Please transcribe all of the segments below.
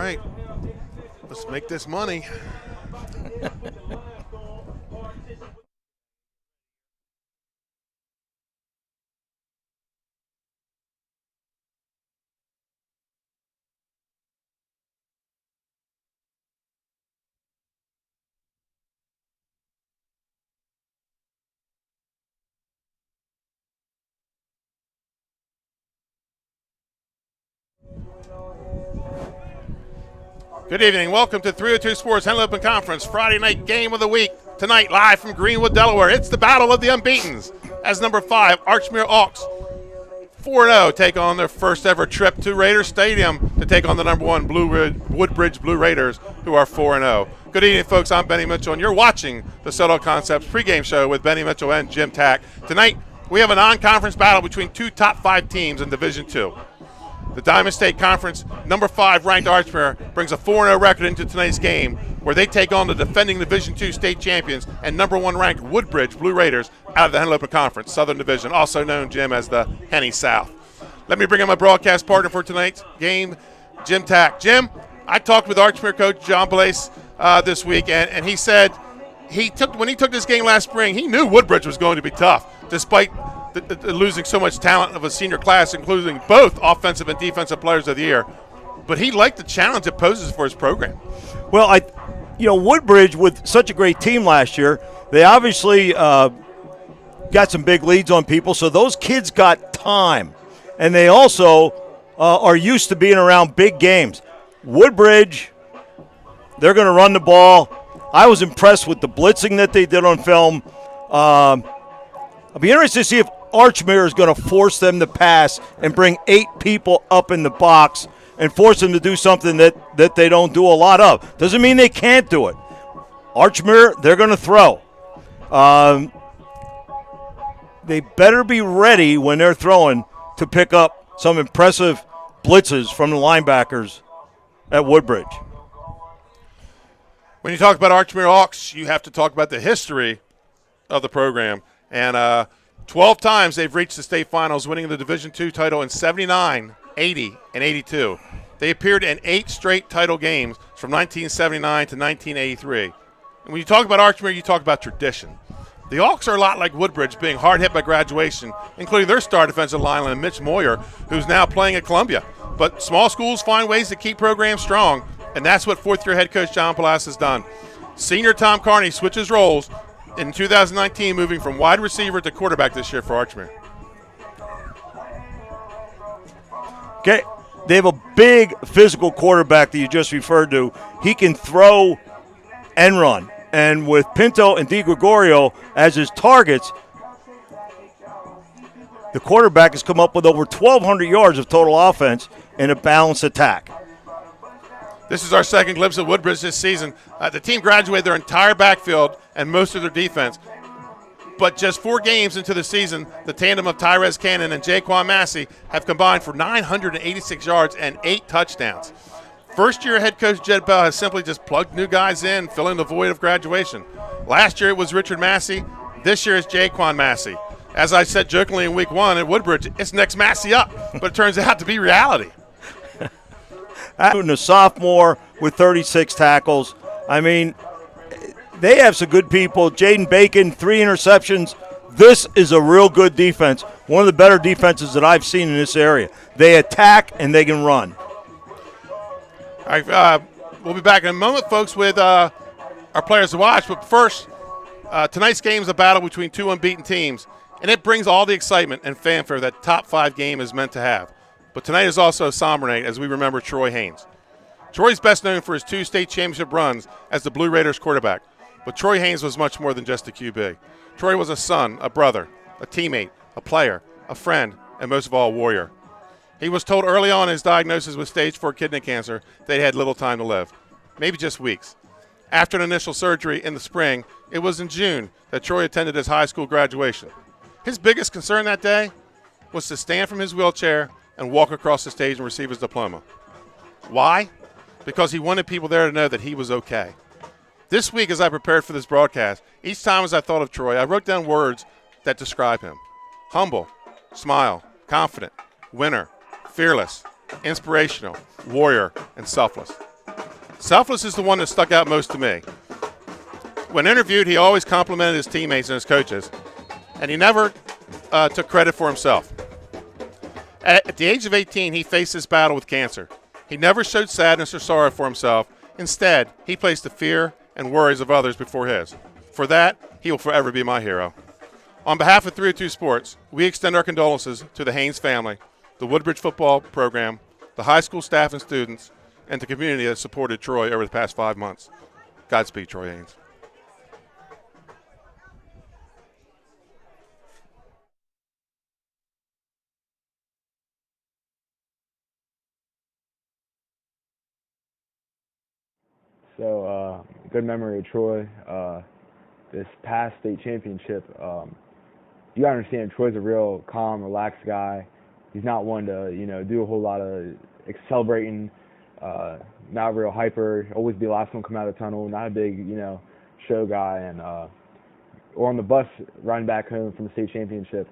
right. Let's make this money. Good evening. Welcome to 302 Sports HENLOPEN Conference Friday night game of the week. Tonight, live from Greenwood, Delaware. It's the battle of the unbeatens. As number 5, Archmere Hawks, 4-0, take on their first ever trip to Raiders Stadium to take on the number 1 Woodbridge Blue Raiders, who are 4-0. Good evening, folks. I'm Benny Mitchell, and you're watching the Soto Concepts pregame show with Benny Mitchell and Jim Tack. Tonight, we have a non-conference battle between two top 5 teams in Division II. The Diamond State Conference, number 5 ranked Archmere, brings a 4-0 record into tonight's game, where they take on the defending Division II state champions and number 1 ranked Woodbridge Blue Raiders out of the HENLOPEN Conference, Southern Division, also known, Jim, as the Henny South. Let me bring in my broadcast partner for tonight's game, Jim Tack. Jim, I talked with Archmere coach John Blaise this week, and he said when he took this game last spring, he knew Woodbridge was going to be tough, despite losing so much talent of a senior class, including both offensive and defensive players of the year. But he liked the challenge it poses for his program. Well, Woodbridge, with such a great team last year, they obviously got some big leads on people, so those kids got time. And they also are used to being around big games. Woodbridge, they're going to run the ball. I was impressed with the blitzing that they did on film. I'll be interested to see if Archmere is going to force them to pass and bring 8 people up in the box and force them to do something that they don't do a lot of. Doesn't mean they can't do it. Archmere, they're going to throw. They better be ready when they're throwing to pick up some impressive blitzes from the linebackers at Woodbridge. When you talk about Archmere Hawks, you have to talk about the history of the program. And 12 times they've reached the state finals, winning the Division II title in 79, 80, and 82. They appeared in 8 straight title games from 1979 to 1983. And when you talk about Archmere, you talk about tradition. The Hawks are a lot like Woodbridge, being hard hit by graduation, including their star defensive lineman, Mitch Moyer, who's now playing at Columbia. But small schools find ways to keep programs strong, and that's what fourth-year head coach John Blaise has done. Senior Tom Carney switches roles in 2019, moving from wide receiver to quarterback this year for Archmere. Okay, they have a big physical quarterback that you just referred to. He can throw and run. And with Pinto and DiGregorio as his targets, the quarterback has come up with over 1,200 yards of total offense in a balanced attack. This is our second glimpse of Woodbridge this season. The team graduated their entire backfield and most of their defense. But just 4 games into the season, the tandem of Tyrese Cannon and Jaquan Massey have combined for 986 yards and 8 touchdowns. First-year head coach Jed Bell has simply just plugged new guys in, filling the void of graduation. Last year it was Richard Massey. This year it's Jaquan Massey. As I said jokingly in week 1 at Woodbridge, it's next Massey up, but it turns out to be reality. And a sophomore with 36 tackles. I mean, they have some good people. Jaden Bacon, 3 interceptions. This is a real good defense, one of the better defenses that I've seen in this area. They attack and they can run. All right, we'll be back in a moment, folks, with our players to watch. But first, tonight's game is a battle between 2 unbeaten teams, and it brings all the excitement and fanfare that top 5 game is meant to have. But tonight is also a somber night as we remember Troy Haynes. Troy's best known for his 2 state championship runs as the Blue Raiders quarterback. But Troy Haynes was much more than just a QB. Troy was a son, a brother, a teammate, a player, a friend, and most of all, a warrior. He was told early on in his diagnosis with stage 4 kidney cancer that he had little time to live, maybe just weeks. After an initial surgery in the spring, it was in June that Troy attended his high school graduation. His biggest concern that day was to stand from his wheelchair and walk across the stage and receive his diploma. Why? Because he wanted people there to know that he was okay. This week, as I prepared for this broadcast, each time as I thought of Troy, I wrote down words that describe him. Humble, smile, confident, winner, fearless, inspirational, warrior, and selfless. Selfless is the one that stuck out most to me. When interviewed, he always complimented his teammates and his coaches, and he never took credit for himself. At the age of 18, he faced this battle with cancer. He never showed sadness or sorrow for himself. Instead, he placed the fear and worries of others before his. For that, he will forever be my hero. On behalf of 302 Sports, we extend our condolences to the Haynes family, the Woodbridge Football program, the high school staff and students, and the community that supported Troy over the past 5 months. Godspeed, Troy Haynes. So, good memory of Troy. This past state championship, you gotta understand Troy's a real calm, relaxed guy. He's not one to, do a whole lot of celebrating, not real hyper, always be the last one to come out of the tunnel, not a big, show guy. And or on the bus riding back home from the state championship,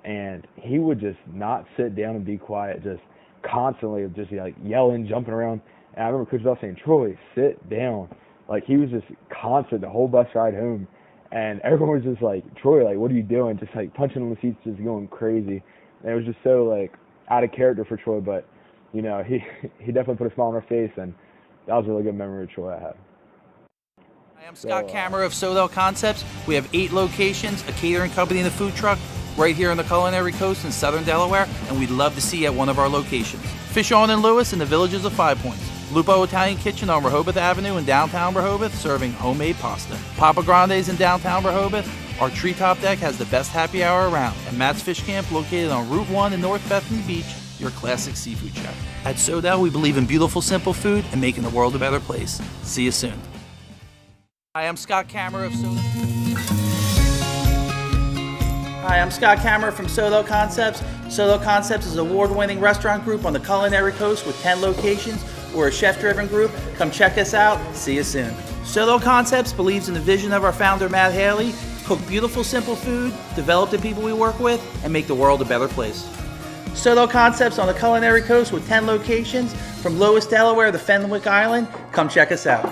and he would just not sit down and be quiet, just constantly just like yelling, jumping around. And I remember Coach Bell saying, "Troy, sit down." Like, he was just constant the whole bus ride home. And everyone was just like, "Troy, like, what are you doing?" Just like punching on the seats, just going crazy. And it was just so like out of character for Troy. But, he definitely put a smile on our face, and that was a really good memory of Troy I had. I am Scott Kammerer of Sodell Concepts. We have 8 locations, a catering company and a food truck right here on the Culinary Coast in southern Delaware, and we'd love to see you at one of our locations. Fish On and Lewis in the Villages of 5 Points. Lupo Italian Kitchen on Rehoboth Avenue in downtown Rehoboth, serving homemade pasta. Papa Grande's in downtown Rehoboth. Our treetop deck has the best happy hour around. And Matt's Fish Camp, located on Route 1 in North Bethany Beach, your classic seafood chef. At Sodell, we believe in beautiful, simple food and making the world a better place. See you soon. Hi, I'm Scott Kammerer of Sodell. Hi, I'm Scott Kammerer from Sodell Concepts. Sodell Concepts is an award-winning restaurant group on the Culinary Coast with 10 locations. We're a chef-driven group. Come check us out. See you soon. Sodell Concepts believes in the vision of our founder, Matt Haley: cook beautiful, simple food, develop the people we work with, and make the world a better place. Sodell Concepts on the Culinary Coast with 10 locations from Lewis, Delaware to Fenwick Island. Come check us out.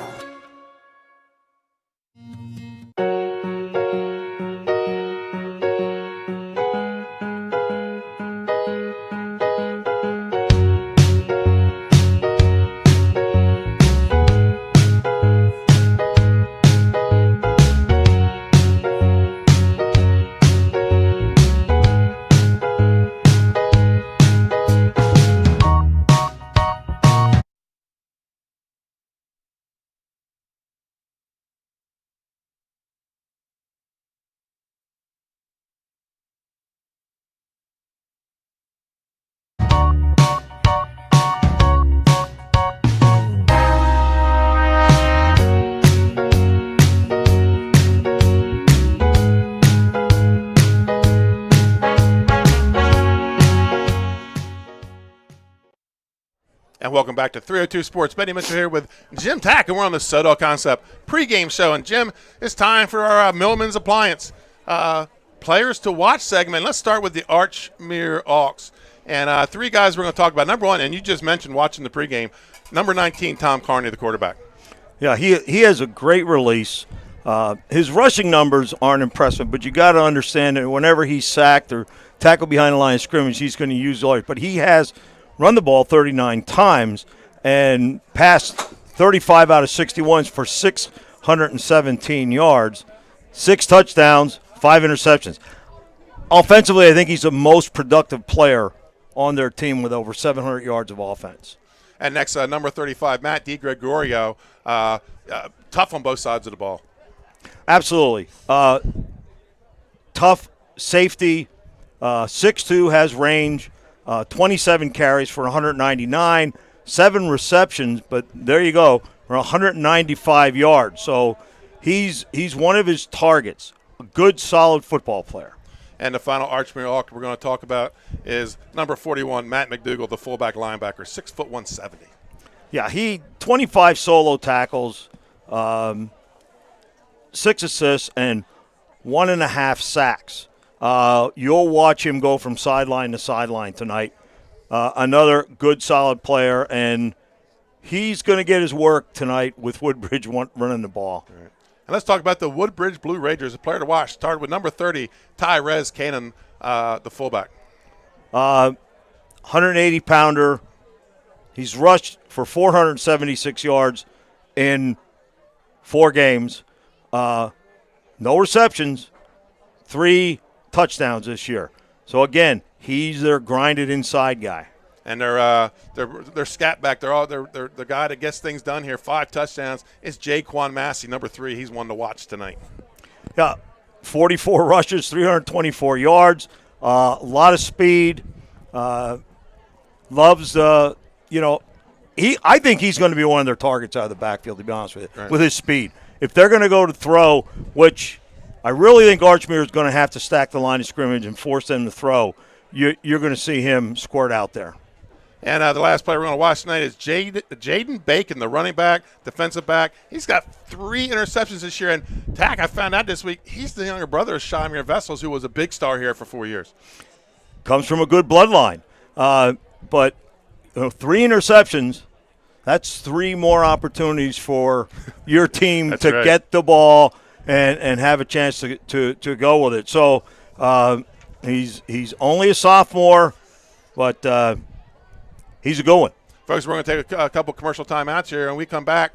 And welcome back to 302 Sports. Benny Mitchell here with Jim Tack, and we're on the Sodell Concept pregame show. And Jim, it's time for our Millman's Appliance Players to Watch segment. Let's start with the Archmere Hawks. And 3 guys we're going to talk about. Number 1, and you just mentioned watching the pregame, number 19, Tom Carney, the quarterback. Yeah, he has a great release. His rushing numbers aren't impressive, but you got to understand that whenever he's sacked or tackled behind the line of scrimmage, he's going to use all. But he has run the ball 39 times and passed 35 out of 61 for 617 yards, 6 touchdowns, 5 interceptions. Offensively, I think he's the most productive player on their team with over 700 yards of offense. And next, number 35, Matt DiGregorio, tough on both sides of the ball. Absolutely. Tough safety, 6'2", has range, 27 carries for 199, 7 receptions, but there you go, for 195 yards. So he's one of his targets, a good, solid football player. And the final Archmere Hawk we're going to talk about is number 41, Matt McDougall, the fullback linebacker, 6'1", 170. Yeah, 25 solo tackles, 6 assists, and 1.5 sacks. You'll watch him go from sideline to sideline tonight. Another good, solid player, and he's going to get his work tonight with Woodbridge running the ball. All right. And let's talk about the Woodbridge Blue Rangers. A player to watch. Started with number 30, Tyrez Cannon, the fullback. 180-pounder. He's rushed for 476 yards in 4 games. No receptions, 3 touchdowns this year. So, again, he's their grinded inside guy. And their scat back, they're the guy that gets things done here. 5 touchdowns. It's Jaquan Massey, number 3. He's one to watch tonight. Yeah, 44 rushes, 324 yards, a lot of speed. Loves I think he's going to be one of their targets out of the backfield, to be honest with you, with his speed. If they're going to go to throw, which I really think Archmere is going to have to stack the line of scrimmage and force them to throw, you're going to see him squirt out there. And the last player we're going to watch tonight is Jaden Bacon, the running back, defensive back. He's got 3 interceptions this year. And, Tack, I found out this week, he's the younger brother of Shamir Vessels, who was a big star here for 4 years. Comes from a good bloodline. But 3 interceptions, that's 3 more opportunities for your team to get the ball and have a chance to go with it. So he's only a sophomore, but he's a good one. Folks, we're going to take a couple commercial timeouts here, and we come back.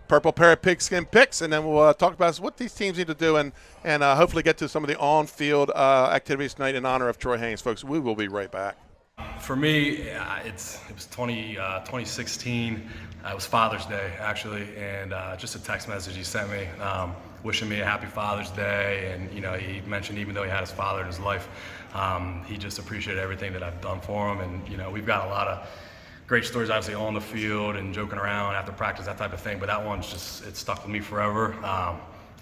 Purple Parrot Pigskin Picks, and then we'll talk about what these teams need to do and hopefully get to some of the on-field activities tonight in honor of Troy Haynes. Folks, we will be right back. For me, it was 2016. It was Father's Day, actually, and just a text message he sent me wishing me a happy Father's Day. And, he mentioned even though he had his father in his life, he just appreciated everything that I've done for him. And, we've got a lot of great stories, obviously, on the field and joking around after practice, that type of thing. But that one's it stuck with me forever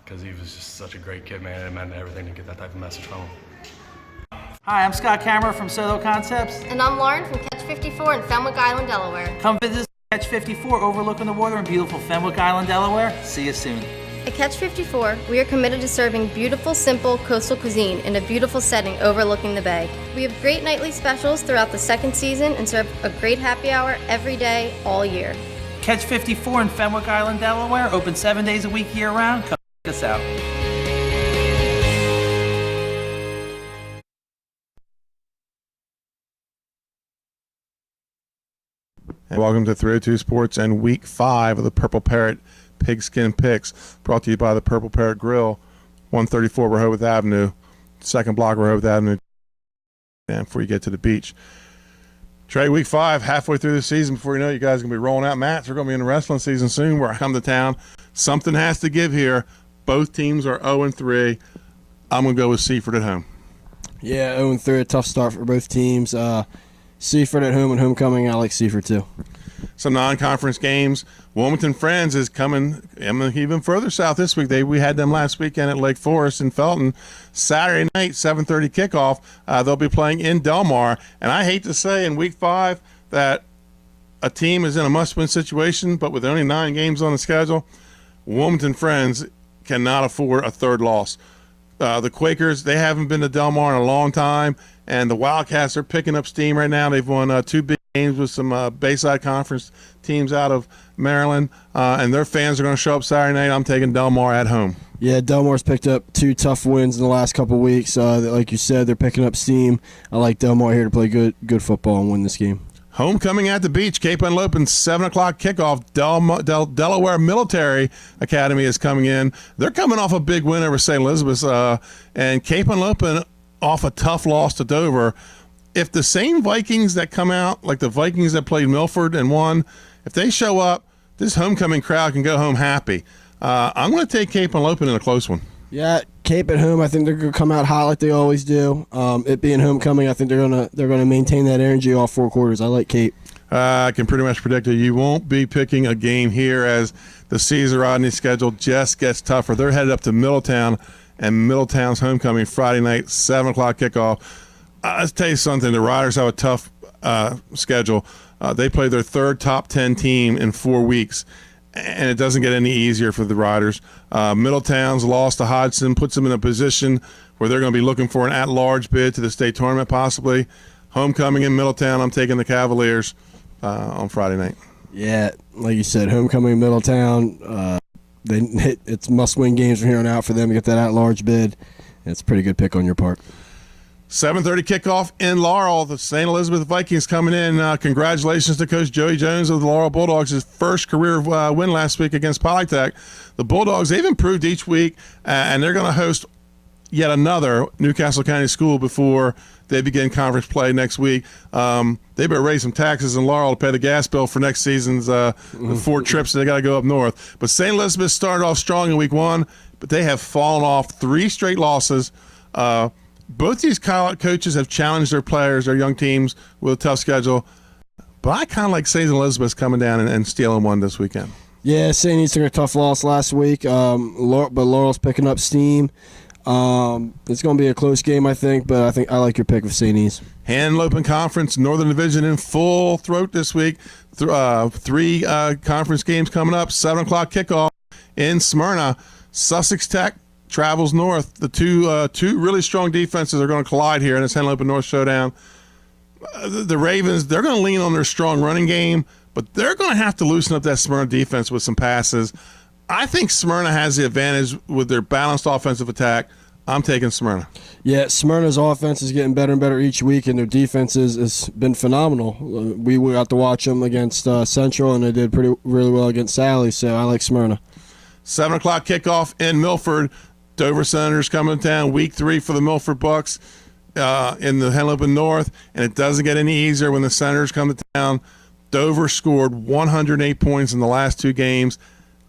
because he was just such a great kid, man. It meant everything to get that type of message from him. Hi, I'm Scott Kammerer from Soto Concepts. And I'm Lauren from Catch 54 in Fenwick Island, Delaware. Come visit us at Catch 54 overlooking the water in beautiful Fenwick Island, Delaware. See you soon. At Catch 54, we are committed to serving beautiful, simple coastal cuisine in a beautiful setting overlooking the bay. We have great nightly specials throughout the second season and serve a great happy hour every day, all year. Catch 54 in Fenwick Island, Delaware. Open 7 days a week year-round. Come check us out. And welcome to 302 Sports and Week 5 of the Purple Parrot Pigskin Picks, brought to you by the Purple Parrot Grill, 134 Rehoboth Avenue, second block Rehoboth Avenue, and before you get to the beach. Trey, Week 5, halfway through the season. Before you know it, you guys are going to be rolling out mats. We're going to be in the wrestling season soon where I come to town. Something has to give here. Both teams are 0-3. I'm going to go with Seaford at home. Yeah, 0-3, a tough start for both teams. Seaford at home and homecoming, I like Seaford too. Some non-conference games. Wilmington Friends is coming even further south this week. We had them last weekend at Lake Forest in Felton. Saturday night, 7:30 kickoff. They'll be playing in Delmar. And I hate to say in Week 5 that a team is in a must-win situation, but with only 9 games on the schedule, Wilmington Friends cannot afford a third loss. The Quakers, they haven't been to Delmar in a long time, and the Wildcats are picking up steam right now. They've won 2 big games with some Bayside Conference teams out of Maryland, and their fans are going to show up Saturday night. I'm taking Delmar at home. Yeah, Delmar's picked up 2 tough wins in the last couple of weeks. Like you said, they're picking up steam. I like Delmar here to play good football and win this game. Homecoming at the beach, Cape Unlopen, 7 o'clock kickoff. Delaware Military Academy is coming in. They're coming off a big win over St. Elizabeth's, and Cape Unlopen off a tough loss to Dover. If the same Vikings that come out, like the Vikings that played Milford and won, if they show up, this homecoming crowd can go home happy. I'm going to take Cape Unlopen in a close one. Yeah, Cape at home, I think they're going to come out hot like they always do. It being homecoming, I think they're going to maintain that energy all 4 quarters. I like Cape. I can pretty much predict it. You won't be picking a game here as the Caesar Rodney schedule just gets tougher. They're headed up to Middletown, and Middletown's homecoming Friday night, 7 o'clock kickoff. I'll tell you something. The Riders have a tough schedule. They play their 3rd top 10 team in 4 weeks, and it doesn't get any easier for the Riders. Middletown's loss to Hodgson puts them in a position where they're going to be looking for an at-large bid to the state tournament possibly. Homecoming in Middletown, I'm taking the Cavaliers on Friday night. Yeah, like you said, homecoming in Middletown. It's must-win games from here on out for them to get that at-large bid. It's a pretty good pick on your part. 7:30 kickoff in Laurel. The St. Elizabeth Vikings coming in. Congratulations to Coach Joey Jones of the Laurel Bulldogs. His first career win last week against Polytech. The Bulldogs, they've improved each week, and they're going to host yet another Newcastle County school before they begin conference play next week. They better raise some taxes in Laurel to pay the gas bill for next season's 4 trips they got to go up north. But St. Elizabeth started off strong in week 1, but they have fallen off 3 straight losses. Both these coaches have challenged their players, their young teams, with a tough schedule. But I kind of like St. Elizabeth coming down and stealing one this weekend. Yeah, St. E's took a tough loss last week, but Laurel's picking up steam. It's going to be a close game, I think, but I like your pick of St. E's. HENLOPEN Conference, Northern Division in full throat this week. 3 conference games coming up. 7 o'clock kickoff in Smyrna. Sussex Tech travels north. The two really strong defenses are going to collide here in this HENLOPEN North showdown. The Ravens, they're going to lean on their strong running game, but they're going to have to loosen up that Smyrna defense with some passes. I think Smyrna has the advantage with their balanced offensive attack. I'm taking Smyrna. Yeah, Smyrna's offense is getting better and better each week, and their defense has been phenomenal. We got to watch them against Central, and they did really well against Sally, so I like Smyrna. 7 o'clock kickoff in Milford. Dover Senators coming to town, week 3 for the Milford Bucks in the HENLOPEN North, and it doesn't get any easier when the Senators come to town. Dover scored 108 points in the last 2 games.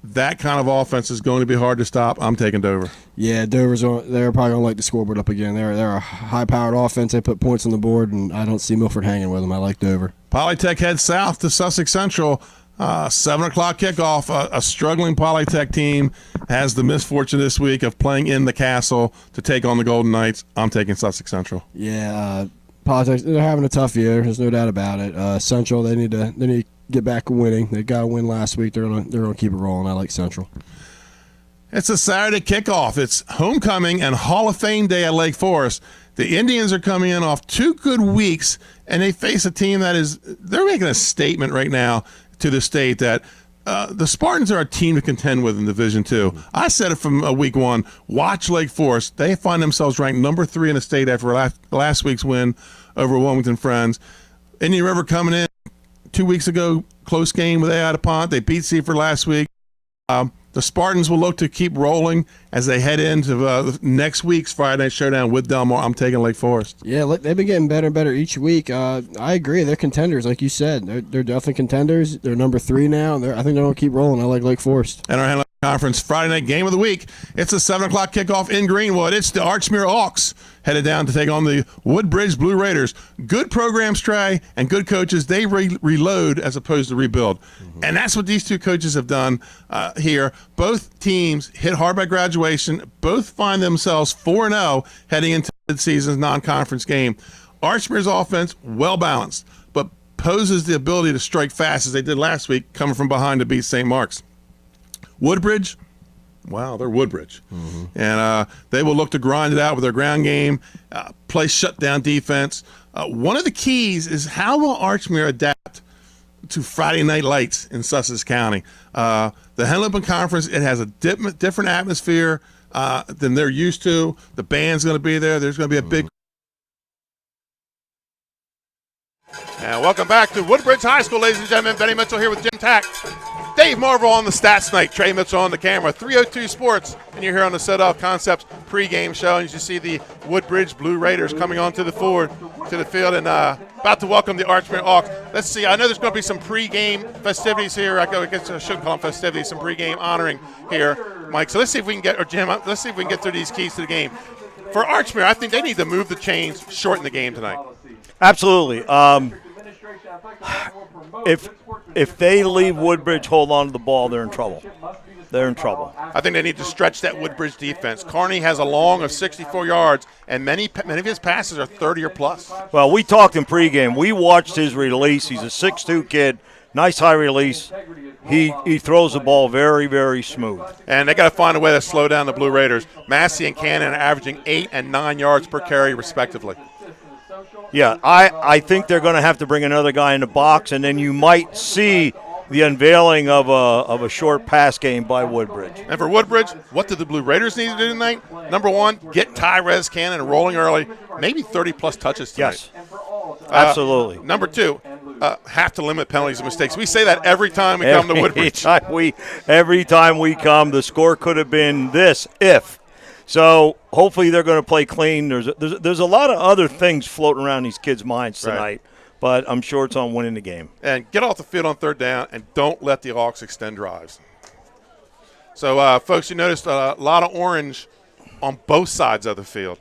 That kind of offense is going to be hard to stop. I'm taking Dover. Yeah, they're probably going to light the scoreboard up again. They're a high-powered offense. They put points on the board, and I don't see Milford hanging with them. I like Dover. Polytech heads south to Sussex Central. 7 o'clock kickoff. A struggling Polytech team has the misfortune this week of playing in the castle to take on the Golden Knights. I'm taking Sussex Central. Yeah, Polytech, they're having a tough year. There's no doubt about it. Central, they need to get back winning. They got a win last week. They're gonna keep it rolling. I like Central. It's a Saturday kickoff. It's homecoming and Hall of Fame day at Lake Forest. The Indians are coming in off 2 good weeks, and they face a team they're making a statement right now to the state that the Spartans are a team to contend with in Division II. I said it from week 1. Watch Lake Forest. They find themselves ranked number 3 in the state after last week's win over Wilmington Friends. Indian River coming in 2 weeks ago, close game with AI DuPont. They beat Seaford last week. The Spartans will look to keep rolling as they head into next week's Friday Night Showdown with Delmar. I'm taking Lake Forest. Yeah, they've been getting better and better each week. I agree. They're contenders, like you said. They're definitely contenders. They're number 3 now. I think they're going to keep rolling. I like Lake Forest. And our HENLOPEN Conference Friday night game of the week. It's a 7 o'clock kickoff in Greenwood. It's the Archmere Hawks headed down to take on the Woodbridge Blue Raiders. Good programs, Trey, and good coaches. They reload as opposed to rebuild. Mm-hmm. And that's what these 2 coaches have done here. Both teams hit hard by graduation. Both find themselves 4-0 heading into the season's non-conference game. Archmere's offense, well-balanced, but poses the ability to strike fast as they did last week, coming from behind to beat St. Mark's. Woodbridge, wow, they're Woodbridge. Mm-hmm. And they will look to grind it out with their ground game, play shutdown defense. One of the keys is how will Archmere adapt to Friday night lights in Sussex County? The HENLOPEN Conference, it has a different atmosphere than they're used to. The band's going to be there. There's going to be a big. And welcome back to Woodbridge High School, ladies and gentlemen. Benny Mitchell here with Jim Tack. Dave Marvel on the stats tonight. Trey Mitchell on the camera. 302 Sports, and you're here on the Set-Off Concepts pregame show. And you see the Woodbridge Blue Raiders coming onto the field and about to welcome the Archmere Hawks. Let's see. I know there's going to be some pregame festivities here. I guess I shouldn't call them festivities. Some pregame honoring here, Mike. So let's see if we can get, or Jim, let's see if we can get through these keys to the game. For Archmere, I think they need to move the chains, shorten the game tonight. Absolutely. If they leave Woodbridge hold on to the ball, they're in trouble. They're in trouble. I think they need to stretch that Woodbridge defense. Carney has a long of 64 yards, and many of his passes are 30 or plus. Well, we talked in pregame. We watched his release. He's a 6'2 kid, nice high release. He throws the ball very, very smooth. And they got to find a way to slow down the Blue Raiders. Massey and Cannon are averaging 8 and 9 yards per carry, respectively. Yeah, I think they're going to have to bring another guy in the box, and then you might see the unveiling of a short pass game by Woodbridge. And for Woodbridge, what did the Blue Raiders need to do tonight? Number one, get Tyrez Cannon rolling early, maybe 30-plus touches tonight. Yes, absolutely. Number two, have to limit penalties and mistakes. We say that every time we come to Woodbridge. Every time we come, the score could have been this if. So hopefully they're going to play clean. There's a lot of other things floating around these kids' minds tonight. Right. But I'm sure it's on winning the game. And get off the field on third down, and don't let the Hawks extend drives. So, folks, you noticed a lot of orange on both sides of the field.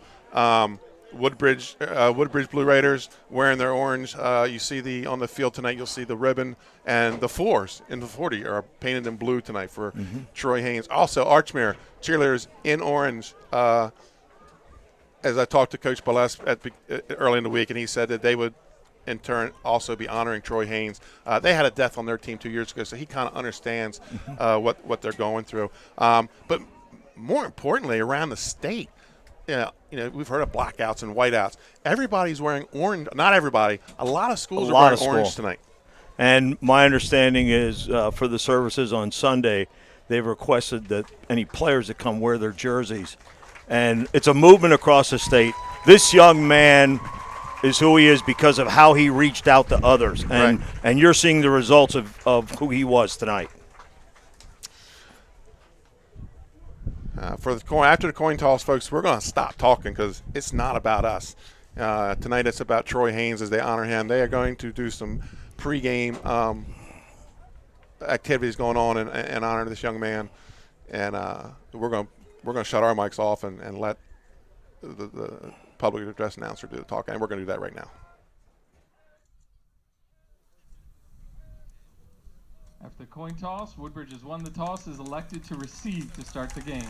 Woodbridge Blue Raiders wearing their orange. You see on the field tonight, you'll see the ribbon, and the floors in the 40 are painted in blue tonight for Troy Haynes. Also, Archmere cheerleaders in orange. As I talked to Coach Balles early in the week, and he said that they would – in turn also be honoring Troy Haynes. They had a death on their team 2 years ago, so he kind of understands what they're going through. But more importantly, around the state, we've heard of blackouts and whiteouts. Everybody's wearing orange. Not everybody. A lot of schools are wearing orange tonight. And my understanding is for the services on Sunday, they've requested that any players that come wear their jerseys. And it's a movement across the state. This young man is who he is because of how he reached out to others. And you're seeing the results of who he was tonight. After the coin toss, folks, we're going to stop talking because it's not about us. Tonight it's about Troy Haynes as they honor him. They are going to do some pregame activities going on and honor this young man. And we're going to shut our mics off and let the public address announcer do the talking, and we're going to do that right now. After the coin toss, Woodbridge has won the toss, is elected to receive to start the game.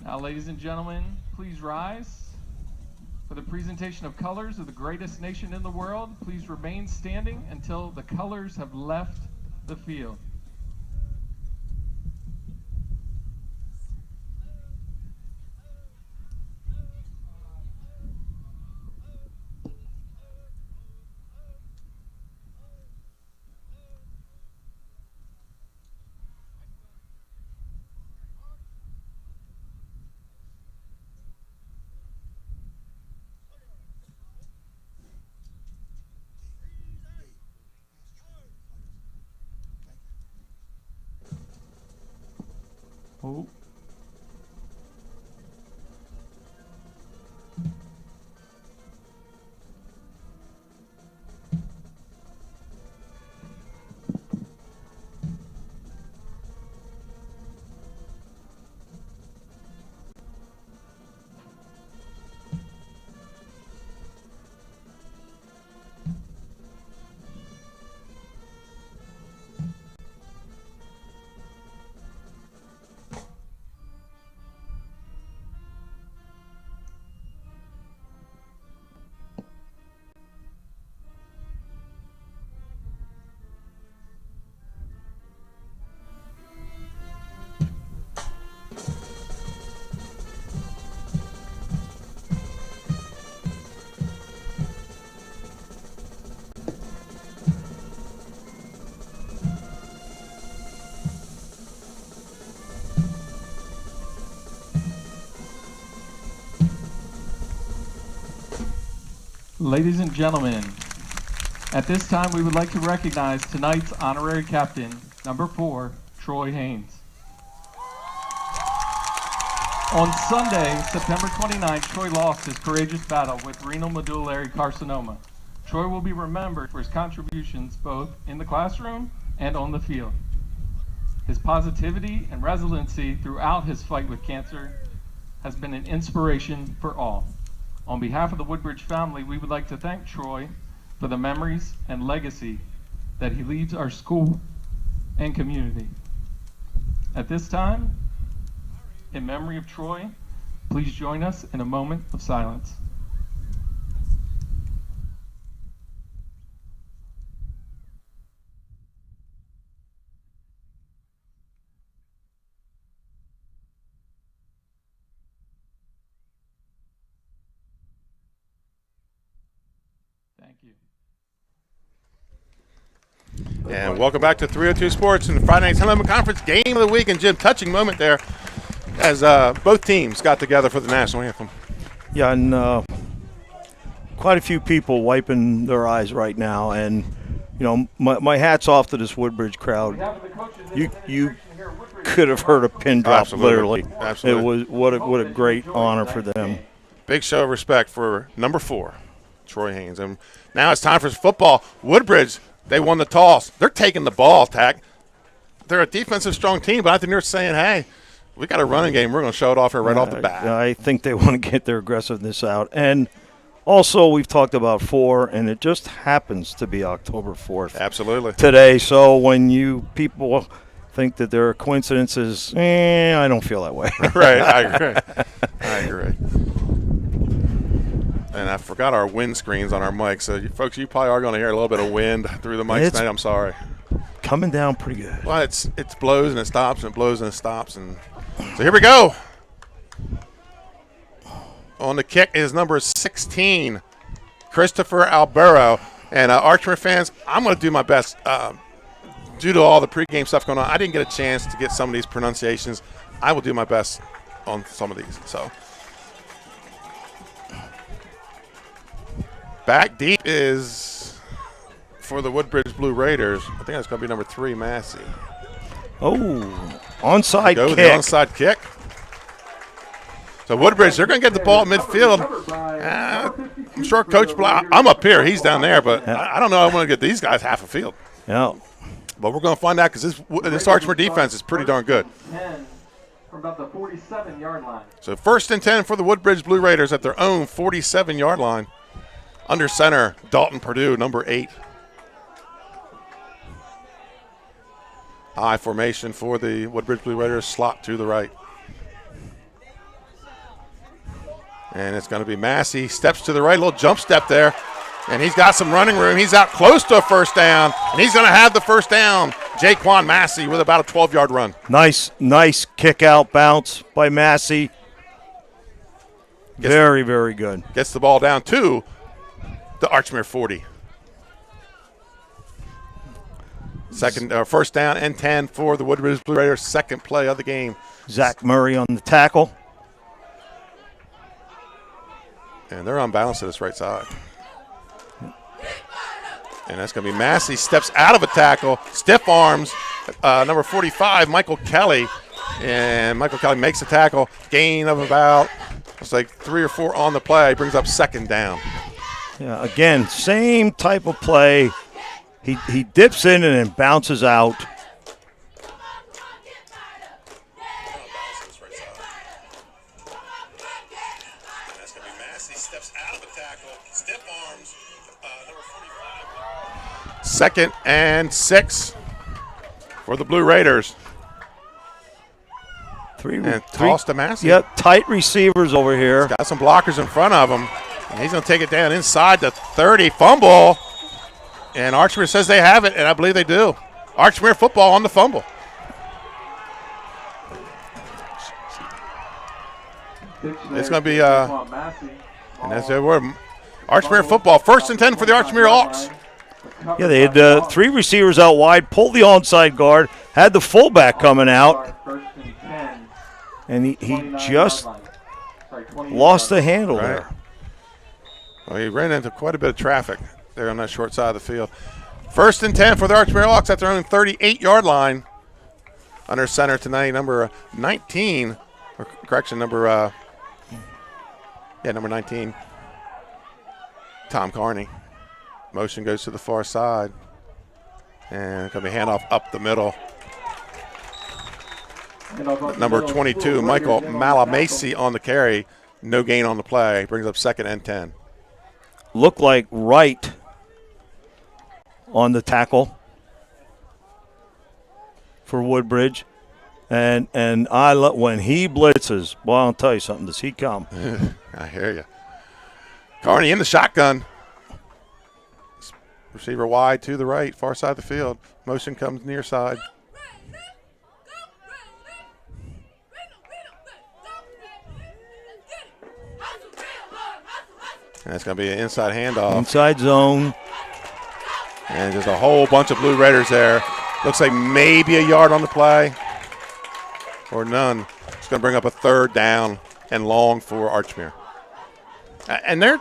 Now, ladies and gentlemen, please rise. For the presentation of colors of the greatest nation in the world, please remain standing until the colors have left the field. Oh. Ladies and gentlemen, at this time we would like to recognize tonight's honorary captain, number 4, Troy Haynes. On Sunday, September 29th, Troy lost his courageous battle with renal medullary carcinoma. Troy will be remembered for his contributions both in the classroom and on the field. His positivity and resiliency throughout his fight with cancer has been an inspiration for all. On behalf of the Woodbridge family, we would like to thank Troy for the memories and legacy that he leaves our school and community. At this time, in memory of Troy, please join us in a moment of silence. Thank you. And welcome back to 302 Sports and Friday night's HENLOPEN Conference Game of the Week. And Jim, touching moment there as both teams got together for the national anthem. Yeah, and quite a few people wiping their eyes right now. And, you know, my hat's off to this Woodbridge crowd. You could have heard a pin drop, Absolutely. literally. Absolutely. It was what a great honor for them. Big show of respect for number 4, Troy Haynes. And now it's time for football. Woodbridge, they won the toss. They're taking the ball, Tack. They're a defensive strong team, but I think they're saying, hey, we got a running game. We're going to show it off here right off the bat. I think they want to get their aggressiveness out. And also, we've talked about 4, and it just happens to be October 4th. Absolutely. Today. So when you people think that there are coincidences, I don't feel that way. Right, I agree. And I forgot our wind screens on our mics. So, folks, you probably are going to hear a little bit of wind through the mics tonight. I'm sorry. Coming down pretty good. Well, it blows and it stops and it blows and it stops. And so here we go. On the kick is number 16, Christopher Albero. And Archmere fans, I'm going to do my best. Due to all the pregame stuff going on, I didn't get a chance to get some of these pronunciations. I will do my best on some of these. So back deep is for the Woodbridge Blue Raiders. I think that's going to be number 3, Massey. Oh, onside Go kick. with the onside kick. So Woodbridge, they're going to get the ball at midfield. I'm sure Coach Blau, I'm up here, he's down there, but I don't know. I want to get these guys half a field. Yeah. But we're going to find out because this Archmere defense is pretty darn good. 10 from about the 47-yard line. So 1st and 10 for the Woodbridge Blue Raiders at their own 47-yard line. Under center, Dalton Purdue, number 8. I formation for the Woodbridge Blue Raiders, slot to the right. And it's going to be Massey, steps to the right, little jump step there. And he's got some running room. He's out close to a first down, and he's going to have the first down. Jaquan Massey with about a 12-yard run. Nice kick out bounce by Massey. Very, very good. Gets the ball down to the Archmere 40. First down and 10 for the Woodbridge Blue Raiders, second play of the game. Zach Murray on the tackle. And they're unbalanced to this right side. And that's going to be Massey, steps out of a tackle, stiff arms, number 45, Michael Kelly. And Michael Kelly makes a tackle, gain of about, it's like 3 or 4 on the play, brings up second down. Yeah, again, same type of play. He dips in and then bounces out. Second and 6 for the Blue Raiders. Three toss to Massey. Yep, tight receivers over here. He's got some blockers in front of him. And he's going to take it down inside the 30. Fumble. And Archmere says they have it, and I believe they do. Archmere football on the fumble. It's going to be, and that's the word. Archmere football. 1st and 10 for the Archmere Hawks. Yeah, they had 3 receivers out wide, pulled the onside guard, had the fullback coming out, and he just lost the handle there. Well, he ran into quite a bit of traffic there on that short side of the field. 1st and 10 for the Archmere Hawks at their own 38-yard line. Under center tonight, number 19, or correction, number 19, Tom Carney. Motion goes to the far side. And it's going to be handoff up the middle. Number 22, Michael Malamasi on the carry. No gain on the play. Brings up 2nd and 10. Looked like Wright on the tackle for Woodbridge. And when he blitzes, well, I'll tell you something. Does he come? I hear you. Carney in the shotgun. Receiver wide to the right, far side of the field. Motion comes near side. And it's going to be an inside handoff. Inside zone. And there's a whole bunch of Blue Raiders there. Looks like maybe a yard on the play or none. It's going to bring up a 3rd down and long for Archmere. And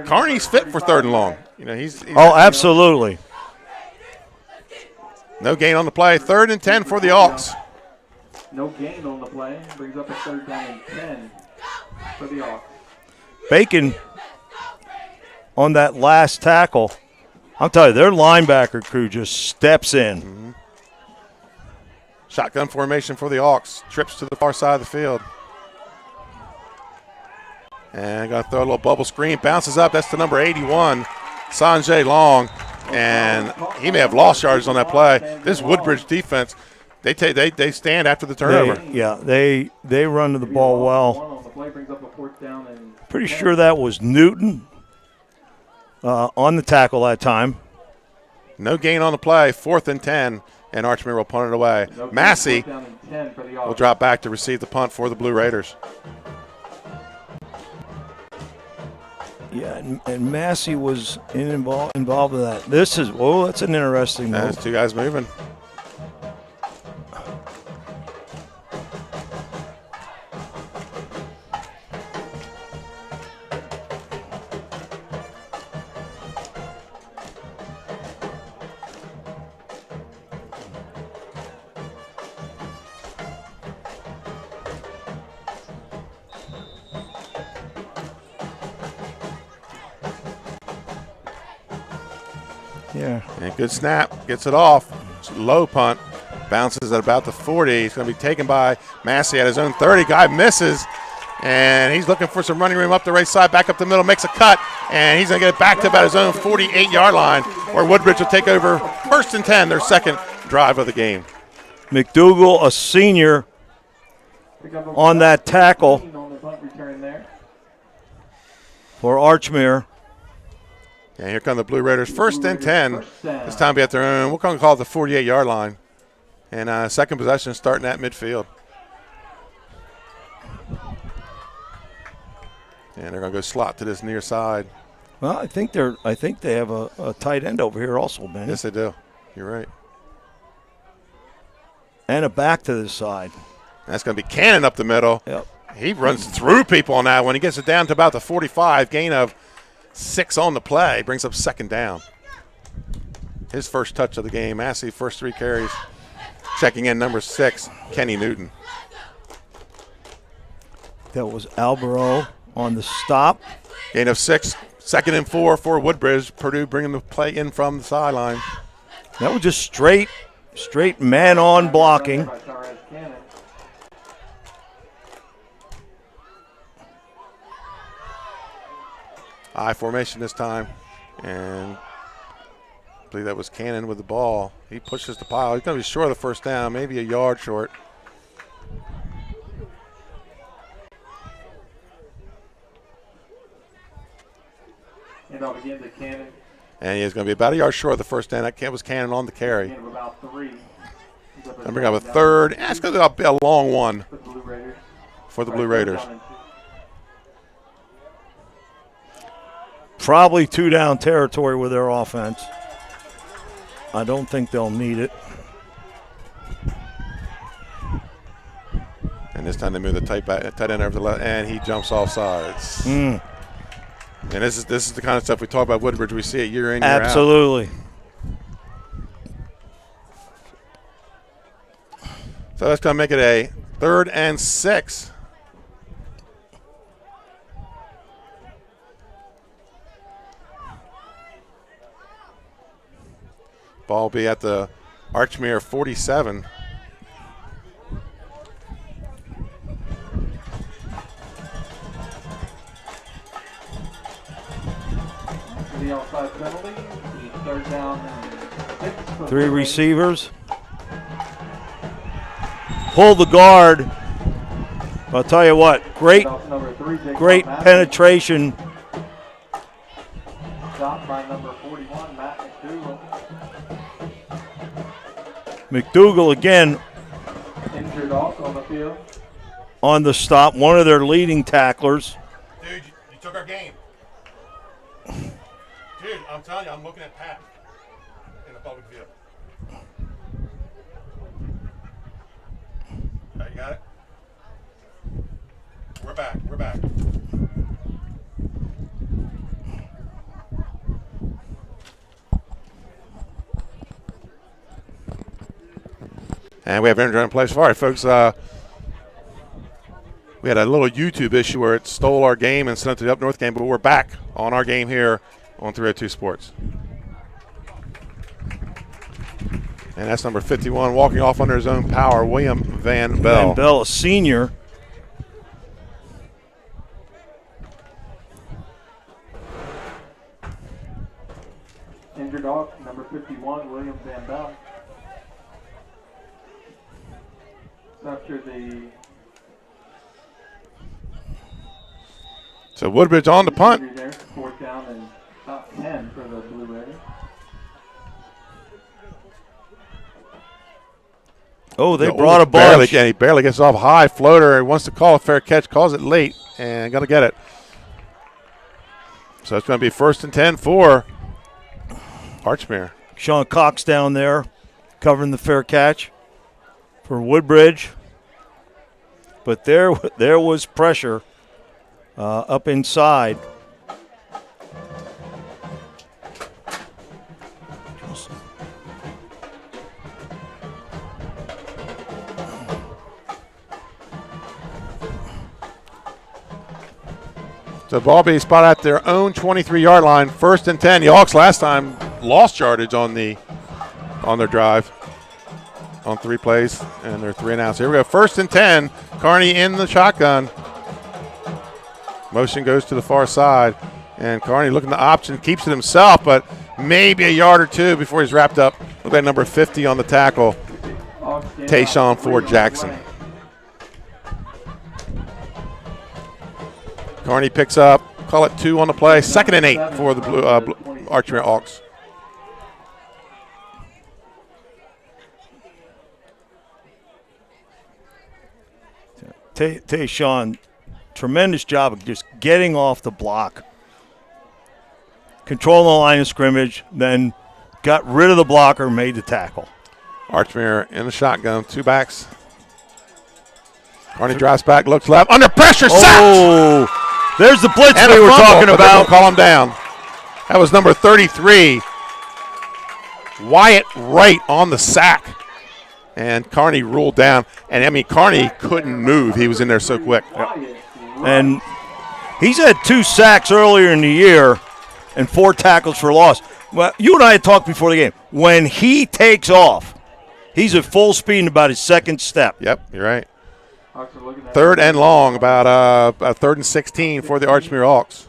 Carney's fit for 3rd and long. You know, he's absolutely. No gain on the play. 3rd and 10 for the Hawks. No gain on the play. Brings up a 3rd down and 10 for the Hawks. Bacon on that last tackle. I'm telling you, their linebacker crew just steps in. Mm-hmm. Shotgun formation for the Hawks. Trips to the far side of the field. And going to throw a little bubble screen. Bounces up. That's the number 81, Sanjay Long. And he may have lost yards on that play. This Woodbridge defense, they stand after the turnover. They run to the ball well. Pretty sure that was Newton on the tackle that time. No gain on the play. 4th and 10, and Archmere will punt it away. Massey will drop back to receive the punt for the Blue Raiders. Yeah, and Massey was involved in that. That's an interesting move. There's 2 guys moving. Yeah. And good snap. Gets it off. Low punt. Bounces at about the 40. He's going to be taken by Massey at his own 30. Guy misses. And he's looking for some running room up the right side, back up the middle, makes a cut. And he's going to get it back to about his own 48-yard line, where Woodbridge will take over 1st and 10, their 2nd drive of the game. McDougal, a senior, on that tackle for Archmere. And here come the Blue Raiders. 1st and 10. This time be at their own. We're going to call it the 48-yard line. And second possession starting at midfield. And they're going to go slot to this near side. Well, I think they have a tight end over here also, Ben. Yes, they do. You're right. And a back to this side. That's going to be Cannon up the middle. Yep. He runs through people on that one. He gets it down to about the 45. Gain of 6 on the play. Brings up 2nd down. His first touch of the game. Massey, first 3 carries. Checking in number 6, Kenny Newton. That was Albero on the stop. Gain of 6. 2nd and 4 for Woodbridge. Purdue bringing the play in from the sideline. That was just straight man-on blocking. I formation this time. And I believe that was Cannon with the ball. He pushes the pile. He's going to be short of the 1st down, maybe a yard short. And he's going to be about a yard short of the 1st down. That was Cannon on the carry. And bring up a 3rd. And it's going to be a long one for the Blue Raiders. Probably 2-down territory with their offense. I don't think they'll need it. And this time they move the tight end over the left, and he jumps off sides. And this is the kind of stuff we talk about Woodbridge. We see it year in, year out. Absolutely. So that's going to make it a 3rd and 6. Ball will be at the Archmere 47. The outside penalty. 3rd down and 6. 3 receivers. Pull the guard. I'll tell you what, great penetration. Stopped by number 41, Matt McDougal. McDougal again Injured also on the field. On the stop, one of their leading tacklers. Dude, you took our game. I'm telling you, I'm looking at Pat in the public view. Okay, you got it? We're back. We're back. And we have internet in place. All right, folks. We had a little YouTube issue where it stole our game and sent it to the Up North game, but we're back on our game here on 302 Sports. And that's number 51, walking off under his own power, William Van Bell. Van Bell, a senior. Injured off, number 51, William Van Bell. After the So Woodbridge on the punt. there, 4th down and top 10 for the Blue Raiders. Oh, they brought a bunch. He barely gets off high floater. He wants to call a fair catch, calls it late, and going to get it. So it's going to be 1st and 10 for Archmere. Sean Cox down there covering the fair catch for Woodbridge. But there was pressure up inside. So ball being spot at their own 23-yard line, 1st and 10. The Hawks last time lost yardage on their drive on 3 plays, and they're 3 and out. So here we go, 1st and 10. Carney in the shotgun. Motion goes to the far side, and Carney looking the option, keeps it himself, but maybe a yard or two before he's wrapped up. Look at number 50 on the tackle, Tayshawn Ford Jackson. Carney picks up, call it 2 on the play, 2nd and 8 for the Archmere Hawks. Tayshawn, tremendous job of just getting off the block, controlling the line of scrimmage, then got rid of the blocker, made the tackle. Archmere in the shotgun, 2 backs. Carney drops back, looks left, under pressure, sacked! Oh, there's the blitz And we were talking but about. Call him down. That was number 33, Wyatt Wright on the sack. And Carney ruled down. And, I mean, Carney couldn't move. He was in there so quick. And he's had 2 sacks earlier in the year and 4 tackles for loss. Well, you and I had talked before the game. When he takes off, he's at full speed in about his 2nd step. Yep, you're right. 3rd and long, about 3rd and 16 for the Archmere Hawks.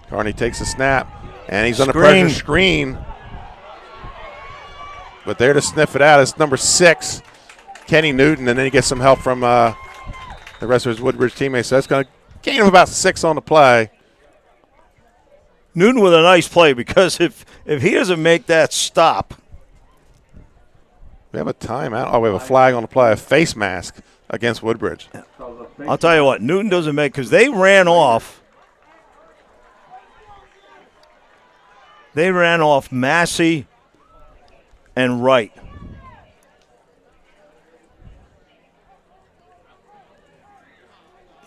Carney takes a snap, and he's under pressure screen. But there to sniff it out is number 6, Kenny Newton, and then he gets some help from the rest of his Woodbridge teammates. So that's going to gain him about 6 on the play. Newton with a nice play, because if he doesn't make that stop. We have a timeout. Oh, we have a flag on the play, a face mask against Woodbridge. I'll tell you what, Newton doesn't make, because they ran off. They ran off Massey and Wright.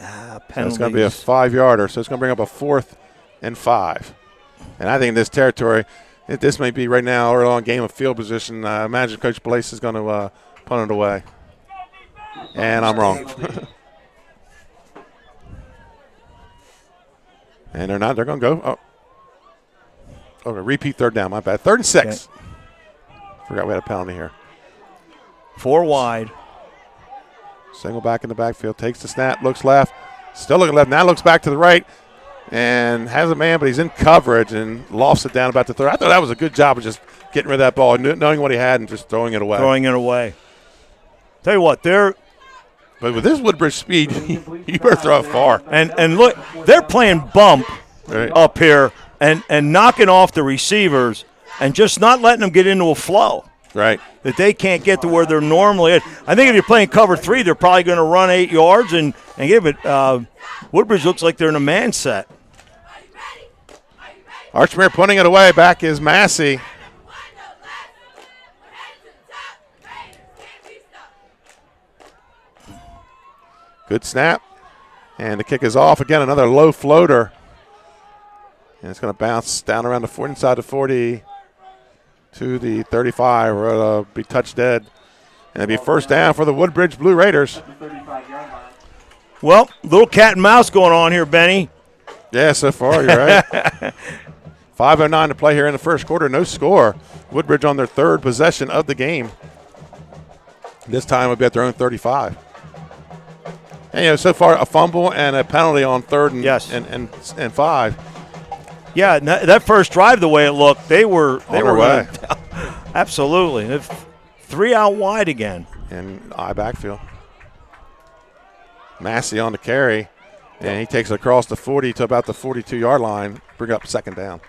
Penalties. So it's going to be a 5-yarder, so it's going to bring up a 4th and 5. And I think in this territory, this may be right now early on game of field position. I imagine Coach Blaise is going to punt it away. And I'm wrong. And they're not. They're going to go. Oh, repeat 3rd down. My bad. 3rd and 6. Okay. Forgot we had a penalty here. 4 wide. Single back in the backfield. Takes the snap. Looks left. Still looking left. Now looks back to the right. And has a man, but he's in coverage and lofts it down about the 3rd. I thought that was a good job of just getting rid of that ball, knowing what he had and just throwing it away. Tell you what, but with this Woodbridge speed, you better throw it far. And look, they're playing bump up here and knocking off the receivers and just not letting them get into a flow. Right. That they can't get to where they're normally at. I think if you're playing cover 3, they're probably going to run 8 yards and give it. Woodbridge looks like they're in a man set. Archmere putting it away. Back is Massey. Good snap. And the kick is off. Again, another low floater. And it's going to bounce down around the 40, inside the 40 to the 35, where it'll be touched dead. And it'll be first down for the Woodbridge Blue Raiders. Well, little cat and mouse going on here, Benny. Yeah, so far, you're right. 5:09 to play here in the first quarter. No score. Woodbridge on their third possession of the game. This time will be at their own 35. And, so far a fumble and a penalty on third and 5. Yeah, that first drive, the way it looked, they were way. Absolutely. 3 out wide again. And I backfield. Massey on the carry, and he takes it across the 40 to about the 42-yard line, bring up second down.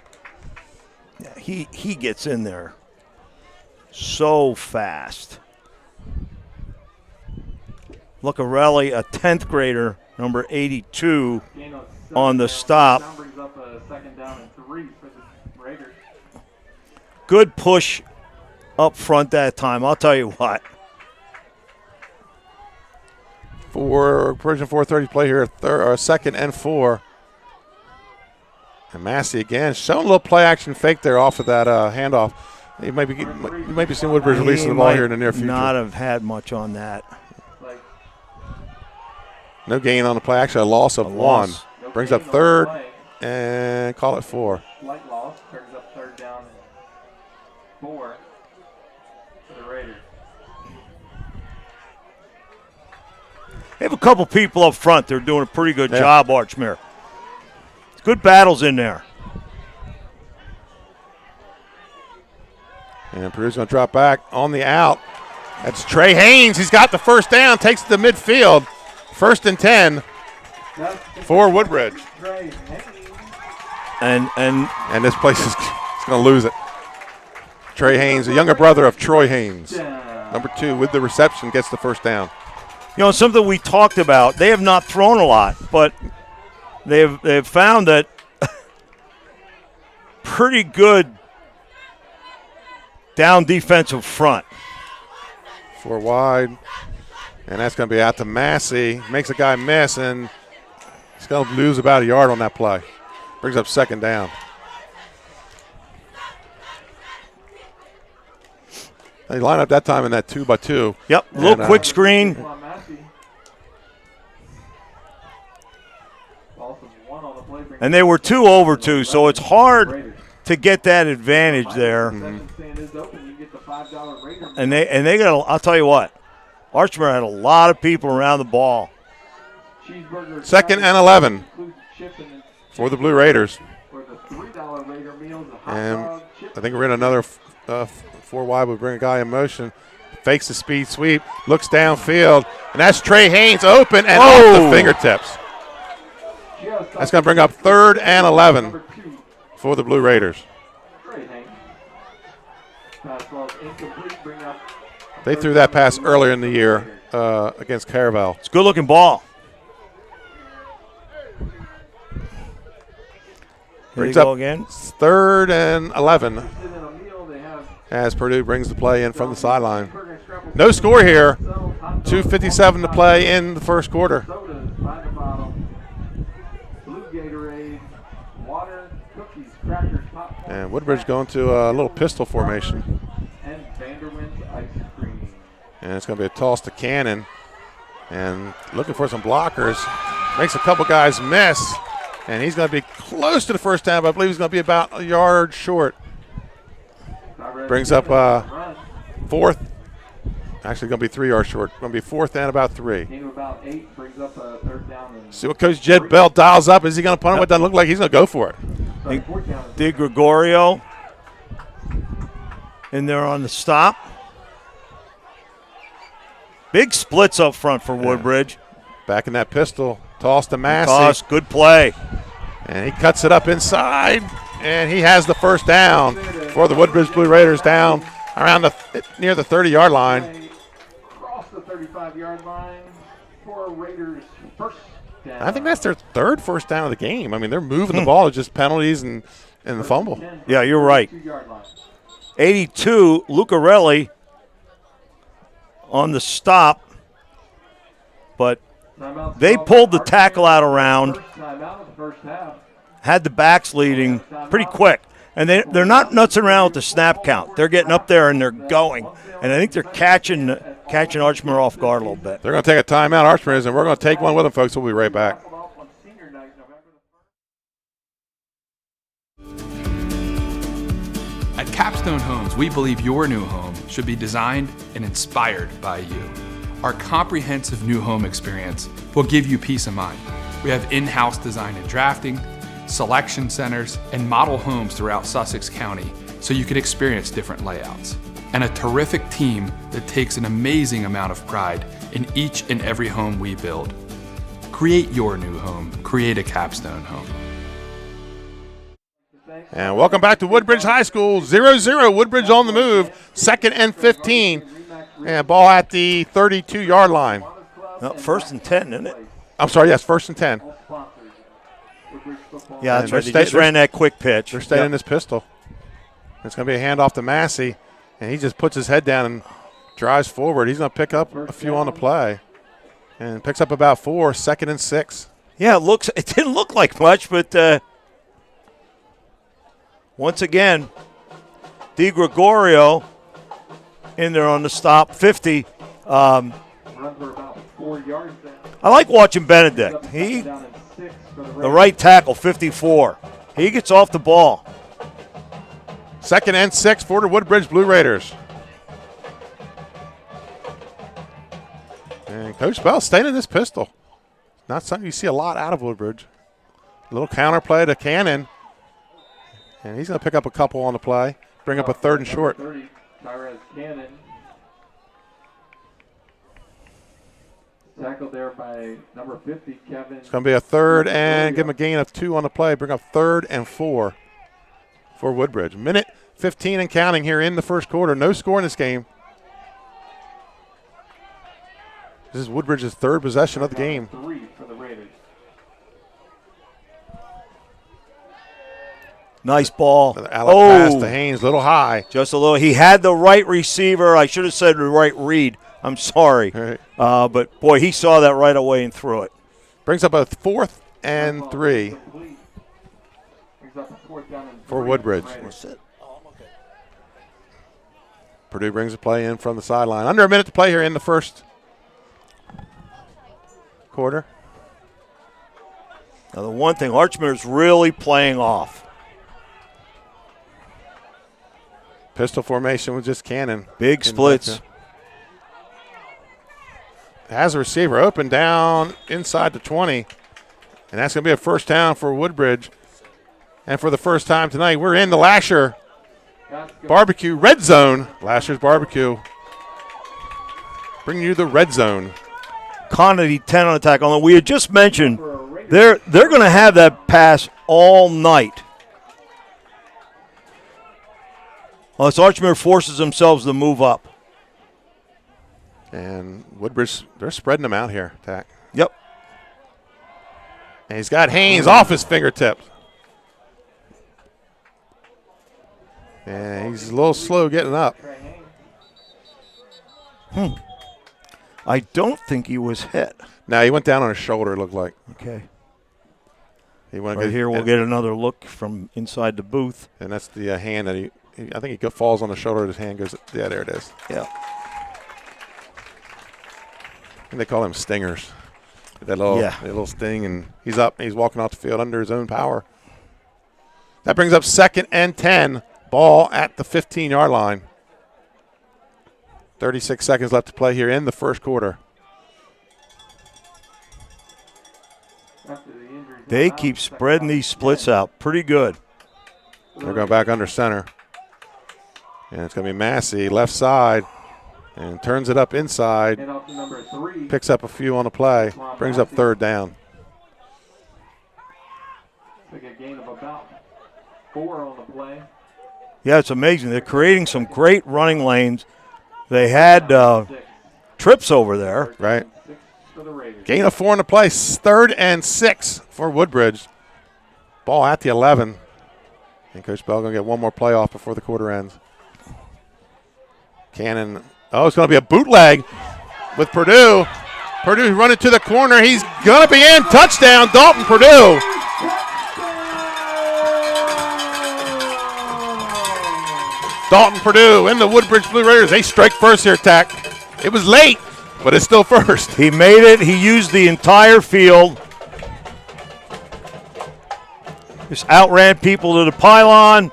Yeah, he gets in there so fast. Lucarelli, a 10th grader, number 82, on the stop. Good push up front that time, I'll tell you what. For Persian 4:30 play here, second and 4. And Massey again showing a little play action fake there off of that handoff. You might be seeing Woodbridge releasing the ball here in the near future. Not have had much on that. No gain on the play. Actually, a loss of 1. Brings up third and call it 4. Slight loss, turns up third down and 4 for the Raiders. They have a couple people up front. They're doing a pretty good job, Archmere. Good battles in there. And Purdue's going to drop back on the out. That's Trey Haynes. He's got the first down, takes it to midfield. First and 10 for Woodbridge. And this place is going to lose it. Trey Haynes, the younger brother of Troy Haynes. Number 2 with the reception gets the first down. Something we talked about. They have not thrown a lot, but they've found that pretty good down defensive front. 4 wide, and that's going to be out to Massey. Makes a guy miss, and he's going to lose about a yard on that play. Brings up second down. They line up that time in that 2-by-2. Yep, a little quick screen. And they were 2 over 2, so it's hard to get that advantage there. And they got. I'll tell you what, Archmere had a lot of people around the ball. Second and 11 for the Blue Raiders. And I think we're in another 4 wide. We bring a guy in motion. Fakes the speed sweep, looks downfield, and that's Trey Haynes open and off the fingertips. That's going to bring up third and 11 for the Blue Raiders. They threw that pass earlier in the year against Caravel. It's a good-looking ball. Brings up again. Third and 11 as Purdue brings the play in from the sideline. No score here. 2:57 to play in the first quarter. And Woodbridge going to a little pistol formation. And it's going to be a toss to Cannon. And looking for some blockers. Makes a couple guys miss. And he's going to be close to the first down, but I believe he's going to be about a yard short. Brings up fourth. Actually going to be 3 yards short. Going to be fourth and about 3. See what Coach Jed Bell dials up. Is he going to punt him? It doesn't look like he's going to go for it. De Gregorio in there on the stop. Big splits up front for Woodbridge. Back in that pistol. Toss to Massey. Toss, good play. And he cuts it up inside. And he has the first down for the Woodbridge Blue Raiders down around near the 30-yard line. Across the 35-yard line for Raiders first down. I think that's their third first down of the game. I mean, they're moving the ball. It's just penalties and the fumble. Yeah, you're right. 82, Lucarelli on the stop, but they pulled the tackle out around, had the backs leading pretty quick. And they're not nutsing around with the snap count. They're getting up there and they're going. And I think they're catching Archmere off guard a little bit. They're going to take a timeout, Archmere is, and we're going to take one with them, folks. We'll be right back. At Capstone Homes, we believe your new home should be designed and inspired by you. Our comprehensive new home experience will give you peace of mind. We have in-house design and drafting, selection centers, and model homes throughout Sussex County so you can experience different layouts. And a terrific team that takes an amazing amount of pride in each and every home we build. Create your new home. Create a Capstone home. And welcome back to Woodbridge High School. 0-0, Woodbridge on the move. 2nd and 15. And ball at the 32-yard line. No, 1st and 10, isn't it? I'm sorry, yes, 1st and 10. Yeah, that's right. They just ran that quick pitch. They're staying in this pistol. It's going to be a handoff to Massey, and he just puts his head down and drives forward. He's going to pick up a few on the play and picks up about 4, 2nd and 6. Yeah, it didn't look like much, but once again, Di Gregorio in there on the stop, 50. I like watching Benedict. The right tackle, 54. He gets off the ball. 2nd and 6 for the Woodbridge Blue Raiders. And Coach Bell staying in this pistol. Not something you see a lot out of Woodbridge. A little counter play to Cannon. And he's going to pick up a couple on the play. Bring up a 3rd and short. Cannon. Tackled there by number 50, Kevin. It's going to be a 3rd and give him a gain of 2 on the play. Bring up 3rd and 4 for Woodbridge. Minute 15 and counting here in the first quarter. No score in this game. This is Woodbridge's 3rd possession of the game. 3 for the Raiders. Nice ball. Pass to Haynes, a little high. Just a little. He had the right receiver. I should have said the right read. I'm sorry. Right. But, boy, he saw that right away and threw it. Brings up a 4th and 3 for Woodbridge. Purdue brings a play in from the sideline. Under a minute to play here in the first quarter. Now, the one thing, Archmere's really playing off. Pistol formation with just Cannon. Big splits. Has a receiver open down inside the 20. And that's going to be a first down for Woodbridge. And for the first time tonight, we're in the Lasher Barbecue Red Zone. Lasher's Barbecue. Bringing you the Red Zone. Conity 10 on attack. Although we had just mentioned they're going to have that pass all night. Unless Archmere forces themselves to move up. And Woodbridge, they're spreading them out here, Tack. Yep. And he's got Haynes off his fingertips. And he's a little slow getting up. I don't think he was hit. No, he went down on his shoulder, it looked like. Okay. He went right here, we'll get another look from inside the booth. And that's the hand that I think he falls on the shoulder, his hand goes, yeah, there it is. Yeah. And they call them stingers. That little sting, and he's up, and he's walking off the field under his own power. That brings up 2nd and 10. Ball at the 15-yard line. 36 seconds left to play here in the first quarter. They keep spreading these splits out pretty good. They're going back under center. And it's going to be Massey, left side, and turns it up inside. Picks up a few on the play. Brings up 3rd down. Took a gain of about 4 on the play. Yeah, it's amazing. They're creating some great running lanes. They had trips over there. Right. Gain of 4 in the play. 3rd and 6 for Woodbridge. Ball at the 11. And Coach Bell going to get one more play off before the quarter ends. Cannon. Oh, it's going to be a bootleg with Purdue. Purdue running to the corner. He's going to be in. Touchdown, Dalton Purdue. Dalton Purdue and the Woodbridge Blue Raiders. They strike first here, Tack. It was late, but it's still first. He made it. He used the entire field. Just outran people to the pylon.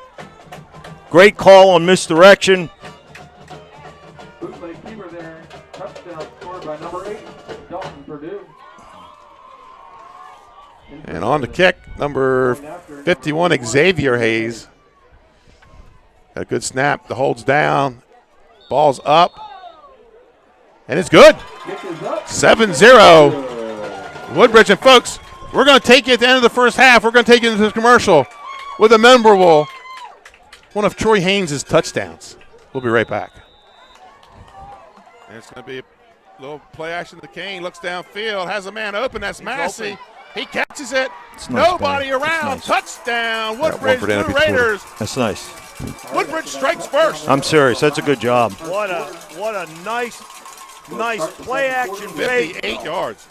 Great call on misdirection. Bootleg keeper there. Touchdown scored by number 8, Dalton Purdue. And on the kick, number 51, Xavier Hayes. Got a good snap. The hold's down. Ball's up. And it's good. 7-0. Woodbridge. And folks, we're going to take you at the end of the first half. We're going to take you into this commercial with a memorable one of Troy Haynes' touchdowns. We'll be right back. And it's going to be a little play action to Kane. Looks downfield. Has a man open. That's Massey. He catches it. Nice, Nobody Barry. around. Nice. Touchdown. Woodbridge Blue Raiders. That's nice. Woodbridge strikes first. I'm serious. That's a good job. What a nice play action fake. 58 yards.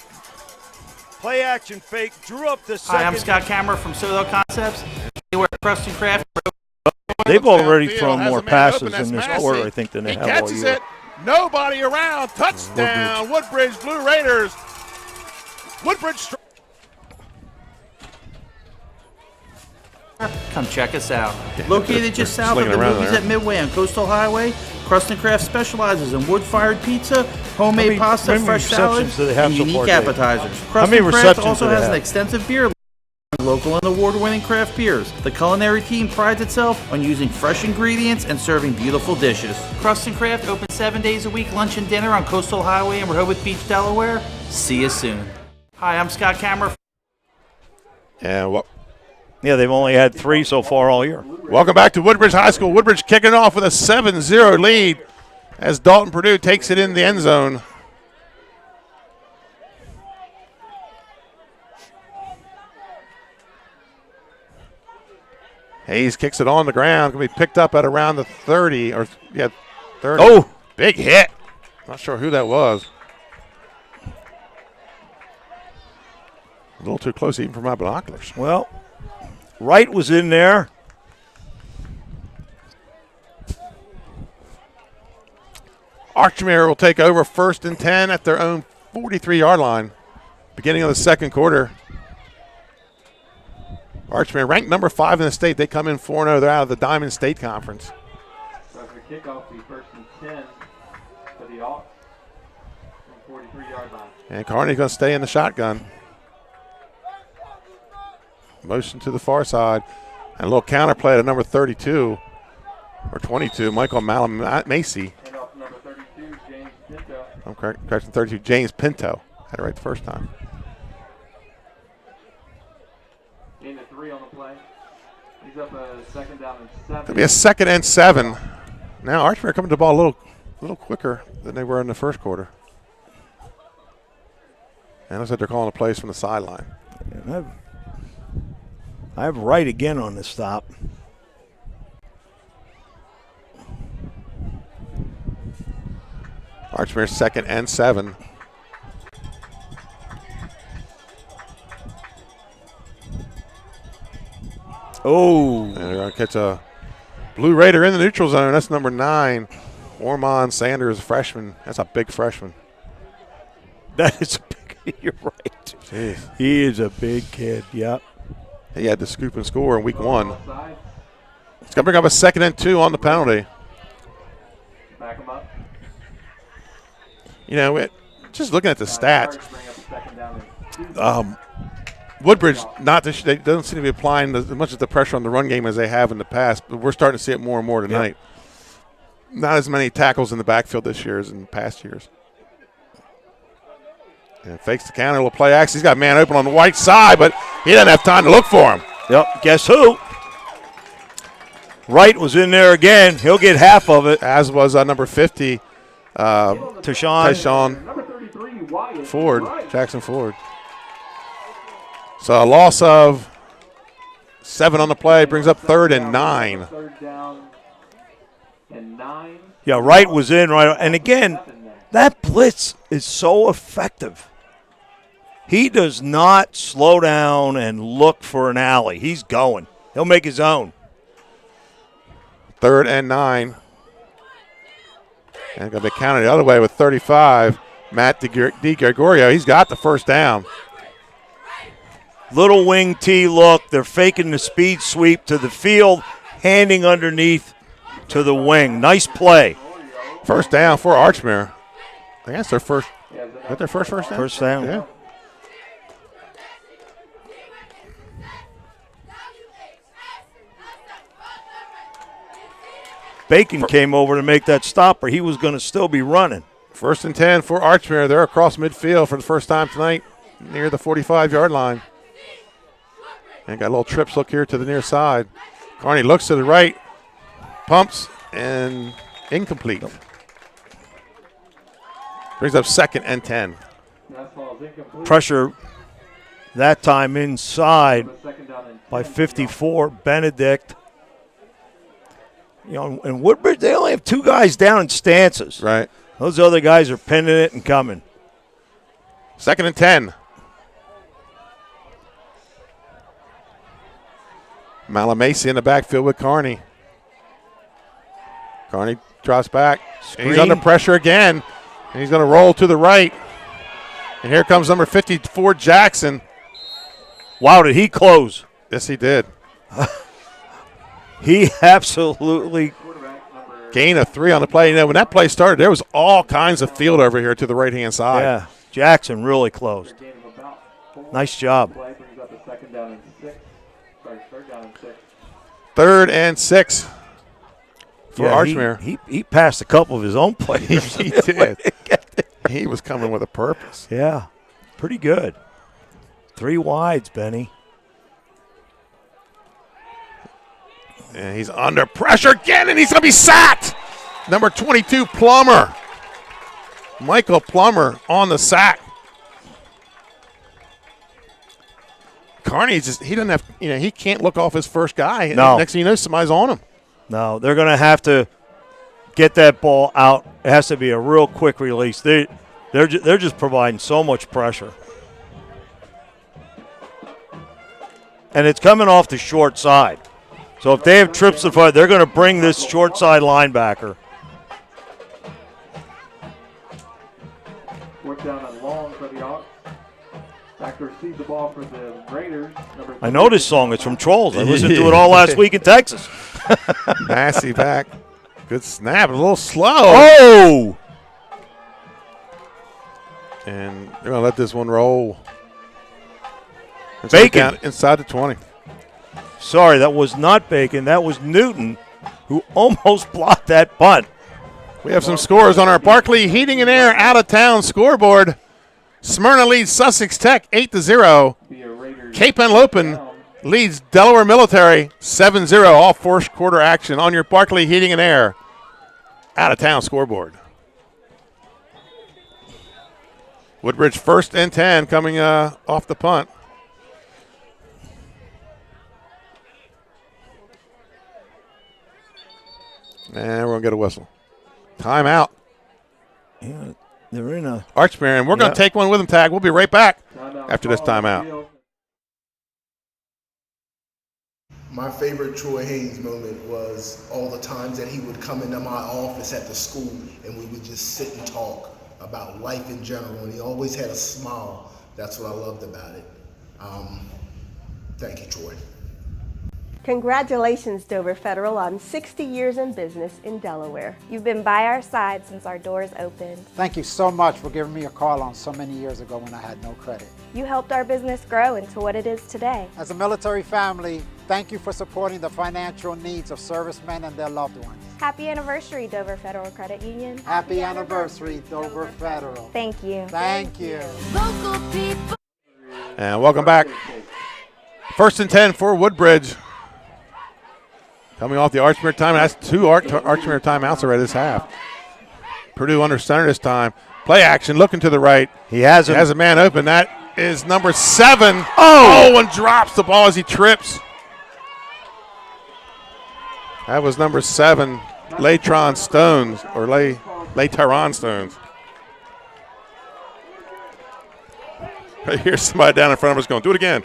Play action fake. Drew up the second. Hi, I'm Scott Kammerer from Sodell Concepts. We're at Preston Craft. They've already thrown Has more a man passes open. That's in this Massey. quarter, I think, than they He have all catches year. it. Nobody around. Touchdown. Woodbridge Blue Raiders. Woodbridge. Come check us out. Located just south of slinging the around movies there. at Midway on Coastal Highway, Crust & Craft specializes in wood-fired pizza, homemade How many pasta, fresh salad, receptions do they have and so unique far, Dave? appetizers. How Crust many & Craft receptions also do they has an have? extensive beer line, local and award-winning craft beers. The culinary team prides itself on using fresh ingredients and serving beautiful dishes. Crust & Craft open 7 days a week, lunch and dinner on Coastal Highway in Rehoboth Beach, Delaware. See you soon. Hi, I'm Scott Kammerer. And Yeah, they've only had 3 so far all year. welcome back to Woodbridge High School. Woodbridge kicking off with a 7-0 lead as Dalton Purdue takes it in the end zone. Hayes kicks it on the ground. Going to be picked up at around the 30. 30. Oh! Big hit. Not sure who that was. A little too close even for my binoculars. Well, Wright was in there. Archmere will take over 1st and 10 at their own 43-yard line. Beginning of the second quarter. Archmere ranked number 5 in the state. They come in 4-0. They're out of the Diamond State Conference. So after kickoff, be 1st and 10 for the Hawks from 43-yard line. And Carney's going to stay in the shotgun. Motion to the far side. And a little counterplay to number 32 or 22, Michael Macy. And off number 32, James Pinto. I'm correcting 32, James Pinto. Had it right the first time. Gain of 3 on the play. He's up a 2nd down and 7. It'll be a 2nd and 7. Now Archmere coming to the ball a little quicker than they were in the first quarter. And it looks like they're calling a plays from the sideline. And I have Wright again on the stop. Archmere 2nd and 7. Oh. And they're going to catch a Blue Raider in the neutral zone. That's number 9. Ormond Sanders, freshman. That's a big freshman. That is a big, you're right. Jeez. He is a big kid, yep. He had to scoop and score in week 1. It's going to bring up a 2nd and 2 on the penalty. Back him up. You know, just looking at the stats, Woodbridge they don't seem to be applying as much of the pressure on the run game as they have in the past, but we're starting to see it more and more tonight. Yep. Not as many tackles in the backfield this year as in past years. And fakes the counter, little play action. He's got a man open on the right side, but he doesn't have time to look for him. Yep, guess who? Wright was in there again. He'll get half of it. As was number 50, Tyshawn Ford, Jackson Ford. So a loss of 7 on the play brings up 3rd and 9. Yeah, Wright was in right. And again, that blitz is so effective. He does not slow down and look for an alley. He's going. He'll make his own. 3rd and 9. And going to be counted the other way with 35. Matt DiGregorio, he's got the first down. Little wing T look. They're faking the speed sweep to the field, handing underneath to the wing. Nice play. First down for Archmere. I guess their first. Is that their first down? First down. Yeah. Bacon came over to make that stop, or he was going to still be running. 1st and 10 for Archmere. They're across midfield for the first time tonight, near the 45-yard line. And got a little trips look here to the near side. Carney looks to the right, pumps, and incomplete. Brings up 2nd and 10. Pressure that time inside by 54, Benedict. You know, in Woodbridge, they only have 2 guys down in stances. Right. Those other guys are pinning it and coming. 2nd and 10. Malamasi in the backfield with Carney. Carney drops back. And he's under pressure again. And he's going to roll to the right. And here comes number 54, Jackson. Wow, did he close? Yes, he did. He absolutely. Gain of 3 on the play. You know, when that play started, there was all kinds of field over here to the right-hand side. Yeah, Jackson really closed. Nice job. 3rd and 6 for Archmere. He passed a couple of his own players. He did. He was coming with a purpose. Yeah, pretty good. 3 wides, Benny. And he's under pressure again, and he's going to be sacked. Number 22, Plummer. Michael Plummer on the sack. Carney he doesn't have, he can't look off his first guy. No. Next thing you know, somebody's on him. No, they're going to have to get that ball out. It has to be a real quick release. They're just providing so much pressure. And it's coming off the short side. So if they have trips to fight, they're going to bring this short side linebacker. Fourth down and long for the Hawks. Back to receive the ball for the Raiders. I know this song. It's from Trolls. I listened to it all last week in Texas. Massey back. Good snap. A little slow. Oh! And they're going to let this one roll. Bacon. Inside the 20. Sorry, that was not Bacon. That was Newton, who almost blocked that punt. We have some scores on our Barclay Heating and Air out-of-town scoreboard. Smyrna leads Sussex Tech 8-0. Cape Henlopen leads Delaware Military 7-0. All first quarter action on your Barclay Heating and Air out-of-town scoreboard. Woodbridge 1st and 10 coming off the punt. And we're going to get a whistle. Timeout. Yeah, they're in a Archmere, and we're going to take one with them, Tag. We'll be right back after this timeout. My favorite Troy Haynes moment was all the times that he would come into my office at the school and we would just sit and talk about life in general, and he always had a smile. That's what I loved about it. Thank you, Troy. Congratulations, Dover Federal, on 60 years in business in Delaware. You've been by our side since our doors opened. Thank you so much for giving me a call on so many years ago when I had no credit. You helped our business grow into what it is today. As a military family, thank you for supporting the financial needs of servicemen and their loved ones. Happy anniversary, Dover Federal Credit Union. Happy anniversary, Dover Federal. Thank you. Thank you. Local people. And welcome back. 1st and 10 for Woodbridge. Coming off the Archmere time. That's 2 Archmere timeouts already this half. Purdue under center this time. Play action, looking to the right. He has a man open. That is number 7. Oh, and drops the ball as he trips. That was number 7, Latron Stones, or Laytaron Stones. Here's somebody down in front of us going, do it again.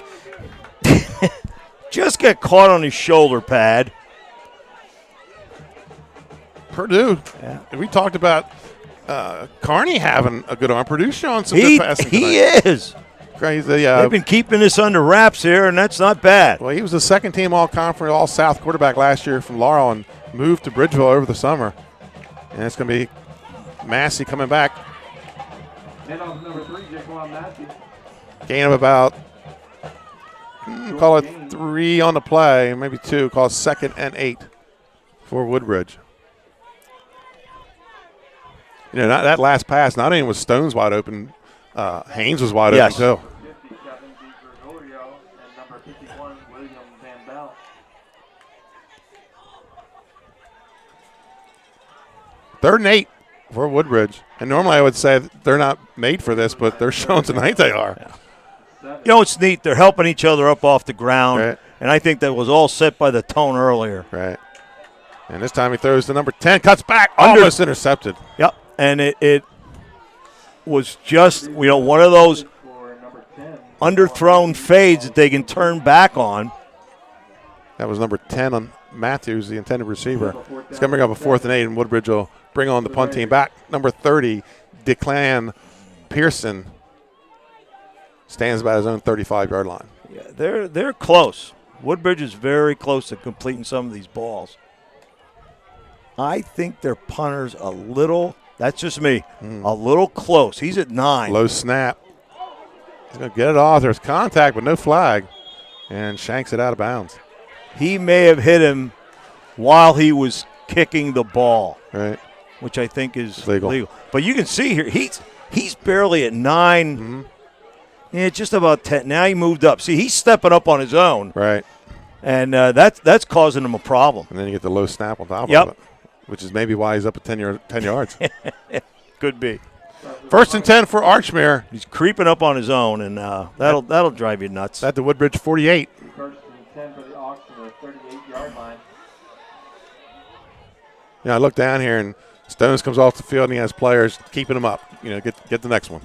Just get caught on his shoulder pad. Purdue. Yeah. We talked about Carney having a good arm. Purdue showing some good passing tonight. He is. Crazy. They've been keeping this under wraps here, and that's not bad. Well, he was the second-team all-conference, all-South quarterback last year from Laurel and moved to Bridgeville over the summer. And it's going to be Massey coming back. Handoff number 3, Jaquan Massey. Gain of about, call it 3 on the play, maybe 2. Call it 2nd and 8 for Woodbridge. You know, that last pass, not only was Stones wide open, Haynes was wide open too. 57, Gregorio, and number 51, William Van Bell. Third and 8 for Woodbridge. And normally I would say they're not made for this, but they're showing tonight they are. You know, it's neat. They're helping each other up off the ground. Right. And I think that was all set by the tone earlier. Right. And this time he throws to number 10, cuts back, almost intercepted. Yep. And it was just, one of those underthrown fades that they can turn back on. That was number 10 on Matthews, the intended receiver. It's going to bring up a 4th and 8, and Woodbridge will bring on the punt team back. Number 30, Declan Pearson, stands by his own 35-yard line. Yeah, they're close. Woodbridge is very close to completing some of these balls. I think their punter's a little, that's just me, a little close. He's at 9. Low snap. He's going to get it off. There's contact, but no flag, and shanks it out of bounds. He may have hit him while he was kicking the ball, right? Which I think is legal. But you can see here, he's barely at 9. Yeah, just about 10. Now he moved up. See, he's stepping up on his own. Right. And that's causing him a problem. And then you get the low snap on top Yep. of it, which is maybe why he's up at 10 yards. Could be. 1st and 10 for Archmere. He's creeping up on his own, and that'll drive you nuts. At the Woodbridge 48. 1st and 10 for the Ox on the 38-yard line. Yeah, I look down here, and Stones comes off the field, and he has players keeping him up. Get the next one.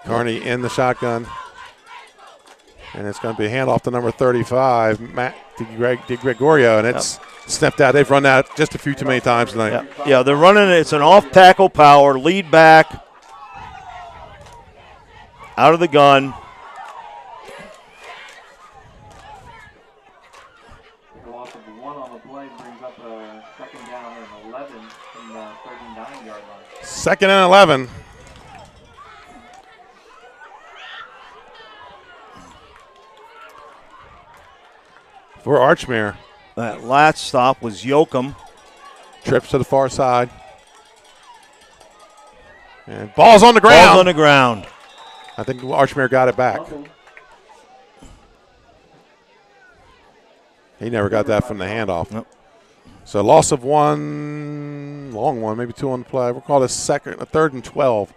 Carney in the shotgun. And it's going to be a handoff to number 35, Matt DeGregorio, and it's snipped out. They've run that just a few too many times tonight. Yeah, they're running it. It's an off-tackle power, lead back, out of the gun. A loss of 1 on the play brings up a 2nd down and 11 from the 39-yard line. 2nd and 11. For Archmere. That last stop was Yoakum. Trips to the far side. And ball's on the ground. Ball's on the ground. I think Archmere got it back. He never got that from the handoff. Nope. So loss of 1, long one, maybe 2 on the play. We'll call this a 3rd and 12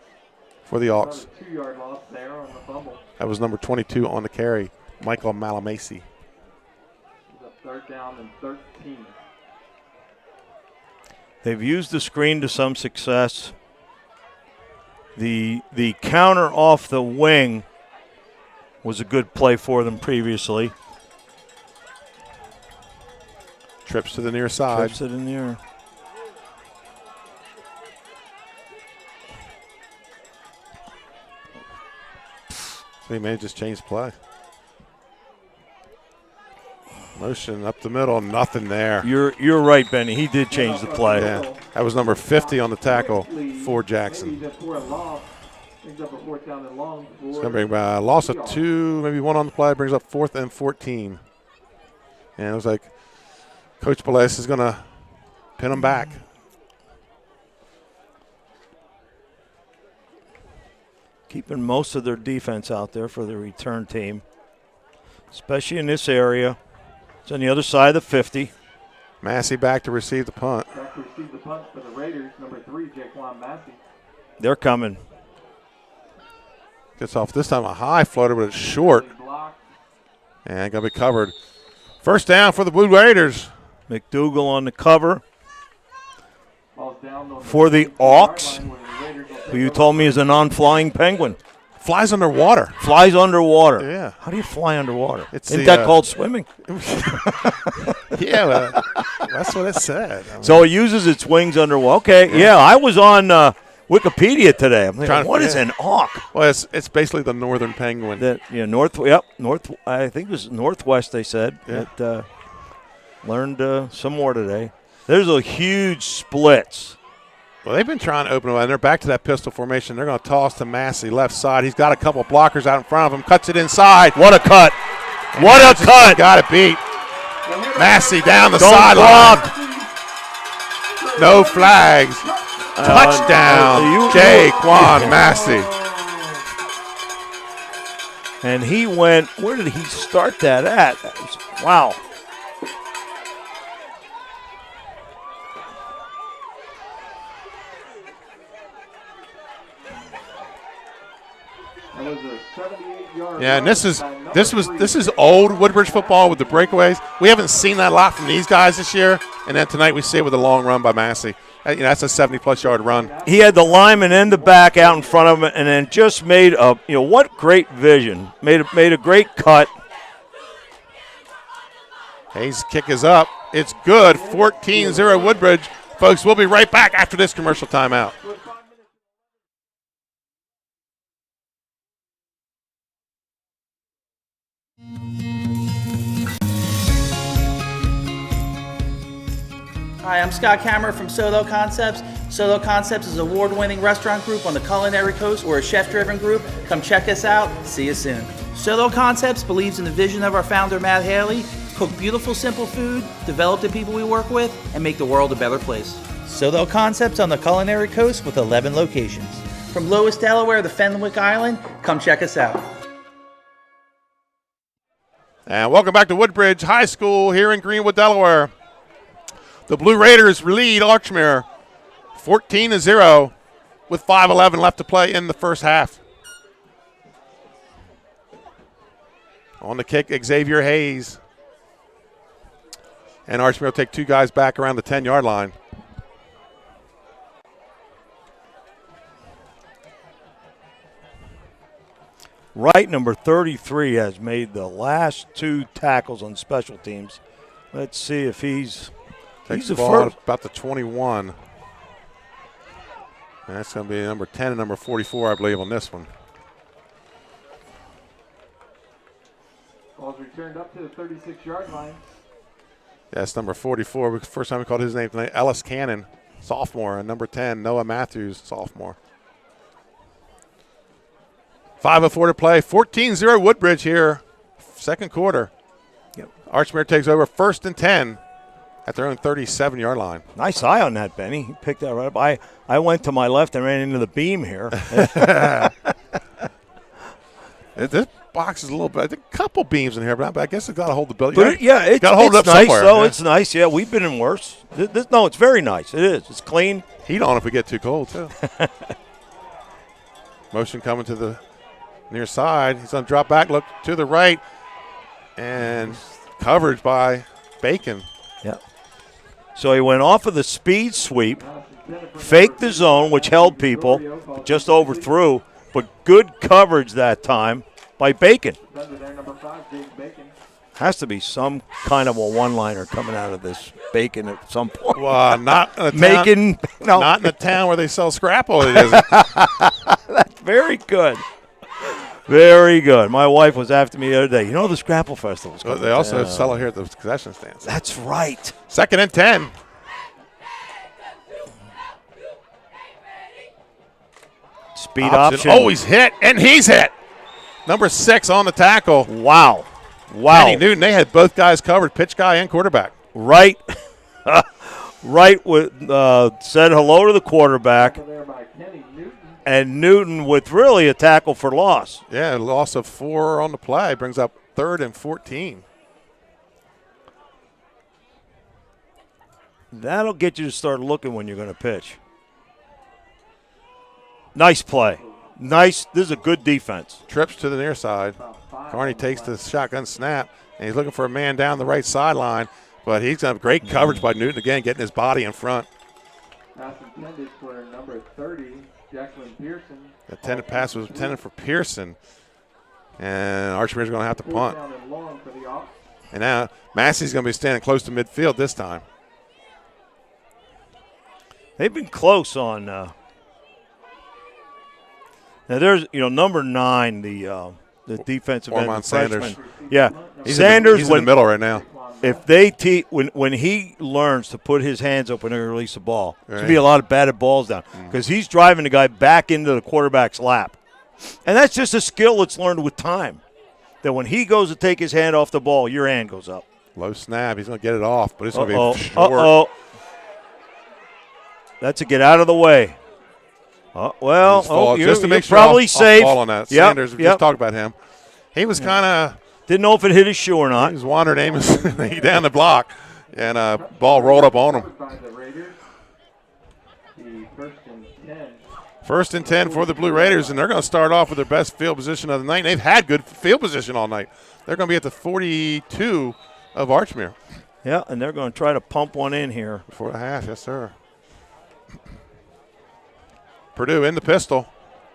for the Hawks. 2-yard loss there on the fumble. That was number 22 on the carry, Michael Malamasi. 3rd down and 13. They've used the screen to some success. The counter off the wing was a good play for them previously. Trips to the near side. Trips to the near. They may have just changed play. Motion up the middle, nothing there. You're right, Benny. He did change the play. Yeah, that was number 50 on the tackle for Jackson. It's going to bring a loss of 2, maybe 1 on the play, brings up 4th and 14. And it was like Coach Belace is going to pin them back. Keeping most of their defense out there for the return team, especially in this area. It's on the other side of the 50. Massey back to receive the punt. Back to receive the punt for the Raiders, number 3, Jaquan Massey. They're coming. Gets off this time a high floater, but it's short. And going to be covered. First down for the Blue Raiders. McDougal on the cover for the Auks, who you told me is a non-flying penguin. Flies underwater. Flies underwater. Yeah. How do you fly underwater? Isn't that called swimming? Yeah, well, that's what it said. So it uses its wings underwater. Okay, yeah, I was on Wikipedia today. I'm thinking, what is an auk? Well, it's basically the northern penguin. North. I think it was northwest. They said. Yeah. Learned some more today. There's a huge splits. Well, they've been trying to open them, and they're back to that pistol formation. They're going to toss to Massey, left side. He's got a couple blockers out in front of him, cuts it inside. What a cut. What a cut. Got it beat. Massey down the Don't sideline. block. No flags. Touchdown, Jaquan Massey. And he went, where did he start that at? Wow. Yeah, and this is old Woodbridge football with the breakaways. We haven't seen that a lot from these guys this year, and then tonight we see it with a long run by Massey. That's a 70-plus yard run. He had the lineman in the back out in front of him, and then just made a what great vision. Made a great cut. Hayes' kick is up. It's good. 14-0 Woodbridge. Folks, we'll be right back after this commercial timeout. Hi, I'm Scott Kammerer from Solo Concepts. Solo Concepts is an award-winning restaurant group on the culinary coast. We're a chef-driven group. Come check us out. See you soon. Solo Concepts believes in the vision of our founder, Matt Haley. Cook beautiful, simple food, develop the people we work with, and make the world a better place. Solo Concepts on the culinary coast with 11 locations. From Lewis, Delaware to Fenwick Island, come check us out. And welcome back to Woodbridge High School here in Greenwood, Delaware. The Blue Raiders lead Archmere 14-0 with 5:11 left to play in the first half. On the kick, Xavier Hayes. And Archmere will take two guys back around the 10-yard line. Wright, number 33, has made the last two tackles on special teams. Let's see if he's the ball at about the 21. And that's going to be number 10 and number 44, I believe, on this one. Ball's returned up to the 36-yard line. That's number 44. First time we called his name tonight. Ellis Cannon, sophomore. And number 10, Noah Matthews, sophomore. 5:04 to play. 14-0 Woodbridge here. Second quarter. Yep. Archmere takes over 1st and 10 at their own 37-yard line. Nice eye on that, Benny. He picked that right up. I went to my left and ran into the beam here. This box is a little bit. I think a couple beams in here, but I guess it's got to hold the building. But it's got to hold it up nice, somewhere. though. Yeah. It's nice. Yeah, we've been in worse. No, it's very nice. It is. It's clean. Heat on if we get too cold, too. Motion coming to the near side. He's going to drop back, look to the right, and coverage by Bacon. Yeah. So he went off of the speed sweep, faked the zone, which held people, just overthrew, but good coverage that time by Bacon. Has to be some kind of a one-liner coming out of this Bacon at some point. Well, not in a Bacon, no. Not in a town where they sell scrapple. It isn't. That's very good. Very good. My wife was after me the other day. You know the Scrapple Festival. Well, they also sell it here at the concession stands. That's right. 2nd and 10. Speed option. Always hit, and he's hit. Number 6 on the tackle. Wow. Kenny Newton, they had both guys covered, pitch guy and quarterback. Right. Right said hello to the quarterback. And Newton with really a tackle for loss. Yeah, a loss of 4 on the play brings up 3rd and 14. That'll get you to start looking when you're going to pitch. Nice play. Nice. This is a good defense. Trips to the near side. Carney takes the shotgun snap, and he's looking for a man down the right sideline, but he's got great coverage by Newton again, getting his body in front. Pass intended for number 30, Jacqueline Pearson. The intended pass was intended for Pearson, and Archmere's going to have to punt. Down and long for the off. And now Massey's going to be standing close to midfield this time. They've been close on. Now there's number 9, the defensive end, Ormond Sanders. freshman. Yeah, He's Sanders. He's in the middle right now. If they when he learns to put his hands up when they release the ball, there's going to be a lot of batted balls down because he's driving the guy back into the quarterback's lap. And that's just a skill that's learned with time, that when he goes to take his hand off the ball, your hand goes up. Low snap. He's going to get it off, but it's going to be short. Uh-oh. That's a get out of the way. Just to make sure probably safe. Fall on that. Yep, Sanders, we just talked about him. He was kind of – didn't know if it hit his shoe or not. He was wandering aimlessly down the block, and ball rolled up on him. First and 10 for the Blue Raiders, and they're going to start off with their best field position of the night. They've had good field position all night. They're going to be at the 42 of Archmere. Yeah, and they're going to try to pump one in here. Before the half, yes, sir. Purdue in the pistol,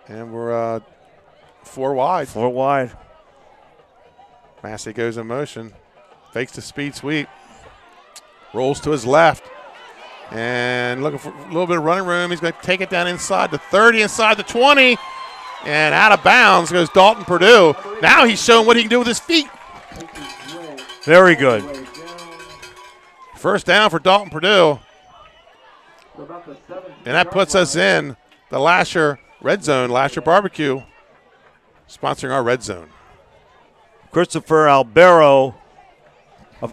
and we're 4 wide. 4 wide. Massey goes in motion, fakes the speed sweep, rolls to his left, and looking for a little bit of running room. He's going to take it down inside the 30, inside the 20, and out of bounds goes Dalton Purdue. Now he's showing what he can do with his feet. Very good. First down for Dalton Purdue. And that puts us in the Lasher Red Zone, Lasher Barbecue, sponsoring our Red Zone. Christopher Albero.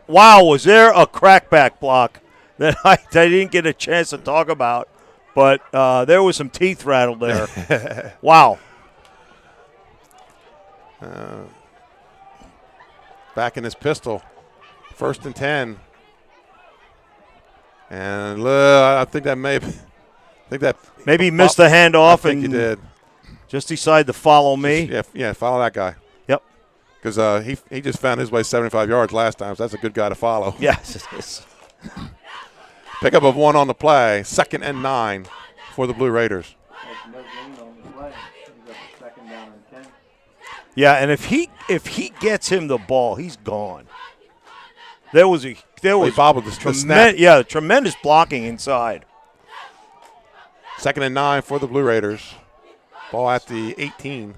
Wow, was there a crackback block that I didn't get a chance to talk about, but there was some teeth rattled there. Wow. Back in his pistol. First and 10. And I think that maybe he missed the handoff. I think he did. Just decided to follow me. Yeah, follow that guy. Yep. Because he just found his way 75 yards last time, so that's a good guy to follow. Yes. Pickup of 1 on the play. 2nd and 9 for the Blue Raiders. Yeah, and if he gets him the ball, he's gone. There was bobbled the snap. Tremendous blocking inside. 2nd and 9 for the Blue Raiders. Ball at the 18.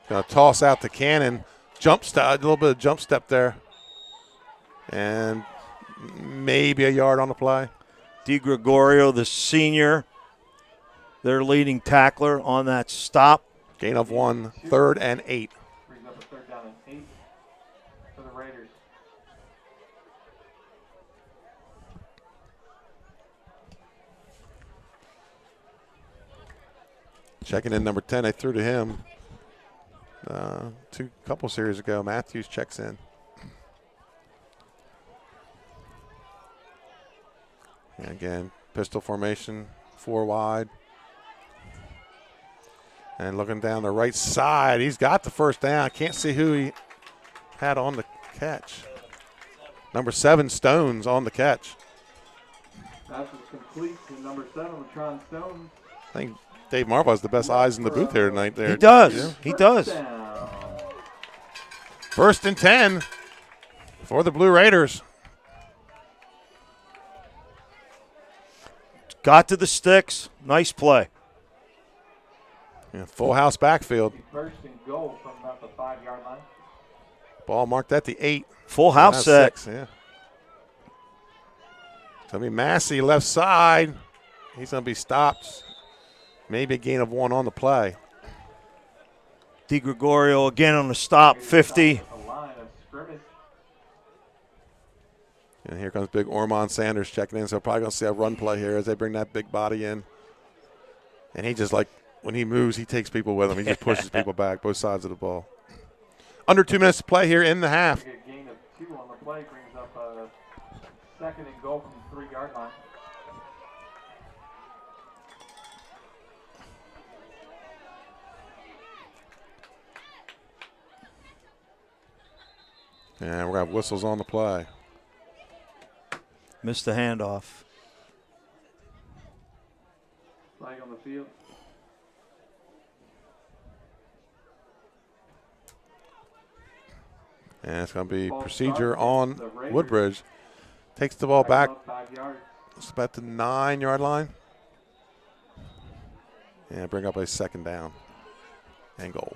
Going to toss out to Cannon. Jump step, a little bit of jump step there. And maybe a yard on the play. DiGregorio, the senior, their leading tackler on that stop. Gain of 1, 3rd and 8. Brings up a 3rd down and 8 for the Raiders. Checking in number 10, they threw to him couple series ago. Matthews checks in. And again, pistol formation, 4 wide. And looking down the right side, he's got the first down. Can't see who he had on the catch. Number 7, Stones, on the catch. Pass is complete to number 7, Latron Stones. I think Dave Marble has the best eyes in the booth here tonight. There, he does. He does. First and 10 for the Blue Raiders. Got to the sticks. Nice play. Yeah, full house backfield. First and goal from about the 5-yard line. Ball marked at the 8. Full house set. 6, yeah. It's going to be Massey left side. He's going to be stopped. Maybe a gain of 1 on the play. DiGregorio again on the stop, 50. And here comes big Ormond Sanders checking in. So probably going to see a run play here as they bring that big body in. And he just when he moves, he takes people with him. He just pushes people back, both sides of the ball. Under 2 minutes to play here in the half. A gain of 2 on the play brings up second and goal from the 3-yard line. And we're going to have whistles on the play. Missed the handoff. Flag on the field. And it's going to be procedure on Woodbridge. Takes the ball back. It's about the 9-yard line. And bring up a second down and goal.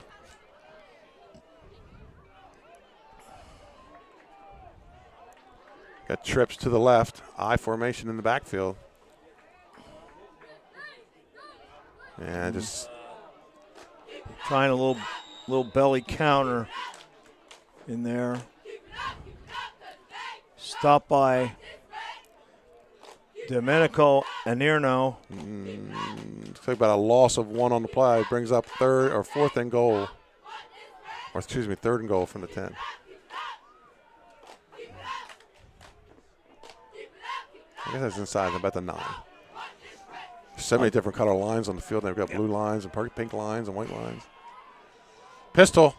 Got trips to the left. I formation in the backfield. And just trying a little belly counter in there. Stopped by Domenico Anirno. Looks like about a loss of 1 on the play. Brings up 4th and goal. Or excuse me, 3rd and goal from the 10. I guess that's inside about the 9. So many different color lines on the field. They've got blue lines and pink lines and white lines. Pistol.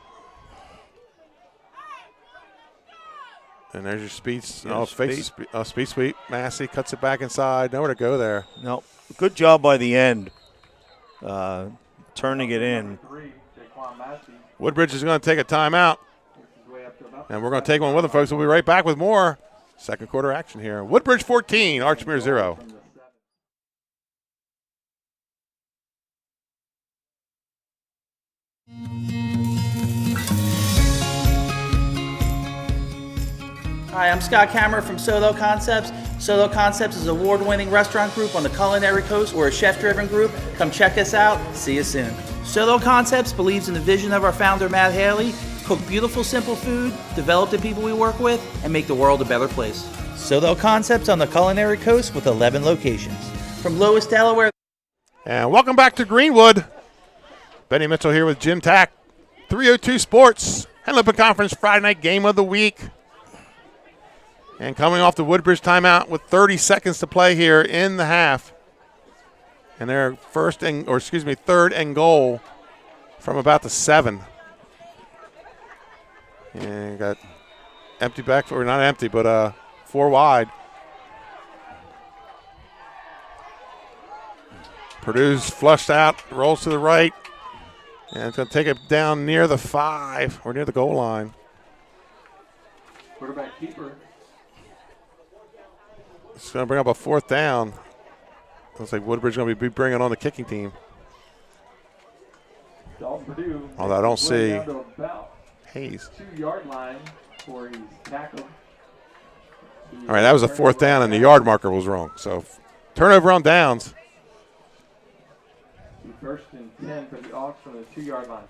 And there's your speed. Speed sweep. Massey cuts it back inside. Nowhere to go there. No. Good job by the end. Turning it in. Woodbridge is going to take a timeout. And we're going to take one with them, folks. We'll be right back with more second quarter action here. Woodbridge 14, Archmere 0. Hi, I'm Scott Kammerer from Soto Concepts. Soto Concepts is an award-winning restaurant group on the culinary coast. We're a chef-driven group. Come check us out. See you soon. Soto Concepts believes in the vision of our founder, Matt Haley. Cook beautiful, simple food, develop the people we work with, and make the world a better place. Soto Concepts on the culinary coast with 11 locations. From Lois, Delaware. And welcome back to Greenwood. Benny Mitchell here with Jim Tack. 302 Sports. HENLOPEN Conference Friday night game of the week. And coming off the Woodbridge timeout with 30 seconds to play here in the half. And they're third and goal from about the 7. And got empty back, or not empty, but 4 wide. Purdue's flushed out, rolls to the right. And it's going to take it down near the 5 or near the goal line. Quarterback keeper. It's going to bring up a 4th down. Looks like Woodbridge is going to be bringing on the kicking team. Purdue. Although I don't see Hayes. 2-yard line for his tackle. All right, that was a 4th down, and the yard marker was wrong. So turnover on downs. First and 10 for the Hawks from the 2-yard line.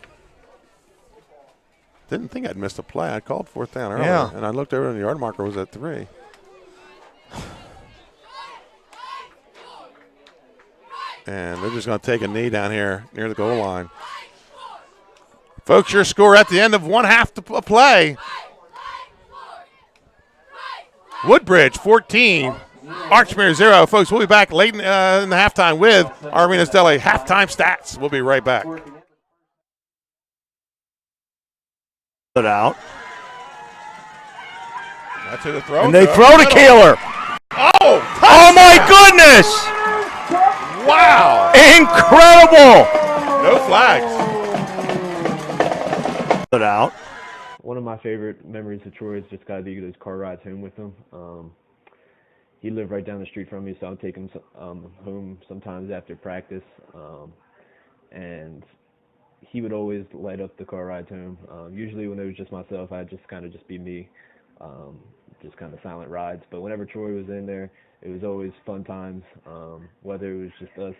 Didn't think I'd missed a play. I called 4th down earlier, and I looked over, and the yard marker was at 3. And they're just going to take a knee down here near the goal line. Folks, your score at the end of one half to play. Woodbridge 14, Archmere 0. Folks, we'll be back late in the halftime with Armina's Deli halftime stats. We'll be right back. Put out. That's who the throw. And they throw to Keeler. Oh my goodness! Wow! Incredible! No flags. Put out. One of my favorite memories of Troy is just got to be those car rides home with him. He lived right down the street from me, so I'd take him home sometimes after practice. And he would always light up the car rides home. Usually when it was just myself, I'd just be me, just kind of silent rides. But whenever Troy was in there, it was always fun times, whether it was just us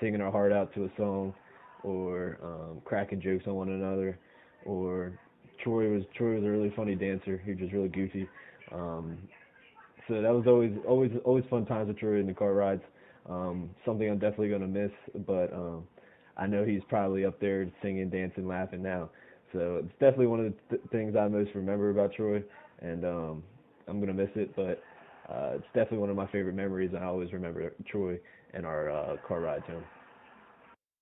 singing our heart out to a song or cracking jokes on one another, or Troy was a really funny dancer. He was just really goofy. So that was always fun times with Troy in the car rides. Something I'm definitely going to miss, but I know he's probably up there singing, dancing, laughing now. So it's definitely one of the things I most remember about Troy, and I'm going to miss it. But It's definitely one of my favorite memories. I always remember Troy and our car rides home.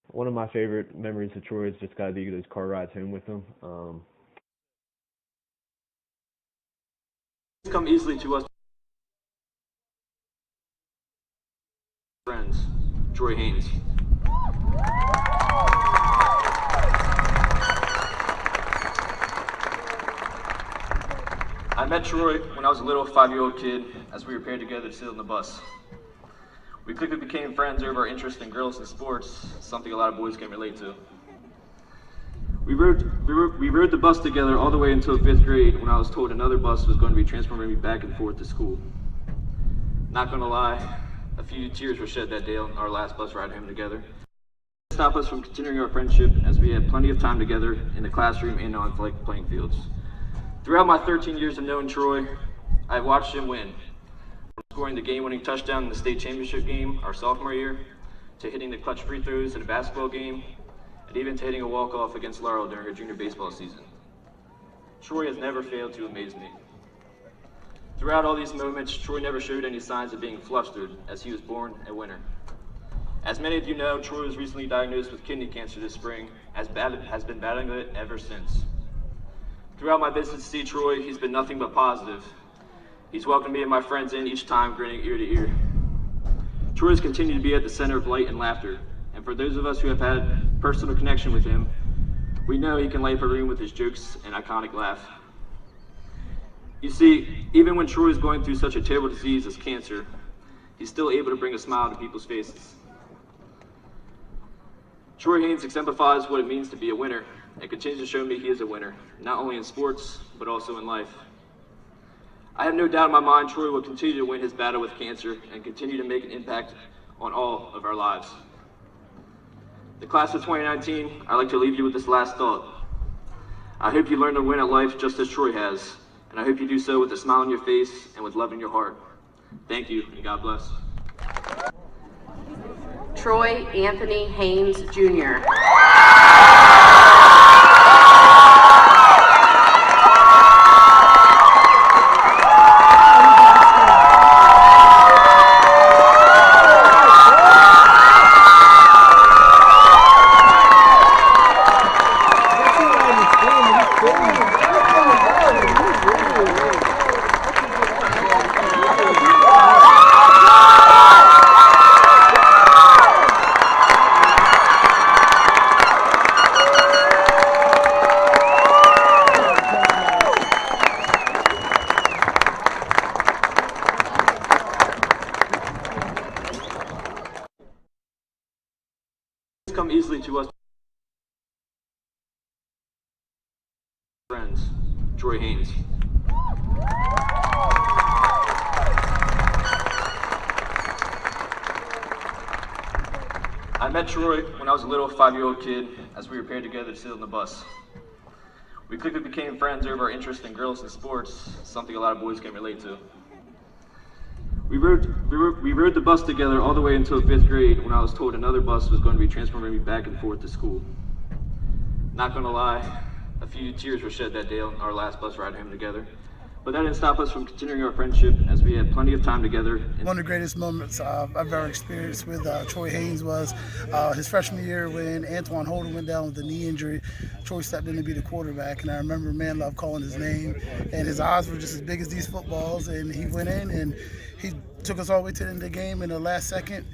One of my favorite memories of Troy is just got to be those car rides home with him. Come easily to us. Friends, Troy Haynes. I met Troy when I was a little 5-year-old kid as we were paired together to sit on the bus. We quickly became friends over our interest in girls and sports, something a lot of boys can relate to. We rode the bus together all the way until 5th grade when I was told another bus was going to be transporting me back and forth to school. Not gonna lie, a few tears were shed that day on our last bus ride home together. It stopped us from continuing our friendship as we had plenty of time together in the classroom and on athletic playing fields. Throughout my 13 years of knowing Troy, I've watched him win. From scoring the game-winning touchdown in the state championship game our sophomore year, to hitting the clutch free throws in a basketball game, and even to hitting a walk-off against Laurel during her junior baseball season. Troy has never failed to amaze me. Throughout all these moments, Troy never showed any signs of being flustered, as he was born a winner. As many of you know, Troy was recently diagnosed with kidney cancer this spring, has been battling it ever since. Throughout my visits to see Troy, he's been nothing but positive. He's welcomed me and my friends in each time, grinning ear to ear. Troy has continued to be at the center of light and laughter, and for those of us who have had personal connection with him, we know he can light up a room with his jokes and iconic laugh. You see, even when Troy is going through such a terrible disease as cancer, he's still able to bring a smile to people's faces. Troy Haynes exemplifies what it means to be a winner, and continues to show me he is a winner, not only in sports, but also in life. I have no doubt in my mind Troy will continue to win his battle with cancer and continue to make an impact on all of our lives. The class of 2019, I'd like to leave you with this last thought. I hope you learn to win at life just as Troy has, and I hope you do so with a smile on your face and with love in your heart. Thank you, and God bless. Troy Anthony Haynes, Jr. Come easily to us. Friends, Troy Haynes. I met Troy when I was a little 5-year-old kid as we were paired together to sit on the bus. We quickly became friends over our interest in girls and sports, something a lot of boys can relate to. We rode the bus together all the way until 5th grade when I was told another bus was going to be transporting me back and forth to school. Not gonna lie, a few tears were shed that day on our last bus ride home together. But that didn't stop us from continuing our friendship as we had plenty of time together. One of the greatest moments I've ever experienced with Troy Haynes was his freshman year when Antoine Holden went down with a knee injury. Troy stepped in to be the quarterback, and I remember Man Love calling his name, and his eyes were just as big as these footballs, and he went in and he took us all the way to the end of the game in the last second,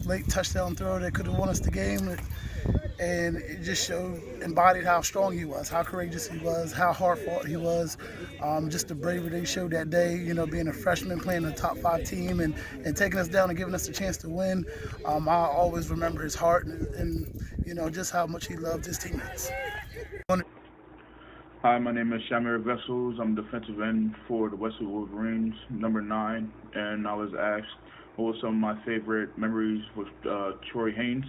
late touchdown throw that could have won us the game. And it just embodied how strong he was, how courageous he was, how hard fought he was, just the bravery they showed that day, being a freshman playing a top 5 team and taking us down and giving us the chance to win. I always remember his heart and just how much he loved his teammates. Hi, my name is Shamir Vessels. I'm defensive end for the Westwood Wolverines, number 9, and I was asked what were some of my favorite memories with Troy Haynes.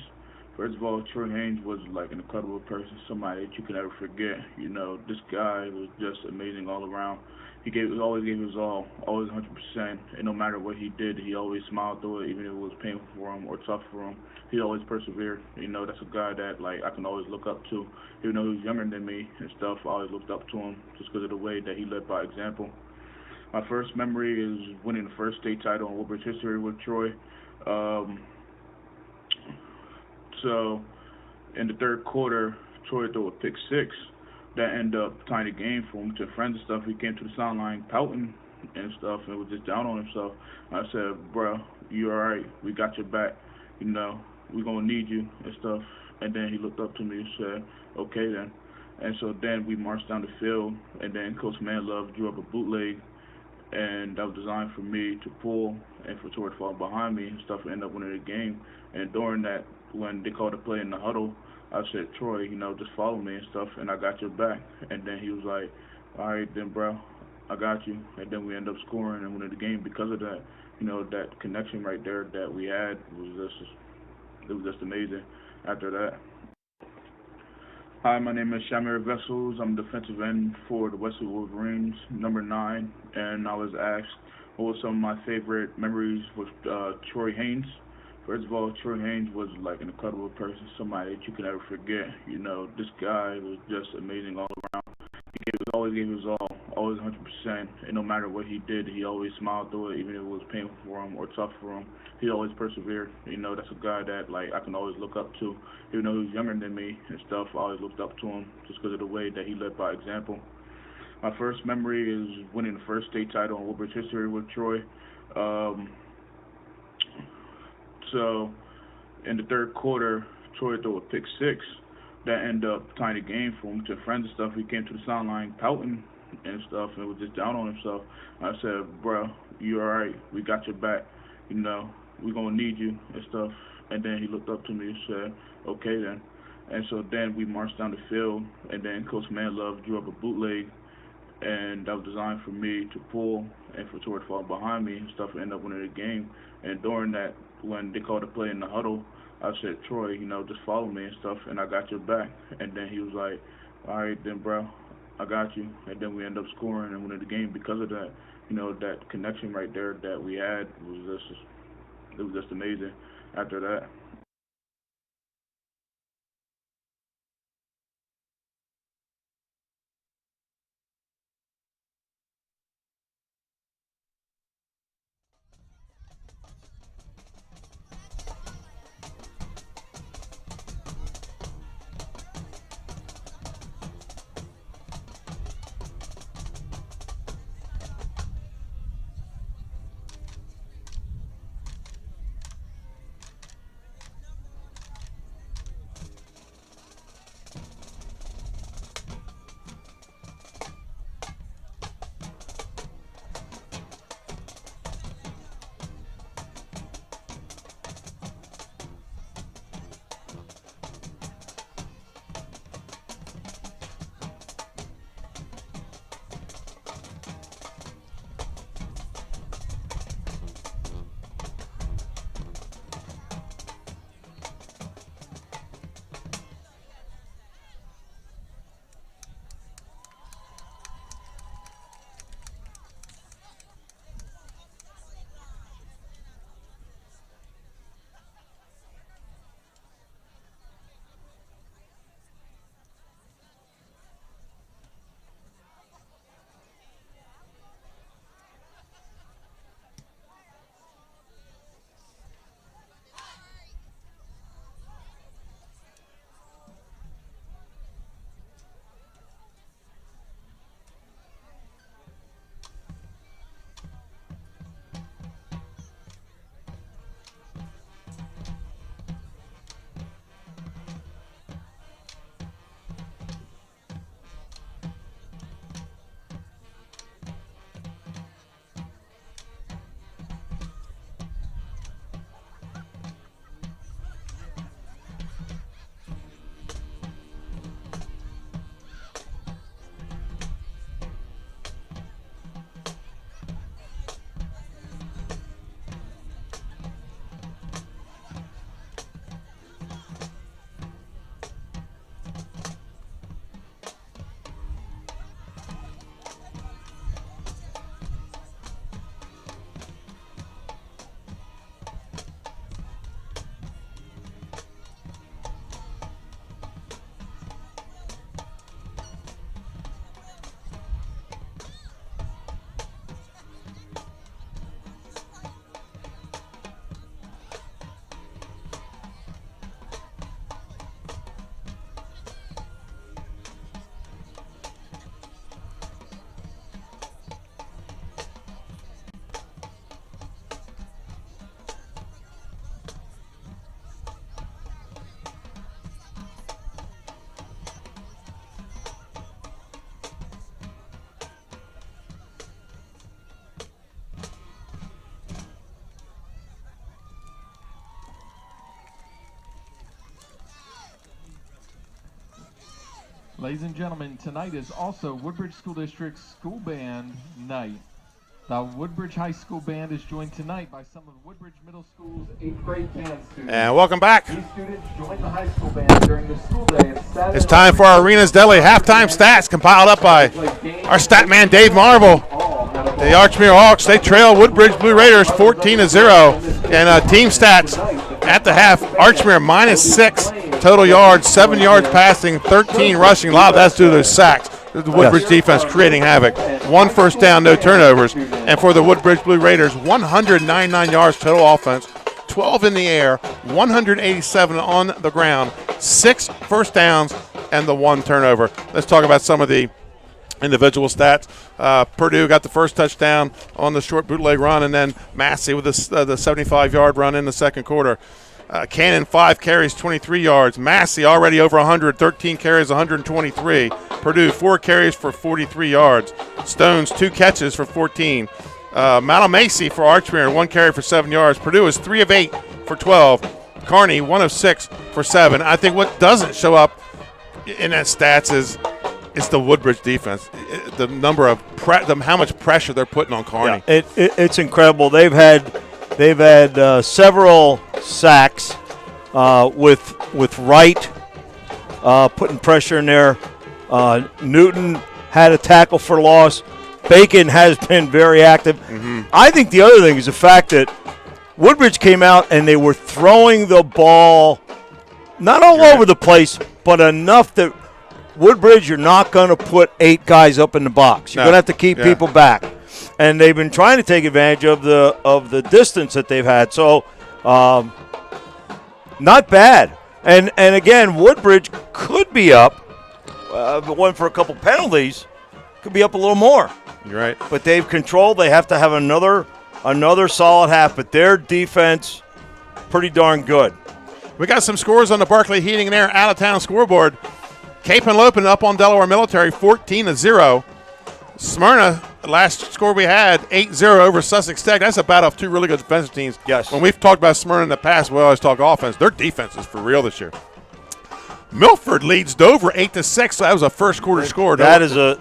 First of all, Troy Haynes was like an incredible person, somebody that you could never forget. This guy was just amazing all around. He always gave his all, always 100%, and no matter what he did, he always smiled through it, even if it was painful for him or tough for him. He always persevered. That's a guy that I can always look up to. Even though he was younger than me and stuff, I always looked up to him just because of the way that he led by example. My first memory is winning the first state title in Woodbridge history with Troy. So in the third quarter, Troy threw a pick six that ended up tying the game for him to friends and stuff. He came to the sideline pouting and stuff and was just down on himself. I said, bro, you all right? We got your back. You know, we're going to need you and stuff. And then he looked up to me and said, okay then. And so then we marched down the field, and then Coach Manlove drew up a bootleg, and that was designed for me to pull and for Troy to fall behind me and stuff and end up winning the game. And during that, when they called a play in the huddle, I said, Troy, you know, just follow me and stuff, and I got your back. And then he was like, all right then, bro, I got you. And then we ended up scoring and winning the game because of that. You know, that connection right there that we had was just amazing after that. Hi, my name is Shamir Vessels. I'm defensive end for the Westwood Wolverines, number 9. And I was asked what were some of my favorite memories with Troy Haynes. First of all, Troy Haynes was like an incredible person, somebody that you could never forget. You know, this guy was just amazing all around. He always gave his all, always 100%. And no matter what he did, he always smiled through it, even if it was painful for him or tough for him. He always persevered. You know, that's a guy that like I can always look up to. Even though he was younger than me and stuff, I always looked up to him just because of the way that he led by example. My first memory is winning the first state title in Woodbridge history with Troy. So in the third quarter, Troy threw a pick six that ended up tying the game for him to friends and stuff. He came to the sideline pouting and stuff and was just down on himself. I said, bro, you all right? We got your back. You know, we're going to need you and stuff. And then he looked up to me and said, okay then. And so then we marched down the field, and then Coach Manlove drew up a bootleg, and that was designed for me to pull and for Troy to fall behind me and stuff and end up winning the game. And during that, when they called a play in the huddle, I said, Troy, you know, just follow me and stuff, and I got your back. And then he was like, all right then, bro, I got you. And then we ended up scoring and winning the game because of that. You know, that connection right there that we had was just amazing after that. Ladies and gentlemen, tonight is also Woodbridge School District School Band Night. The Woodbridge High School Band is joined tonight by some of Woodbridge Middle School's 8th grade band students. And welcome back. These students joined the high school band during the school day. It's time for our Arenas Deli halftime stats compiled up by our stat man Dave Marvel. The Archmere Hawks, they trail Woodbridge Blue Raiders 14-0. And team stats at the half, Archmere -6 total yards, 7 yards passing, 13 rushing. A lot of that's due to those sacks. The Woodbridge defense creating havoc. 1 first down, no turnovers. And for the Woodbridge Blue Raiders, 199 yards total offense, 12 in the air, 187 on the ground, 6 first downs, and the 1 turnover. Let's talk about some of the individual stats. Purdue got the first touchdown on the short bootleg run, and then Massey with the 75-yard run in the second quarter. Cannon, 5 carries, 23 yards. Massey already over 100, 13 carries, 123. Purdue, 4 carries for 43 yards. Stones, 2 catches for 14. Malamacey for Archmere, 1 carry for 7 yards. Purdue is 3 of 8 for 12. Kearney, 1 of 6 for 7. I think what doesn't show up in that stats is the Woodbridge defense. The number of how much pressure they're putting on Kearney. Yeah, it's incredible. They've had several sacks with Wright putting pressure in there. Newton had a tackle for loss. Bacon has been very active. I think the other thing is the fact that Woodbridge came out and they were throwing the ball not all over the place, but enough that Woodbridge, you're not going to put 8 guys up in the box. You're going to have to keep people back. And they've been trying to take advantage of the distance that they've had. So, not bad. And again, Woodbridge could be up, but went for a couple penalties, could be up a little more. You're right. But they've controlled. They have to have another solid half. But their defense, pretty darn good. We got some scores on the Barclay Heating and Air out-of-town scoreboard. Cape Henlopen up on Delaware Military 14-0. Smyrna, the last score we had, 8-0 over Sussex Tech. That's a battle of 2 really good defensive teams. Yes. When we've talked about Smyrna in the past, we always talk offense. Their defense is for real this year. Milford leads Dover 8-6. So that was a first quarter score. That is a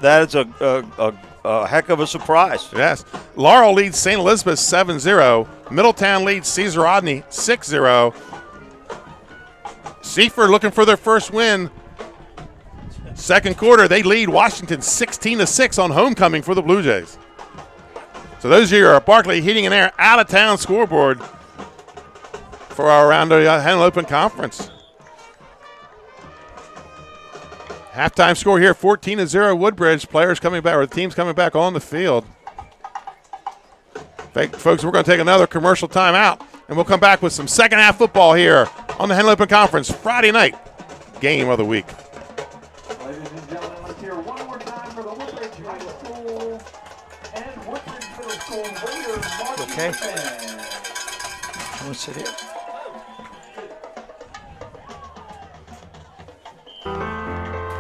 heck of a surprise. Yes. Laurel leads St. Elizabeth 7-0. Middletown leads Caesar Rodney 6-0. Seaford looking for their first win. Second quarter, they lead Washington 16-6 on homecoming for the Blue Jays. So those are your Barclay Heating and Air out-of-town scoreboard for our round of Henlopen Conference. Halftime score here, 14-0 Woodbridge. Players coming back, or the teams coming back on the field. Folks, we're going to take another commercial timeout, and we'll come back with some second half football here on the Henlopen Conference Friday night game of the week. Ladies and gentlemen, let's hear one more time for the Woodbridge High School and Woodbridge Middle School Raiders marching band. I want to sit here.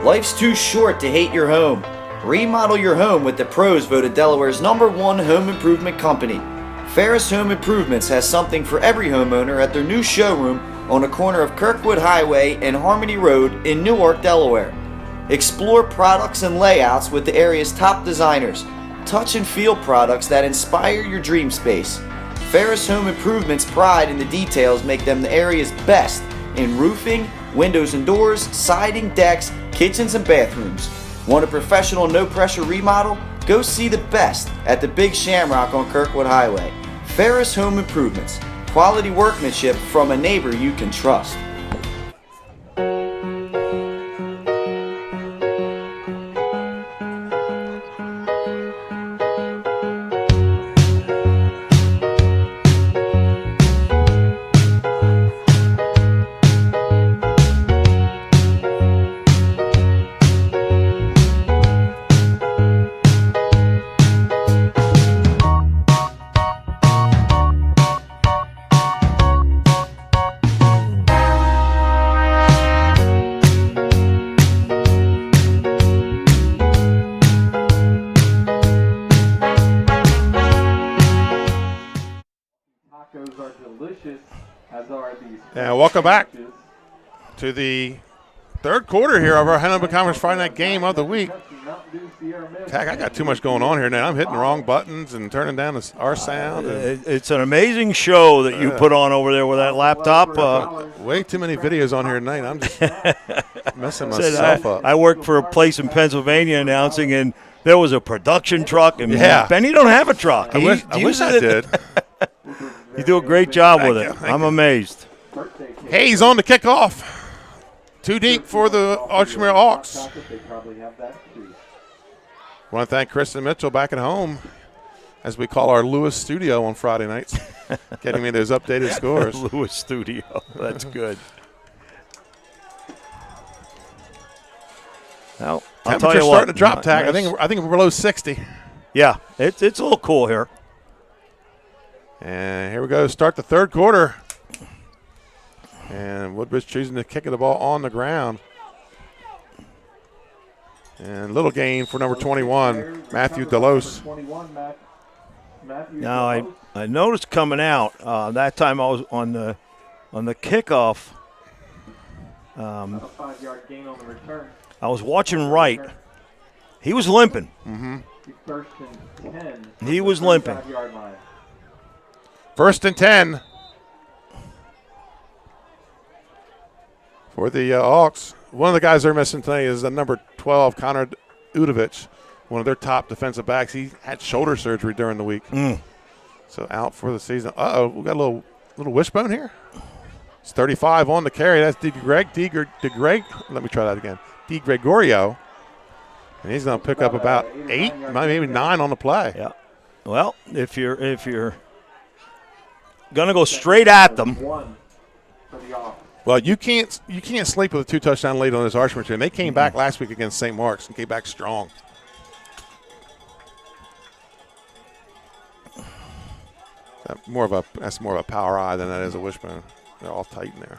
Life's too short to hate your home. Remodel your home with the pros voted Delaware's #1 home improvement company. Ferris Home Improvements has something for every homeowner at their new showroom on the corner of Kirkwood Highway and Harmony Road in Newark, Delaware. Explore products and layouts with the area's top designers. Touch and feel products that inspire your dream space. Ferris Home Improvements' pride in the details make them the area's best in roofing, windows and doors, siding, decks, kitchens, and bathrooms. Want a professional, no-pressure remodel? Go see the best at the Big Shamrock on Kirkwood Highway. Ferris Home Improvements. Quality workmanship from a neighbor you can trust. Tacos are delicious, as are these. And welcome back to the Third quarter here of our Henopen Conference Friday night game of the week. Tack, I got too much going on here now. I'm hitting the wrong buttons and turning down our sound. It's an amazing show that you put on over there with that laptop. Way too many videos on here tonight. I'm just messing myself up. I worked for a place in Pennsylvania announcing, and there was a production truck, and yeah. Benny don't have a truck. I wish I did. You do a great job with it. I'm amazed. Hayes on the kickoff. Too deep for the Archmere Hawks. Want to thank Kristen Mitchell back at home, as we call our Lewis studio on Friday nights, getting me those updated scores. Lewis studio. That's good. Well, I'll tell you what, starting to drop, Tack. Nice. I think we're below 60. Yeah, it's a little cool here. And here we go. Start the third quarter. And Woodbridge choosing to kick the ball on the ground. And little gain for number 21, Matthew DeLose. Now I noticed coming out that time I was on the kickoff. 5-yard gain on the return. I was watching right. He was limping. Mm-hmm. First and 10. He was limping. 5-yard line. First and 10 for the Hawks. One of the guys they're missing tonight is the number 12, Connor Udovich, one of their top defensive backs. He had shoulder surgery during the week. So out for the season. Uh-oh, we got a little wishbone here. It's 35 on the carry. That's DeGreg. Let me try that again. DeGregorio. And he's going to pick up about 8, maybe 9 on the play. Yeah. Well, if you're going to go straight at them. Well, you can't sleep with a 2-touchdown lead on this Archmere team. They came back last week against St. Mark's and came back strong. That's more of a power eye than that is a wishbone. They're all tight in there.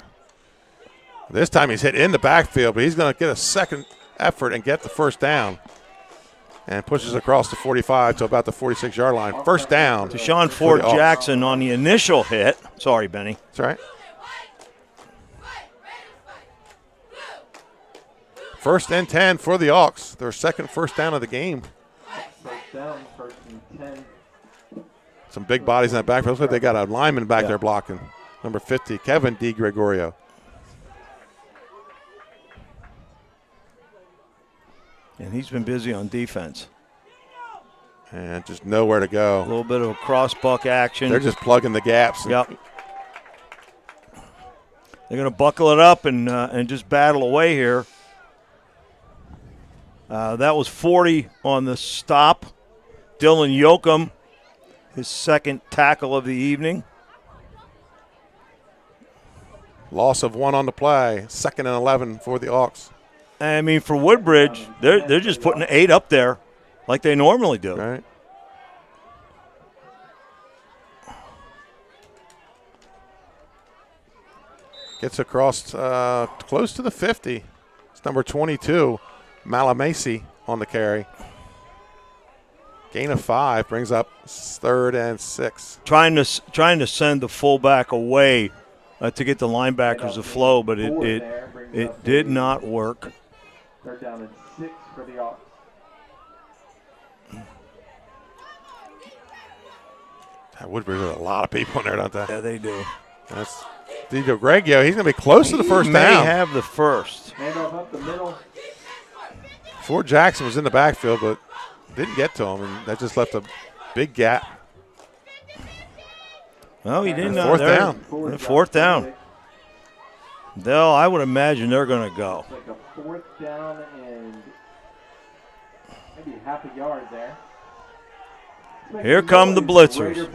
This time he's hit in the backfield, but he's going to get a second effort and get the first down. And pushes across the 45 to about the 46-yard line. First down. Deshaun Ford Jackson on the initial hit. Sorry, Benny. That's all right. First and 10 for the Hawks. Their second first down of the game. First down, first and 10. Some big bodies in that backfield. Looks like they got a lineman back there blocking. Number 50, Kevin DeGregorio. And he's been busy on defense. And just nowhere to go. A little bit of a cross-buck action. They're just plugging the gaps. Yep. They're going to buckle it up and just battle away here. That was 40 on the stop. Dylan Yoakum, his second tackle of the evening. Loss of 1 on the play. 2nd and 11 for the Hawks. I mean, for Woodbridge, they're just putting 8 up there like they normally do. Right. Gets across close to the 50. It's number 22, Malamasi on the carry. Gain of 5 brings up 3rd and 6. Trying to send the fullback away to get the linebackers to flow, but it did not work. They're down at 6 for the Hawks. Woodbridge has a lot of people in there, don't they? Yeah, they do. That's DeGregorio. He's going to be close to the first down. May have the first. Handoff up the middle. Ford Jackson was in the backfield, but didn't get to him, and that just left a big gap. No, he didn't. Fourth down. Fourth down. I would imagine they're going to go. It's like a 4th down and maybe half a yard there. Here come the blitzers.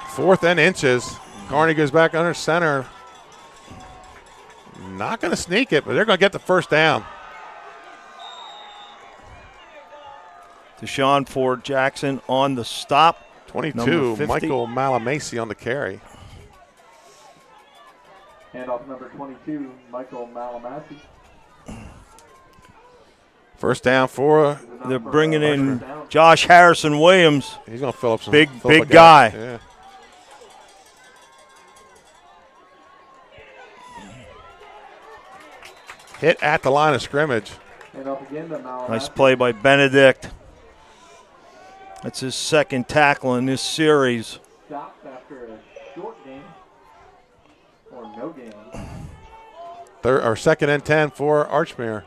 4th and inches. Carney goes back under center. Not going to sneak it, but they're going to get the first down. Deshaun Ford Jackson on the stop. 22, Michael Malamasi on the carry. Handoff number 22, Michael Malamasi. First down for. They're bringing in Josh Harrison Williams. He's going to fill up some big guy. Yeah. hit at the line of scrimmage. And up again to Mal. Nice play by Benedict. That's his second tackle in this series. Stopped after a short game or no game. Second and 10 for Archmere.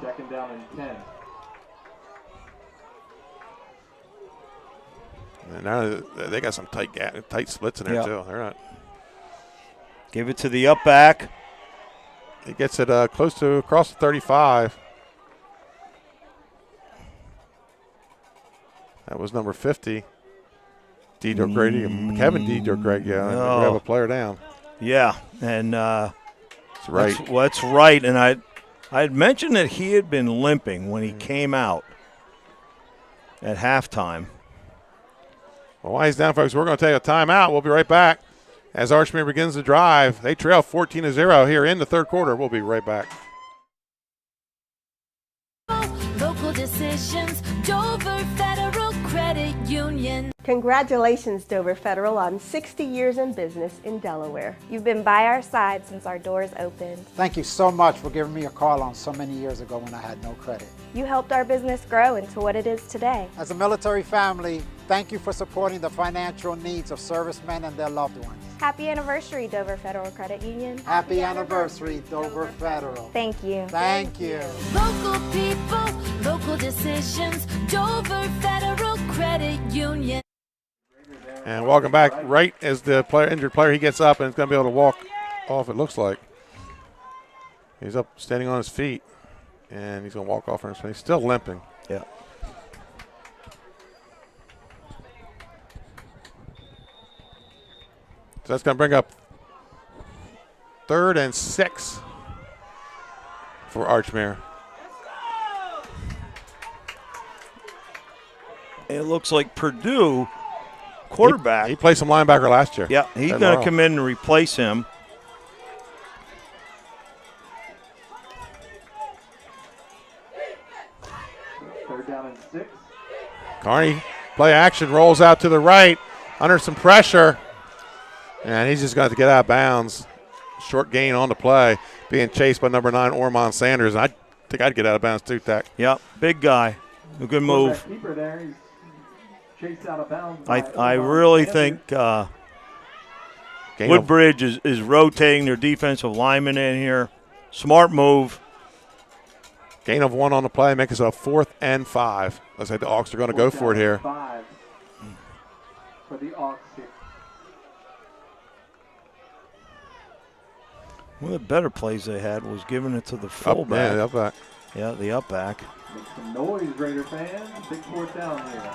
Second down and 10. And now they got some tight splits in there too. They're not. Give it to the up back. He gets it close to across the 35. That was number 50. Kevin Greg, we have a player down. Yeah, and that's right. That's right. And I had mentioned that he had been limping when he came out at halftime. Well, while he's down, folks, we're going to take a timeout. We'll be right back as Archmere begins the drive. They trail 14-0 here in the third quarter. We'll be right back. Local decisions, Dover Federal Credit Union. Congratulations, Dover Federal, on 60 years in business in Delaware. You've been by our side since our doors opened. Thank you so much for giving me a call on so many years ago when I had no credit. You helped our business grow into what it is today. As a military family, thank you for supporting the financial needs of servicemen and their loved ones. Happy anniversary, Dover Federal Credit Union. Happy anniversary, Dover Federal. Thank you. Thank you. Local people, local decisions, Dover Federal Credit Union. And welcome back. Right as the injured player, he gets up and is going to be able to walk off, it looks like. He's up standing on his feet, and he's going to walk off on his feet. He's still limping. Yeah. So that's going to bring up 3rd and 6 for Archmere. It looks like Purdue quarterback. He played some linebacker last year. Yeah, he's going to come in and replace him. Third down and 6. Carney, play action, rolls out to the right under some pressure. And he's just going to get out of bounds. Short gain on the play, being chased by number 9, Ormond Sanders. And I think I'd get out of bounds too, Tack. Yep, big guy. A good move. Keeper there, he's chased out of bounds. I really think Woodbridge is rotating their defensive lineman in here. Smart move. Gain of 1 on the play, makes it a 4th and 5. Looks like the Hawks are going to go for it here. 5 for the Hawks. One of the better plays they had was giving it to the fullback. The up back. Yeah, the up back. Make some noise, Raider fans. Big 4th down here.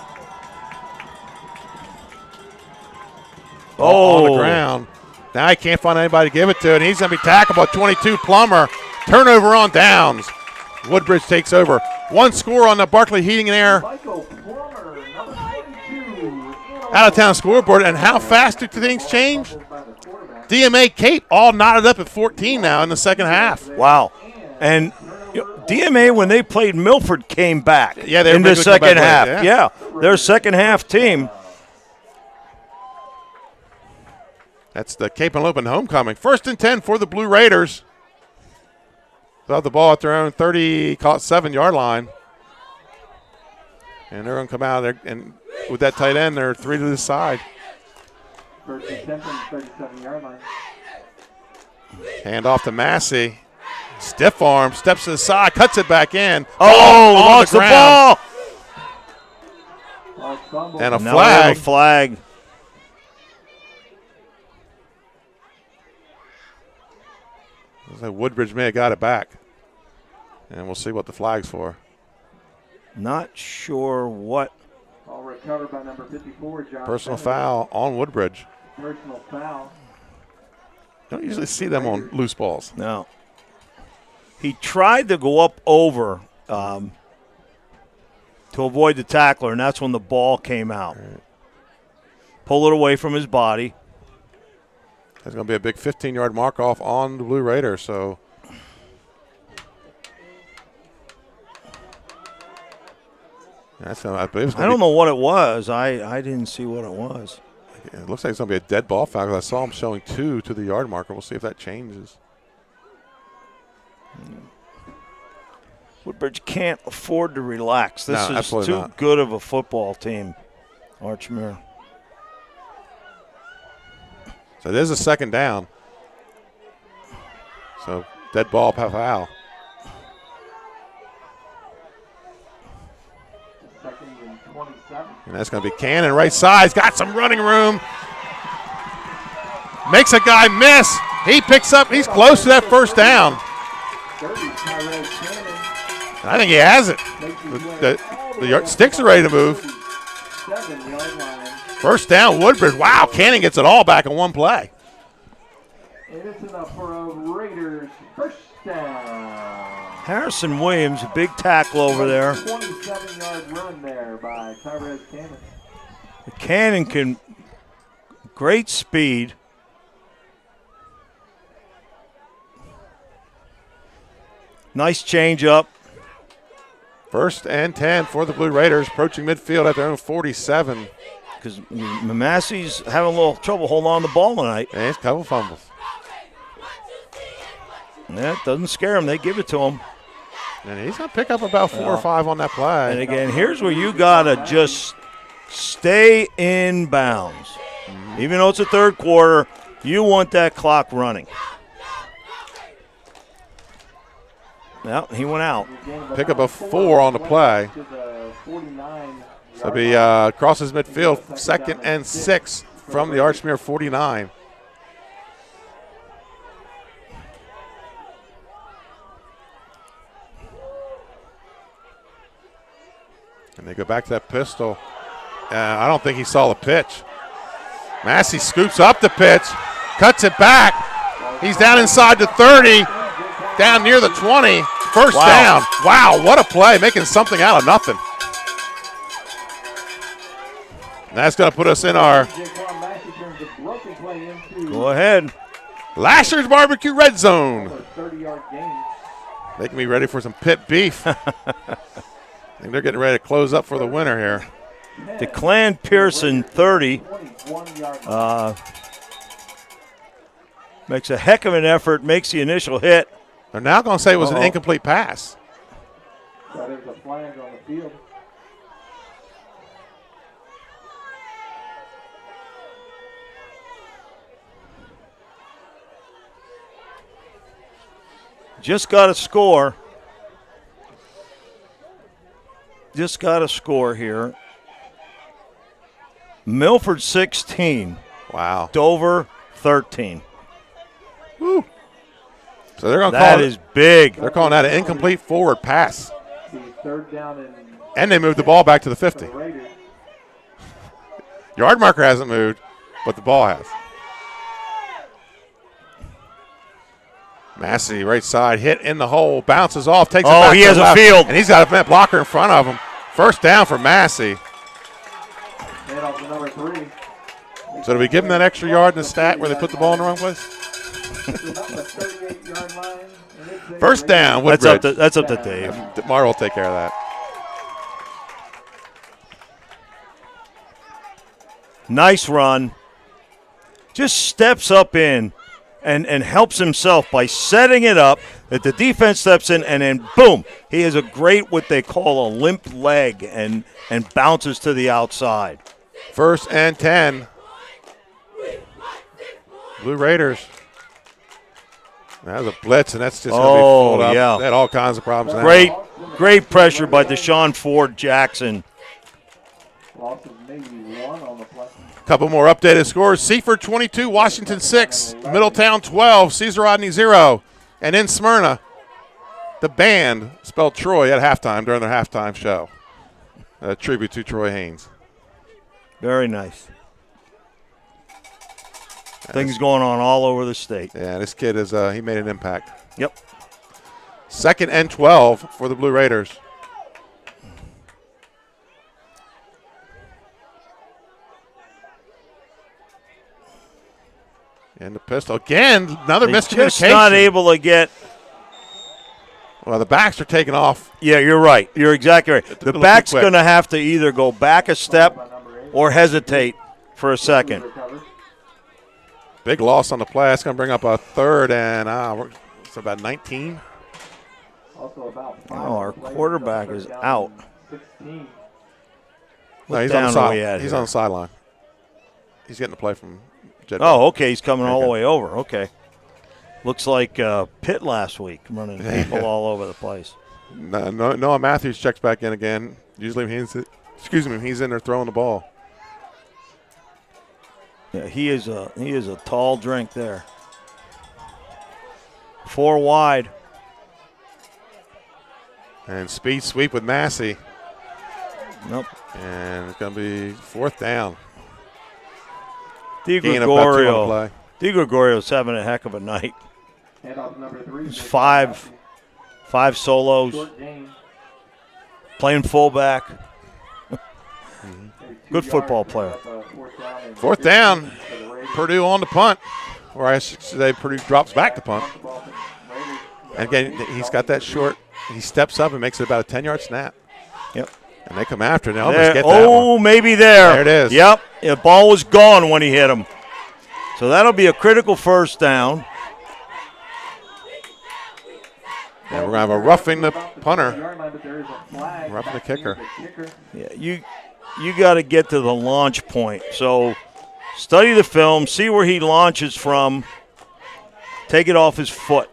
On the ground. Now he can't find anybody to give it to, and he's going to be tackled by 22 Plummer. Turnover on downs. Woodbridge takes over. 1 score on the Barclay Heating and Air out-of-town scoreboard. And how fast do things change? DMA Cape all knotted up at 14 now in the second half. Wow. And DMA, when they played Milford, came back in the second half. Yeah, their second half team. That's the Cape and Lopen homecoming. 1st and 10 for the Blue Raiders. They'll have the ball at their own 7-yard line. And they're going to come out there, and with that tight end, they're 3 to the side. 1st and 10 from the 37-yard line. Hand off to Massey. Stiff arm, steps to the side, cuts it back in. Lost the ball. And a now flag. A flag. Looks like Woodbridge may have got it back. And we'll see what the flag's for. Not sure what. All recovered by number 54, John. Personal foul on Woodbridge. Personal foul. Don't usually see them on loose balls. No. He tried to go up over to avoid the tackler, and that's when the ball came out. Right. Pull it away from his body. There's going to be a big 15-yard mark-off on the Blue Raiders, so that's I don't know what it was. I didn't see what it was. It looks like it's going to be a dead ball foul because I saw him showing 2 to the yard marker. We'll see if that changes. Woodbridge can't afford to relax. This No, is absolutely too not. good of a football team, Archmere. So there's a second down. So dead ball, foul. Second and 27. And that's going to be Cannon, right side. He's got some running room. Makes a guy miss. He picks up. He's close to that first down. And I think he has it. The sticks are ready to move. First down, Woodbridge. Wow, Cannon gets it all back in one play. And it's enough for a Raiders first down. Harrison Williams, a big tackle over there. 27-yard run there by Tyrese Cannon. Cannon can, great speed. Nice change up. First and 10 for the Blue Raiders, approaching midfield at their own 47. Because Massey's having a little trouble holding on to the ball tonight. And it's a couple fumbles. Yeah, it doesn't scare him. They give it to him. And he's going to pick up about 4 or 5 on that play. And again, here's where you got to just stay in bounds. Even though it's a third quarter, you want that clock running. Well, he went out. Pick up a 4 on the play. So he crosses midfield, second and 6 from the Archmere 49. And they go back to that pistol. I don't think he saw the pitch. Massey scoops up the pitch, cuts it back. He's down inside the 30, down near the 20. First down. Wow, what a play, making something out of nothing. And that's going to put us in our Go ahead. Lasher's Barbecue Red Zone. Making me ready for some pit beef. I think they're getting ready to close up for the winner here. DeClan Pearson, 30. Makes a heck of an effort, makes the initial hit. They're now going to say it was an incomplete pass. So there's a flag on the field. Just got a score. Just got a score here. Milford 16. Wow. Dover 13. Woo. So they're going to call that is big. They're calling that an incomplete forward pass. Third down And they moved the ball back to the 50. Yard marker hasn't moved, but the ball has. Massey, right side, hit in the hole, bounces off, takes it back. He has a field. And he's got a blocker in front of him. First down for Massey. Number 3. So do we give him that extra yard in the stat where they put the ball in the wrong place? First down, Woodbridge. That's up to Dave. Mar will take care of that. Nice run. Just steps up in and helps himself by setting it up that the defense steps in, and then boom, he has a great what they call a limp leg and bounces to the outside. First and 10. Blue Raiders. That was a blitz, and that's just going to be pulled up. Yeah. They had all kinds of problems now. Great pressure by Deshaun Ford Jackson. Loss of maybe 1 on the play. Couple more updated scores. Seaford 22, Washington 6, Middletown 12, Caesar Rodney 0. And in Smyrna, the band spelled Troy at halftime during their halftime show. A tribute to Troy Haynes. Very nice. Things going on all over the state. Yeah, this kid is he made an impact. Yep. Second and 12 for the Blue Raiders. And the pistol again, another miscommunication. Just not able to get. Well, the backs are taking off. Yeah, you're right. You're exactly right. The back's going to have to either go back a step or hesitate for a second. Big loss on the play. That's going to bring up a third and it's about 19. Oh, our quarterback is out. No, What he's on down the are we side. at He's here? on the sideline. He's getting the play from Jed. Oh, okay. He's coming all the Okay. way over. Okay. Looks like Pitt last week, running people all over the place. Noah Matthews checks back in again. Usually he's in there throwing the ball. Yeah, he is a tall drink there. 4 wide. And speed sweep with Massey. Nope. And it's going to be 4th down. Di Gain of about 2 on the Gregorio. play. Di Gregorio's having a heck of a night. It's five solos. Playing fullback. Good football player. 4th down. Purdue on the punt. Or I should say Purdue drops back to punt. And again, he's got that short. He steps up and makes it about a 10-yard snap. Yep. And they come after it. They almost get that one. Maybe there. There it is. Yep. The ball was gone when he hit him. So that'll be a critical first down. And we're going to have a roughing the punter. Roughing the kicker. Yeah, you got to get to the launch point. So study the film, see where he launches from, take it off his foot.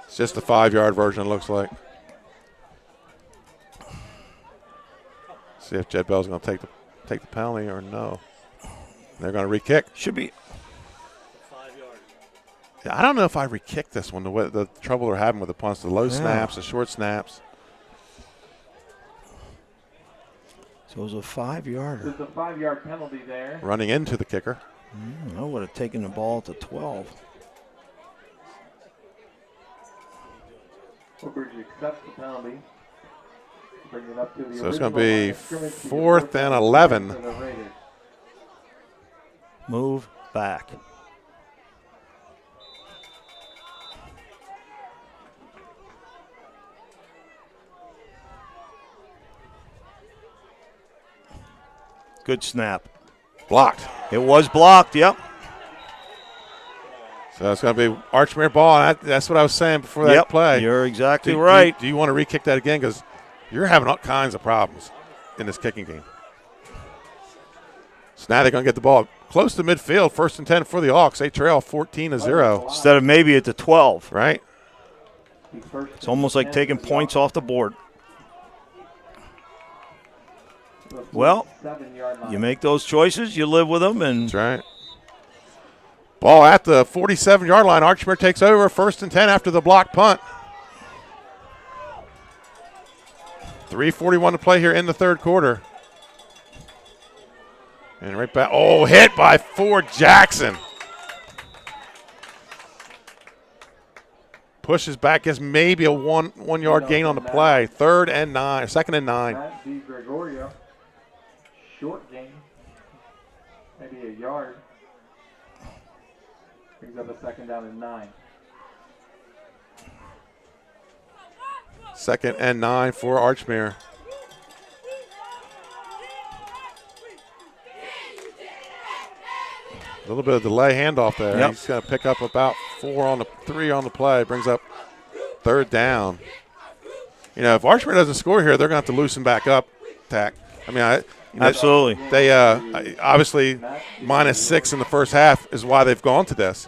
It's just the 5-yard version, it looks like. See if Jed Bell's going to take the penalty or no. They're going to re-kick. Should be. Yeah, I don't know if I re-kick this one, the trouble they're having with the punts, the low snaps, the short snaps. So it was a 5-yarder. There's a 5-yard penalty there. Running into the kicker. I would have taken the ball to 12. Woodbridge accepts the penalty. Bring it up to the So it's going to be 4th 4th and 11. Move back. Good snap. Blocked. It was blocked, yep. So it's going to be Archmere ball. And that's what I was saying before that play. You're exactly right. Do you want to re-kick that again? Because you're having all kinds of problems in this kicking game. So now they're going to get the ball close to midfield. 1st and 10 for the Hawks. They trail 14-0. Instead of maybe at the 12. Right. It's almost like taking points off the board. Well, you make those choices, you live with them. And that's right. Ball at the 47-yard line. Archmere takes over. 1st and 10 after the block punt. 3:41 to play here in the 3rd quarter. And right back. Oh, hit by Ford Jackson. Pushes back, gets maybe a one-yard gain on the play. 2nd and 9. Matt Di Gregorio. Short gain. Maybe a yard. Brings up a 2nd down and 9. 2nd and 9 for Archmere. A little bit of delay handoff there. Yep. He's going to pick up about 3 on the play. Brings up 3rd down. You know, if Archmere doesn't score here, they're going to have to loosen back up, Tack. I mean, absolutely. They obviously -6 in the first half is why they've gone to this.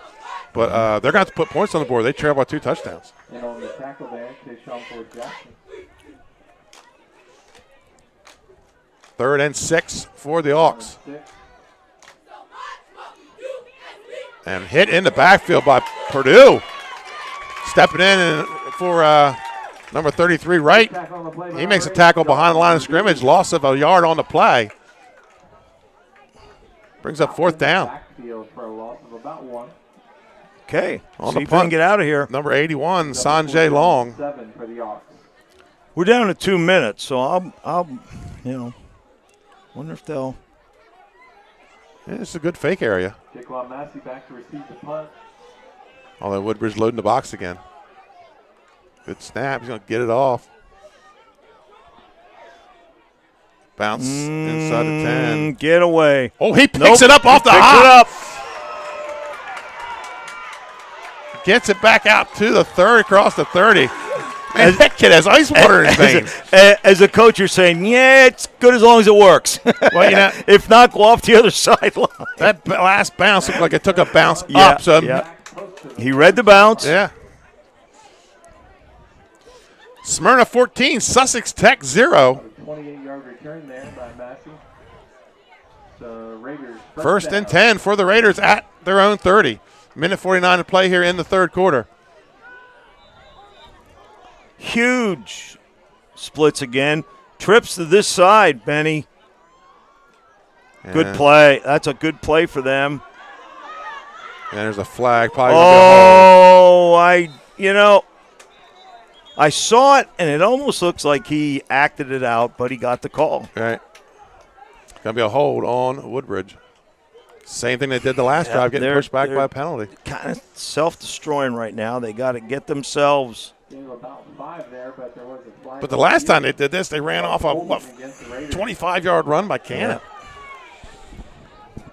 But they're going to have to put points on the board. They trail by 2 touchdowns. And on the tackle there, Tayshawn Ford Jackson. 3rd and 6 for the Hawks. And hit in the backfield by Purdue. Stepping in for number 33, Wright. He makes a tackle behind the line of scrimmage. Loss of a yard on the play. Brings up 4th down. Backfield for a loss of about 1. Okay. On see the if we can punt, get out of here. Number 81, Sanjay Long. 7 for the Hawks. We're down to 2 minutes, so I'll wonder if they'll. Yeah, it's a good fake area. Jaquan Massey back to receive the punt. Although Woodbridge loading the box again. Good snap. He's going to get it off. Bounce inside the 10. Get away. Oh, he picks it up off the Picks hop. it up. Gets it back out to the 30, across the 30. Man, that kid has ice water in his veins. As a coach, you're saying, yeah, it's good as long as it works. Well, you know, if not, go off the other sideline. That last bounce looked like it took a bounce up. So he read the bounce. Yeah. Smyrna 14, Sussex Tech 0. 28-yard return there by Massey. So Raiders First and 10 for the Raiders at their own 30. Minute 49 to play here in the third quarter. Huge splits again. Trips to this side, Benny. Good play. That's a good play for them. And there's a flag. Probably I saw it, and it almost looks like he acted it out, but he got the call. Right. Going to be a hold on Woodbridge. Same thing they did the last drive, getting pushed back by a penalty. Kind of self-destroying right now. They got to get themselves. About 5 there, but there was a flag. But the last time they did this, they ran off a 25-yard run by Cannon. Yeah.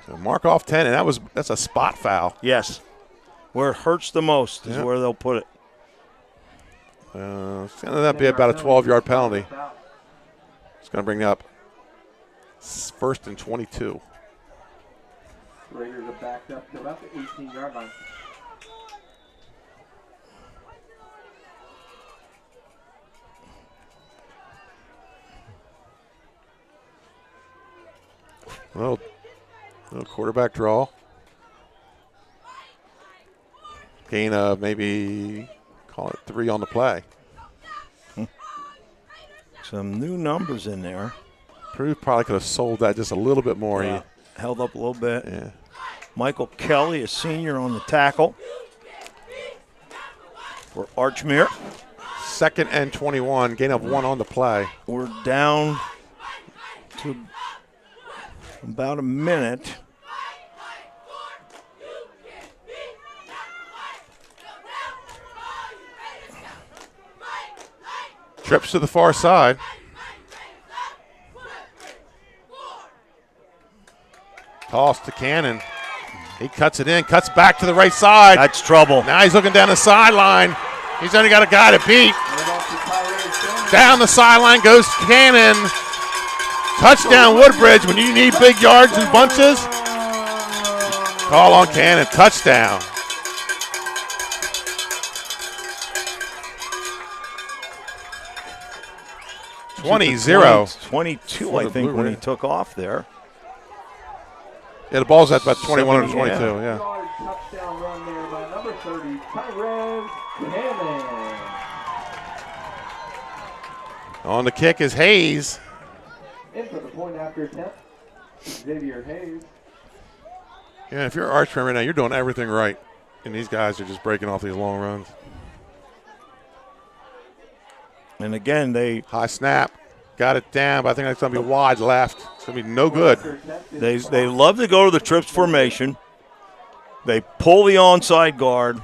So mark off 10, and that's a spot foul. Yes. Where it hurts the most is where they'll put it. It's going to be about a 12-yard penalty. It's going to bring up first and 22. Raiders are backed up to about the 18-yard line. Well, little quarterback draw. Gain of maybe, call it 3 on the play. Some new numbers in there. Purdue probably could have sold that just a little bit more. Yeah. Held up a little bit. Yeah. Michael Kelly, a senior on the tackle for Archmere. Second and 21, gain of 1 on the play. We're down to about a minute. Trips to the far side. Toss to Cannon. He cuts it in, cuts back to the right side. That's trouble. Now he's looking down the sideline. He's only got a guy to beat. Down the sideline goes Cannon. Touchdown Woodbridge. When you need big yards and bunches, call on Cannon. Touchdown. So 20-0. 22, I think, when he took off there. Yeah, the ball's at about 21 or 22, yeah. Touchdown run there by number 30, Tyrez Cannon. On the kick is Hayes. In for the point after attempt, Xavier Hayes. Yeah, if you're Archmere right now, you're doing everything right. And these guys are just breaking off these long runs. And again, they high snap, got it down, but I think that's going to be wide left. It's going to be no good. They love to go to the trips formation. They pull the onside guard.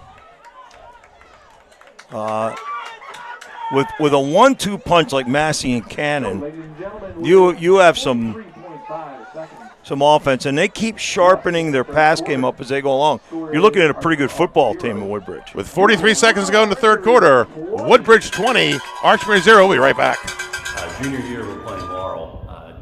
With a 1-2 punch like Massey and Cannon, you have some offense, and they keep sharpening their pass game up as they go along. You're looking at a pretty good football team in Woodbridge. With 43 seconds to go in the third quarter, Woodbridge 20, Archmere 0. We'll be right back. Junior year, we're playing Laurel. I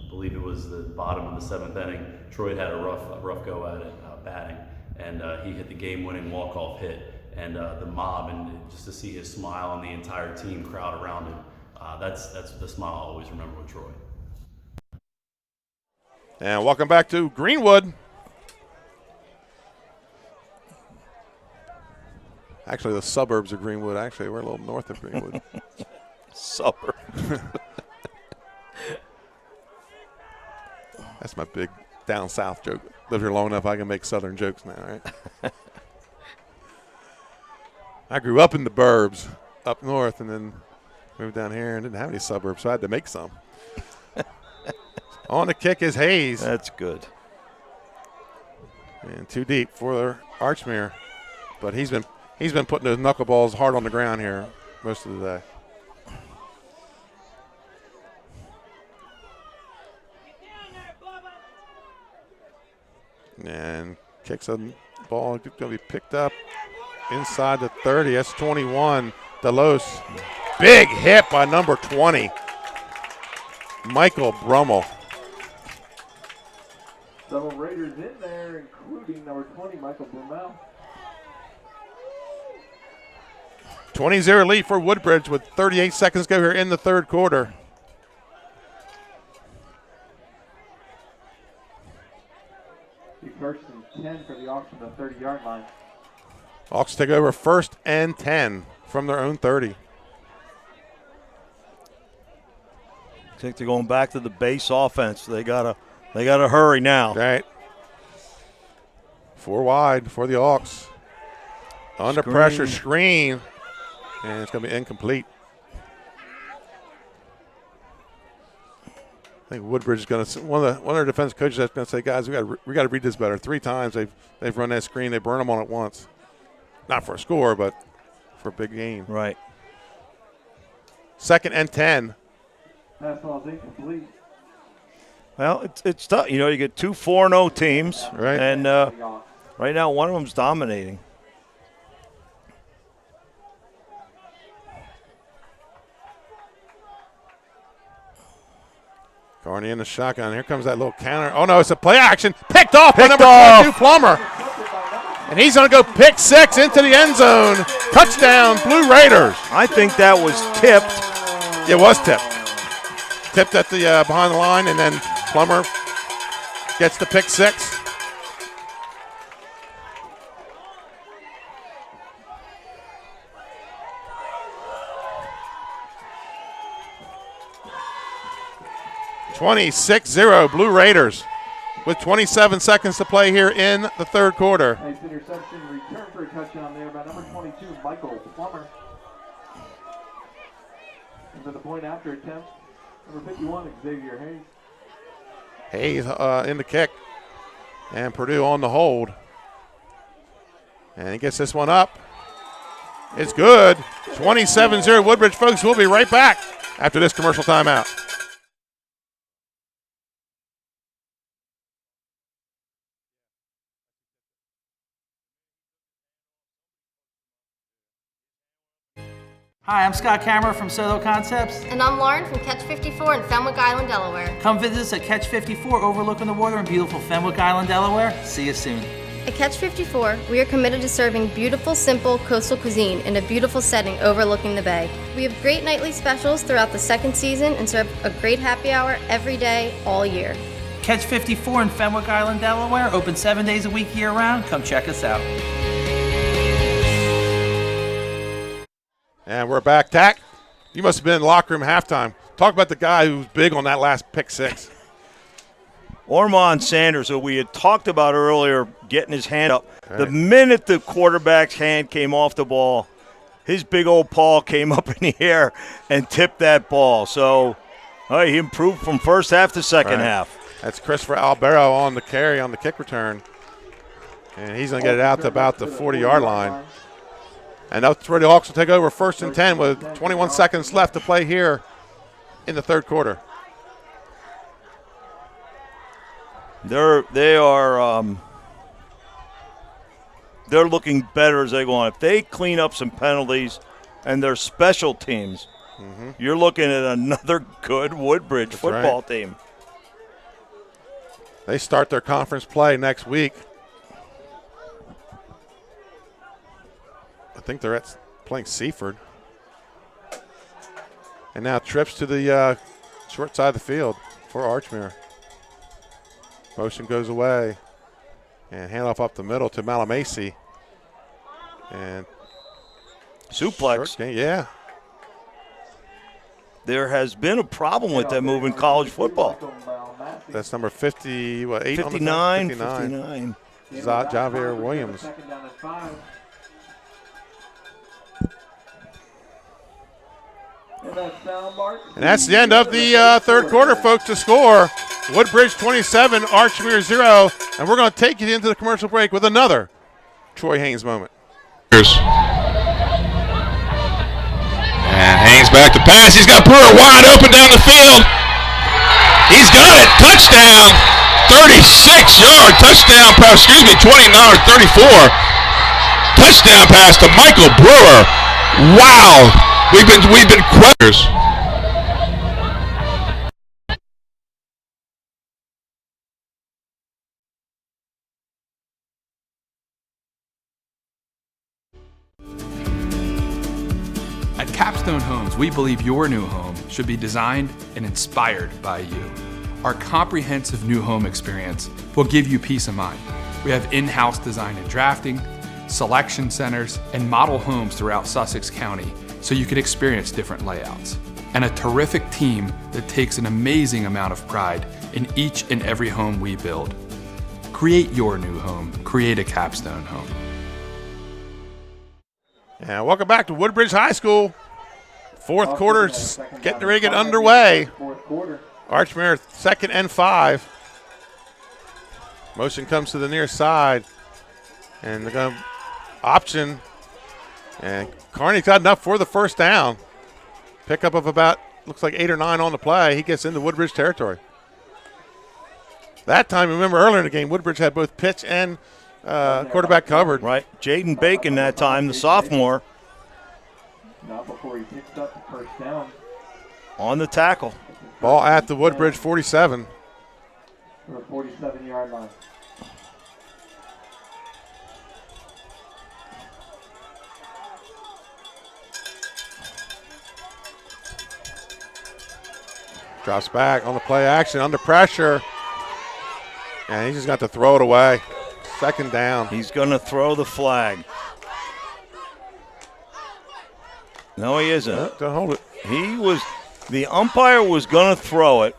believe it was the bottom of the 7th inning. Troy had a rough go at it, batting, and he hit the game-winning walk-off hit. And the mob, and just to see his smile and the entire team crowd around him, that's the smile I'll always remember with Troy. And welcome back to Greenwood. Actually, the suburbs of Greenwood. Actually, we're a little north of Greenwood. Suburb. That's my big down south joke. Lived here long enough, I can make southern jokes now, right? I grew up in the burbs up north and then moved down here and didn't have any suburbs, so I had to make some. On the kick is Hayes. That's good. And too deep for Archmere. But he's been putting those knuckleballs hard on the ground here most of the day. And kicks a ball, going to be picked up inside the 30. That's 21. Delos. Big hit by number 20, Michael Brummel. Several Raiders in there, including number 20, Michael Brummel. 20-0 lead for Woodbridge with 38 seconds to go here in the third quarter. First and 10 for the Hawks from the 30-yard line. Hawks take over 1st and 10 from their own 30. I think they're going back to the base offense. They gotta hurry now. Right. 4 wide for the Hawks. Under pressure, screen, and it's going to be incomplete. I think Woodbridge is going to one of their defense coaches is going to say, guys, we got to read this better. 3 times they've run that screen, they burn them on it once, not for a score, but for a big game. Right. 2nd and 10. Pass ball is incomplete. Well, it's tough. You know, you get 2 4-0 teams, right? And right now one of them's dominating. Carney in the shotgun. Here comes that little counter. Oh, no, it's a play action. Picked off by number 22, Plummer. And he's going to go pick 6 into the end zone. Touchdown, Blue Raiders. I think that was tipped. It was tipped. Tipped at the behind the line, and then Plummer gets the pick 6. (26-0) Blue Raiders with 27 seconds to play here in the third quarter. Nice interception, return for a touchdown there by number 22, Michael Plummer. And for the point after attempt, number 51, Xavier Hayes. Hayes in the kick, and Purdue on the hold. And he gets this one up. It's good. 27-0 Woodbridge, folks. We'll be right back after this commercial timeout. Hi, I'm Scott Kammerer from Soto Concepts. And I'm Lauren from Catch 54 in Fenwick Island, Delaware. Come visit us at Catch 54 overlooking the water in beautiful Fenwick Island, Delaware. See you soon. At Catch 54, we are committed to serving beautiful, simple coastal cuisine in a beautiful setting overlooking the bay. We have great nightly specials throughout the second season and serve a great happy hour every day, all year. Catch 54 in Fenwick Island, Delaware. Open 7 days a week year-round. Come check us out. And we're back. Tack, you must have been in the locker room halftime. Talk about the guy who was big on that last pick 6. Ormond Sanders, who we had talked about earlier, getting his hand up. Right. The minute the quarterback's hand came off the ball, his big old paw came up in the air and tipped that ball. So he improved from first half to second half. That's Christopher Albero on the carry on the kick return. And he's going to get it out to about the 40-yard line. And that's where the Hawks will take over 1st and 10 with 21 seconds left to play here in the third quarter. They're looking better as they go on. If they clean up some penalties and their special teams, you're looking at another good Woodbridge football team. They start their conference play next week. I think they're playing Seaford. And now trips to the short side of the field for Archmere. Motion goes away. And handoff up the middle to Malamasi. And suplex. Yeah. There has been a problem with that move in college football. That's number 50, what, 8 59. on the 59. Javier Williams. And that's the end of the third quarter, folks. To score, Woodbridge 27, Archmere 0. And we're going to take you into the commercial break with another Troy Haynes moment. And Haynes back to pass. He's got Brewer wide open down the field. He's got it. Touchdown. 36-yard touchdown pass, 29-34. Touchdown pass to Michael Brewer. Wow. We've been quitters. At Capstone Homes, we believe your new home should be designed and inspired by you. Our comprehensive new home experience will give you peace of mind. We have in-house design and drafting, selection centers, and model homes throughout Sussex County so you can experience different layouts. And a terrific team that takes an amazing amount of pride in each and every home we build. Create your new home. Create a Capstone home. And welcome back to Woodbridge High School. Fourth quarter getting ready to get underway. Archmere 2nd and 5. Motion comes to the near side. And they're going to option. And Carney's got enough for the first down. Pickup of about, looks like 8 or 9 on the play. He gets into Woodbridge territory. That time, remember earlier in the game, Woodbridge had both pitch and quarterback covered. Right. Jaden Bacon that time, the sophomore. Not before he picks up the first down. On the tackle. Ball at the Woodbridge 47. For a 47-yard line. Drops back on the play action, under pressure. And he just got to throw it away. Second down. He's going to throw the flag. No, he isn't. Don't hold it. The umpire was going to throw it.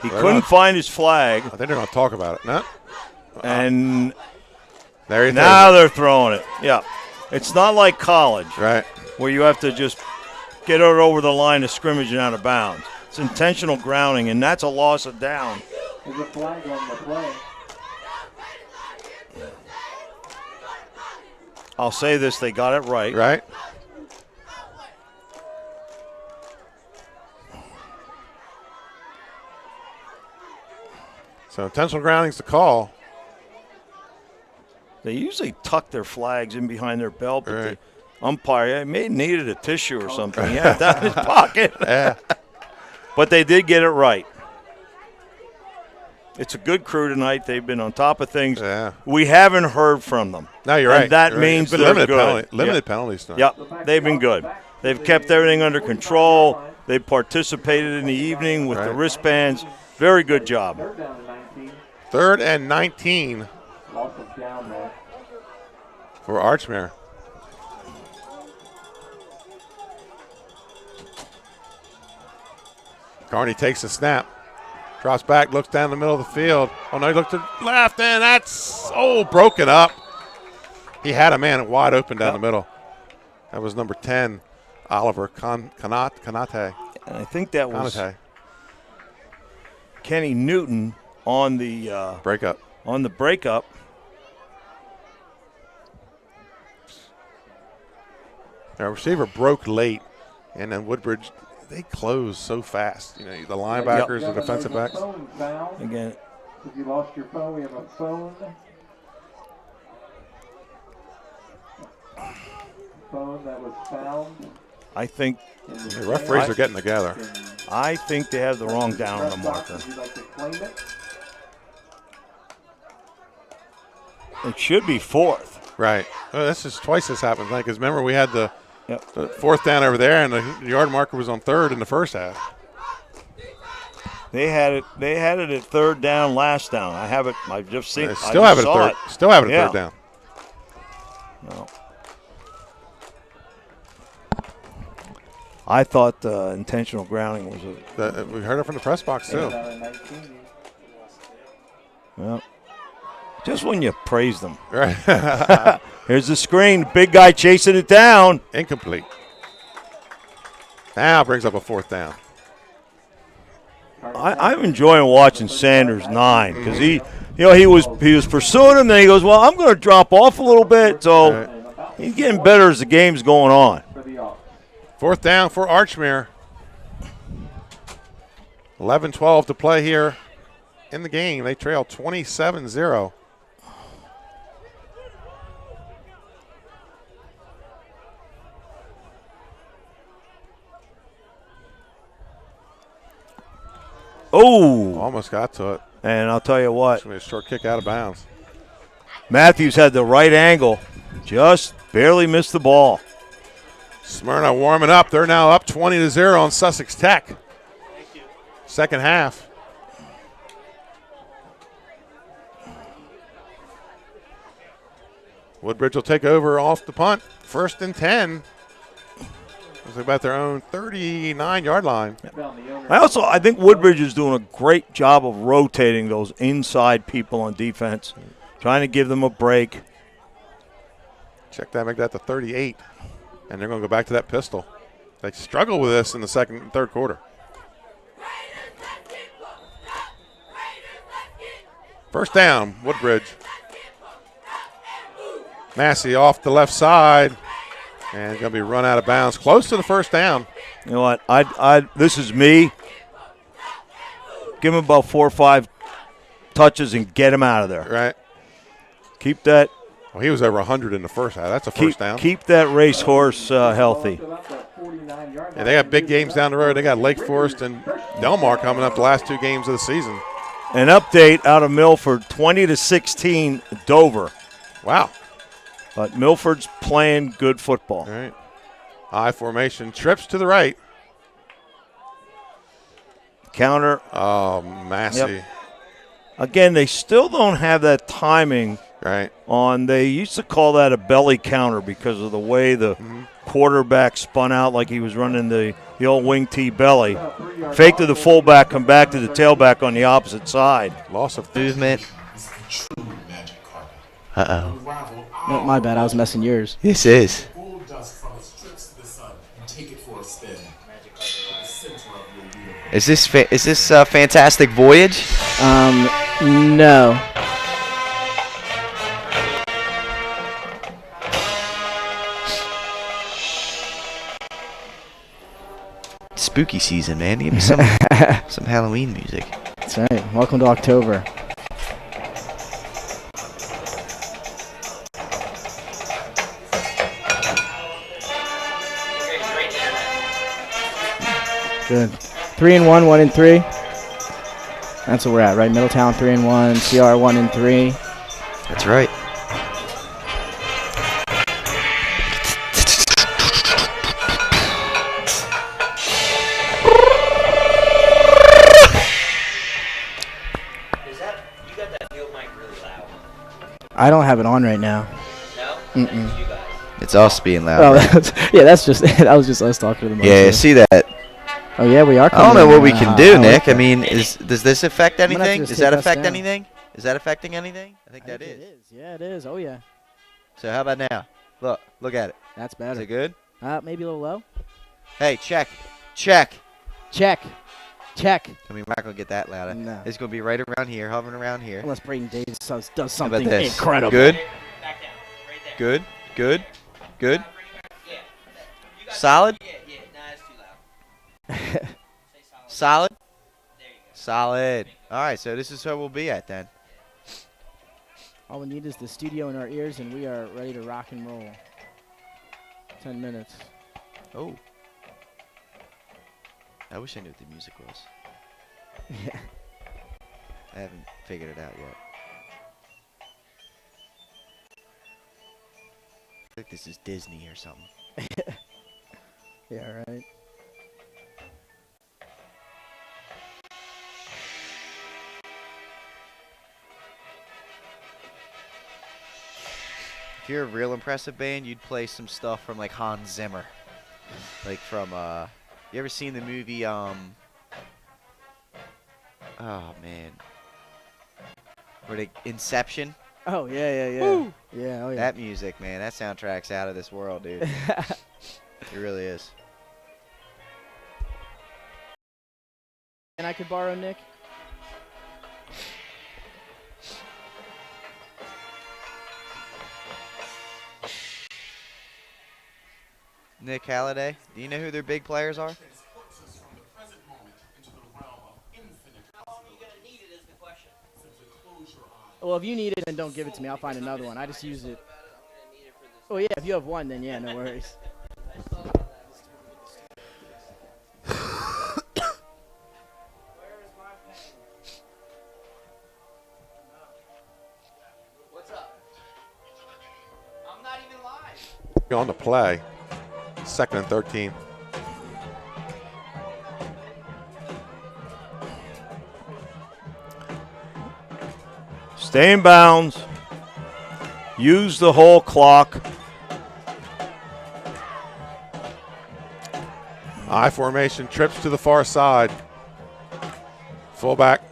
He couldn't find his flag. I think they're going to talk about it. No? And there now they're throwing it. Yeah. It's not like college. Right. Where you have to just get it over the line of scrimmage and out of bounds. It's intentional grounding, and that's a loss of down. There's a flag on the play. I'll say this, they got it right. Right. So intentional grounding's the call. They usually tuck their flags in behind their belt, but the umpire may needed a tissue or something. He had that in his pocket. Yeah. But they did get it right. It's a good crew tonight. They've been on top of things. Yeah. We haven't heard from them. No, you're and right. That you're means right. they're Limited good. Limited penalties tonight. Yep, they've been good. They've kept everything under control. They participated in the evening with the wristbands. Very good job. 3rd and 19 Loss of down there. for Archmere. Carney takes the snap. Drops back, looks down the middle of the field. Oh, no, he looked to the left, and that's, broken up. He had a man wide open down the middle. That was number 10, Oliver Kanate. And I think that was Kenny Newton on the breakup. On the breakup. Our receiver broke late, and then Woodbridge, they closed so fast. You know, the linebackers, the defensive backs. Again. If you lost your phone, we have a phone. Phone that was found. I think the referees are getting together. I think they have the wrong down on the marker. Would you like to claim it? It should be 4th. Right. This is twice this happened. Because remember, we had the 4th down over there, and the yard marker was on 3rd in the first half. They had it at 3rd down, last down. I have it. I've just seen it. Still have it at 3rd. Still have it at 3rd down. No. I thought intentional grounding was we heard it from the press box too. Well, just when you praise them. Right. Here's the screen. Big guy chasing it down. Incomplete. Now brings up a 4th down. I'm enjoying watching Sanders 9 because he was pursuing him. Then he goes, well, I'm going to drop off a little bit. So he's getting better as the game's going on. 4th down for Archmere. 11-12 to play here in the game. They trail 27-0. Oh! Almost got to it. And I'll tell you what. It's going to be a short kick out of bounds. Matthews had the right angle. Just barely missed the ball. Smyrna warming up. They're now up 20-0 on Sussex Tech. Second half. Woodbridge will take over off the punt. 1st and 10. Looks like about their own 39-yard line. I think Woodbridge is doing a great job of rotating those inside people on defense, trying to give them a break. Check that, make that the 38. And they're going to go back to that pistol. They struggle with this in the second and third quarter. First down, Woodbridge. Massey off the left side. And it's going to be run out of bounds. Close to the first down. You know what? This is me. Give him about 4 or 5 touches and get him out of there. Right. Keep that. Well, he was over 100 in the first half. That's a first down. Keep that racehorse healthy. Yeah, they got big games down the road. They got Lake Forest and Delmar coming up the last 2 games of the season. An update out of Milford, 20-16 Dover. Wow. But Milford's playing good football. All right. I formation. Trips to the right. Counter. Oh, Massey. Yep. Again, they still don't have that timing. Right. They used to call that a belly counter because of the way the quarterback spun out like he was running the old wing T belly. Fake to the fullback, come back to the tailback on the opposite side. Loss of movement. Uh-oh. No, my bad. I was messing yours. This is. Is this Fantastic Voyage? No. Spooky season, man. Give me some Halloween music. That's right. Welcome to October. Good. 3-1, 1-3. That's what we're at, right? Middletown 3-1, CR 1-3. That's right. I don't have it on right now. No? It's us being loud. Oh, that was just us talking to the mic. Yeah, see that. Oh yeah, we are. I don't know what we can do, Nick. I mean, does this affect I'm gonna have to anything? just Does that take us affect down. anything? Is that affecting anything? I think that It is. is. Yeah, it is. Oh yeah. So how about now? Look at it. That's better. Is it good? Maybe a little low. Hey, check. I mean, we're not gonna get that loud. No. It's gonna be right around here, hovering around here. Unless Braden Davis does How about something this? incredible. Good. Good. Solid. Solid. Solid. All right, so this is where we'll be at then. All we need is the studio in our ears, and we are ready to rock and roll. 10 minutes. Oh. I wish I knew what the music was. Yeah. I haven't figured it out yet. I think this is Disney or something. Yeah, right. If you're a real impressive band, you'd play some stuff from like Hans Zimmer. Like from you ever seen the movie oh man. Inception? Oh yeah. Woo! Yeah, oh yeah. That music, man, that soundtrack's out of this world, dude. It really is. And I could borrow Nick? Nick Halliday, do you know who their big players are? Well, if you need it, then don't give it to me. I'll find another one. I just use it. Oh, yeah, if you have one, then yeah, no worries. What's up? I'm not even live. On the play. 2nd and 13. Stay in bounds. Use the whole clock. I formation, trips to the far side. Fullback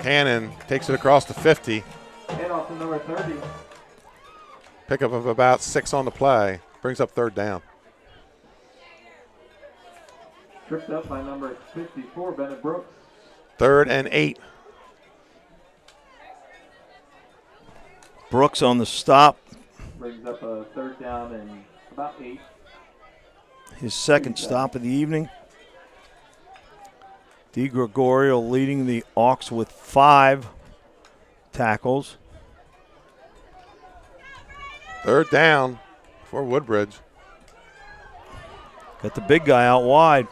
Cannon takes it across the 50. And off to number 30. Pickup of about 6 on the play. Brings up 3rd down. Tripped up by number 54, Bennett Brooks. 3rd and 8. Brooks on the stop. Brings up a 3rd down and about 8. His second stop of the evening. DeGregorio leading the Hawks with 5 tackles. 3rd down for Woodbridge. Got the big guy out wide.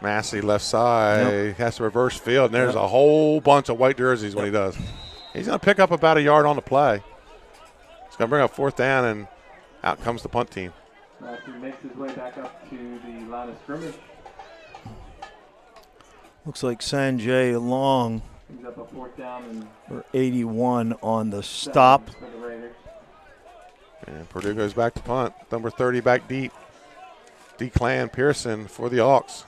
Massey left side, has to reverse field, and there's a whole bunch of white jerseys when he does. He's going to pick up about a yard on the play. It's going to bring up 4th down, and out comes the punt team. Massey makes his way back up to the line of scrimmage. Looks like Sanjay Long He's up a 4th down and for 81 on the stop. for the Raiders. And Purdue goes back to punt. Number 30 back deep. Declan Pearson for the Hawks.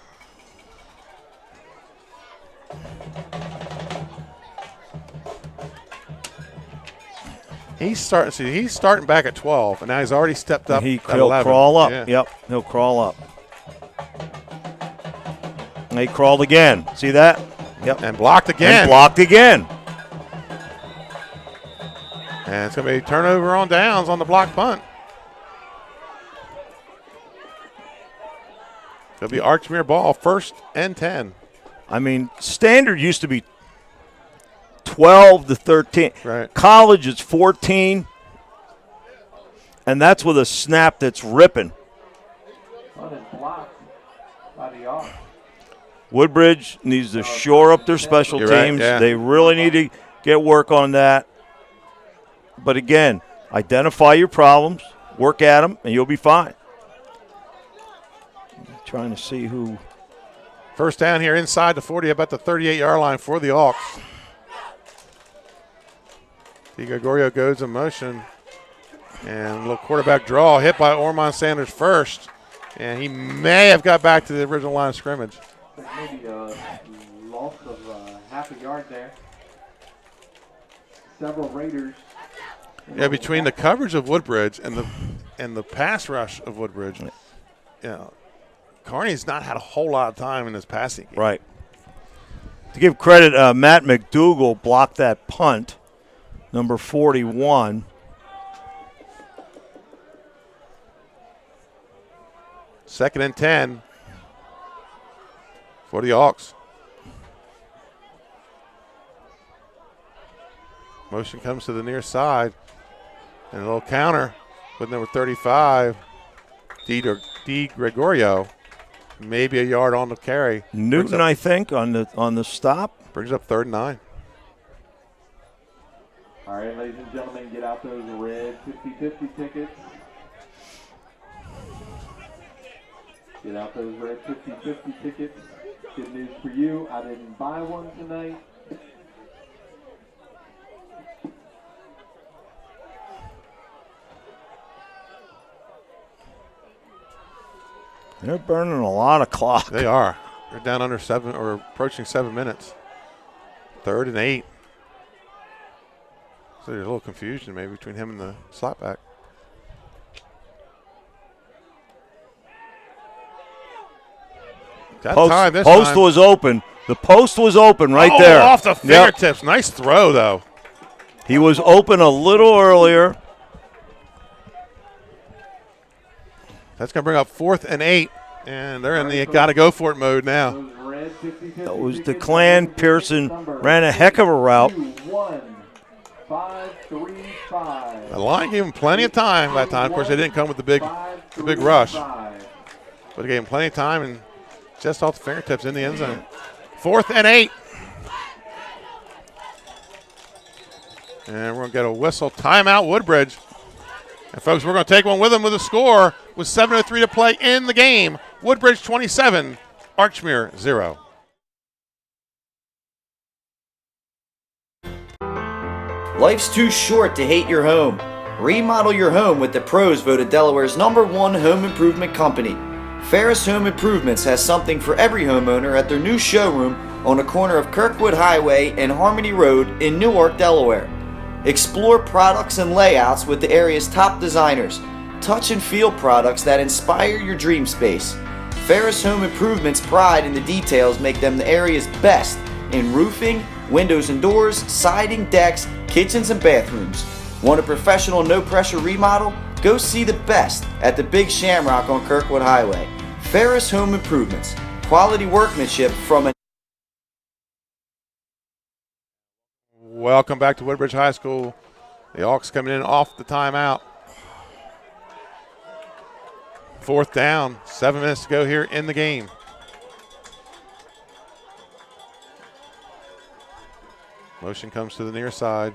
He's starting back at 12, and now he's already stepped up. He'll at 11. crawl up. Yeah. Yep, he'll crawl up. And he crawled again. See that? Yep. And blocked again. And blocked again. And it's going to be a turnover on downs on the block punt. It'll be Archmere ball, 1st and 10. I mean, standard used to be 12 to 13. Right. College is 14. And that's with a snap that's ripping. Punt is blocked by the Hawks. Woodbridge needs to shore up their special You're right, teams. yeah. They really need to get work on that. But again, identify your problems, work at them, and you'll be fine. Trying to see who. 1st down here inside the 40, about the 38-yard line for the Hawks. DeGregorio goes in motion. And a little quarterback draw, hit by Ormond Sanders first. And he may have got back to the original line of scrimmage. Maybe a loss of half a yard there. Several Raiders. Yeah, between the coverage of Woodbridge and the pass rush of Woodbridge, you know, Kearney's not had a whole lot of time in his passing game. Right. To give credit, Matt McDougal blocked that punt, number 41. Second and 10 for the Hawks. Motion comes to the near side. And a little counter with number 35, DeGregorio. Maybe a yard on the carry. Newton, I think, on the stop. Brings up 3rd and 9. All right, ladies and gentlemen, get out those red 50-50 tickets. Get out those red 50-50 tickets. Good news for you, I didn't buy one tonight. They're burning a lot of clock. They are. They're down under 7 or approaching 7 minutes. 3rd and 8. So there's a little confusion maybe between him and the slapback. Post was open. The post was open right there. Off the fingertips. Yep. Nice throw, though. He was open a little earlier. That's going to bring up 4th and 8, and they're in the got-to-go-for-it mode now. Those red That was the Clan. Pearson ran a heck of a route. The line gave him plenty of time that time. Of course, they didn't come with the big rush. But it gave him plenty of time and just off the fingertips in the end zone. 4th and 8. And we're going to get a whistle. Timeout, Woodbridge. And, folks, we're going to take one with them with a score with 7:03 to play in the game. Woodbridge 27, Archmere 0. Life's too short to hate your home. Remodel your home with the pros voted Delaware's #1 home improvement company. Ferris Home Improvements has something for every homeowner at their new showroom on the corner of Kirkwood Highway and Harmony Road in Newark, Delaware. Explore products and layouts with the area's top designers. Touch and feel products that inspire your dream space. Ferris Home Improvements' pride in the details make them the area's best in roofing, windows and doors, siding, decks, kitchens, and bathrooms. Want a professional, no-pressure remodel? Go see the best at the Big Shamrock on Kirkwood Highway. Ferris Home Improvements. Quality workmanship from a... Welcome back to Woodbridge High School. The Hawks coming in off the timeout. 4th down, 7 minutes to go here in the game. Motion comes to the near side.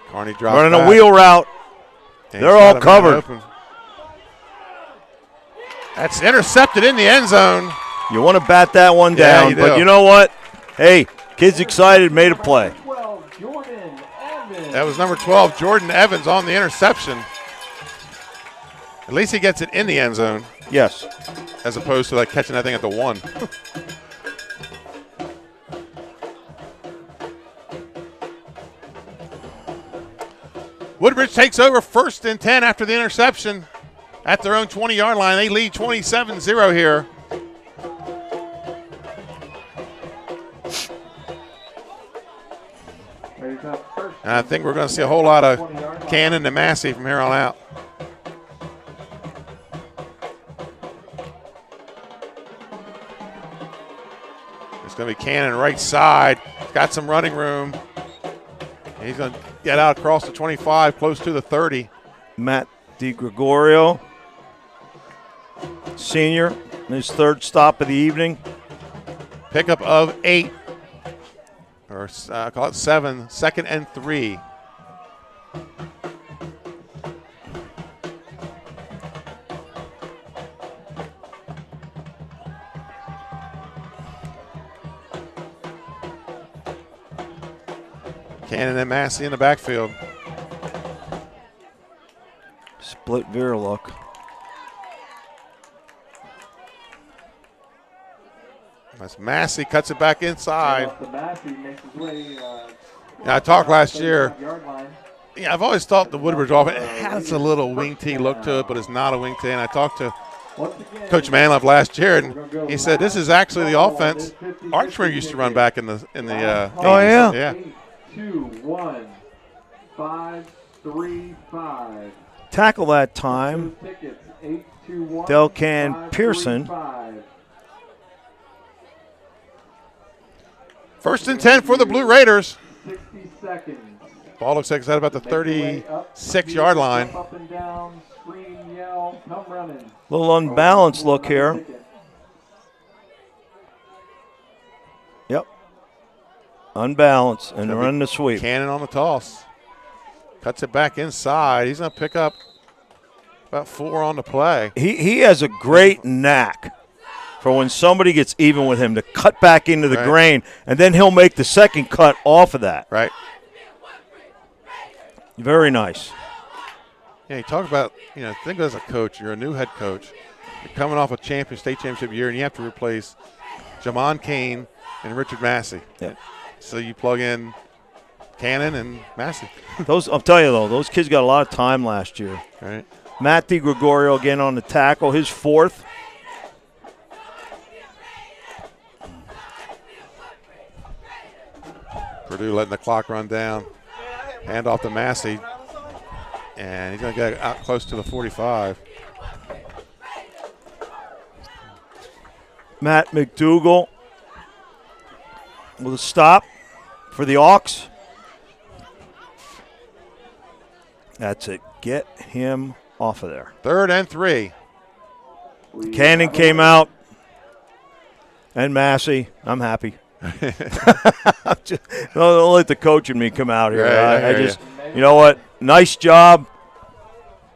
Carney drops running back. A wheel route. And they're all covered. That's intercepted in the end zone. You want to bat that one down, but you know what? Hey, kid's excited, made a play. That was number 12, Jordan Evans, on the interception. At least he gets it in the end zone. Yes. As opposed to like catching that thing at the 1. Woodbridge takes over 1st and 10 after the interception at their own 20-yard line. They lead 27-0 here. And I think we're going to see a whole lot of Cannon and Massey from here on out. It's going to be Cannon right side. Got some running room. He's going to get out across the 25, close to the 30. Matt DiGregorio, senior, his 3rd stop of the evening. Pickup of 8, or call it 7, 2nd and 3. Cannon and Massey in the backfield. Split veer look. As Massey cuts it back inside. I talked last year. Yeah, I've always thought the Woodbridge offense has a little wing T look to it, but it's not a wing T. And I talked to Coach Manlove last year, and he said this is actually the offense Archmere used to run back in the. Oh yeah. Yeah. 2-1 5-3-5. Tackle that time. Delcan Pearson. 1st and 10 for the Blue Raiders. 60 seconds. Ball looks like it's at about the 36-yard line. Up and down, scream, yell, come running. Little unbalanced look here. Yep. Unbalanced and running the sweep. Cannon on the toss. Cuts it back inside. He's going to pick up about 4 on the play. He has a great knack for when somebody gets even with him to cut back into the grain, and then he'll make the second cut off of that. Right. Very nice. Yeah, you talk about, think as a coach, you're a new head coach. You're coming off a state championship year, and you have to replace Jamon Kane and Richard Massey. Yeah. So you plug in Cannon and Massey. I'm telling you, though, those kids got a lot of time last year. Right. Matt DiGregorio again on the tackle, his 4th. Purdue letting the clock run down. Hand off to Massey. And he's going to get out close to the 45. Matt McDougal with a stop for the Hawks. That's it. Get him off of there. 3rd and 3. Cannon came out. And Massey. I'm happy. Don't let the coach and me come out here. Right, I just, you know what? Nice job.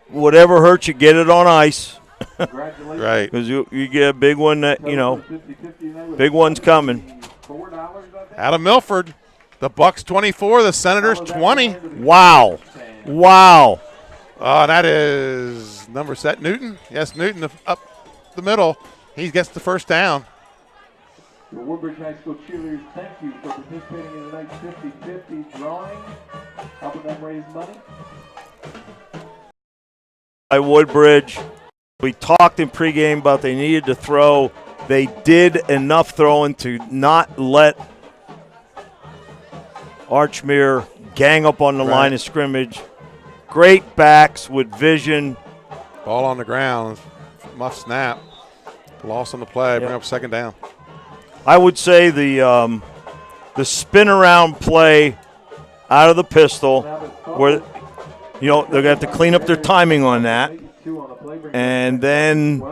Whatever hurts you, get it on ice. Right. Because you get a big one that, big one's coming. Out of Milford, the Bucks 24, the Senators 20. Wow. Wow. That is number set Newton. Yes, Newton up the middle. He gets the first down. The Woodbridge High School cheerleaders, thank you for participating in tonight's 50-50 drawing, helping them raise money. By Woodbridge, we talked in pregame about they needed to throw. They did enough throwing to not let Archmere gang up on the line of scrimmage. Great backs with vision. Ball on the ground, muff snap, loss on the play, bring up 2nd down. I would say the spin around play out of the pistol, where they're going to have to clean up their timing on that, and then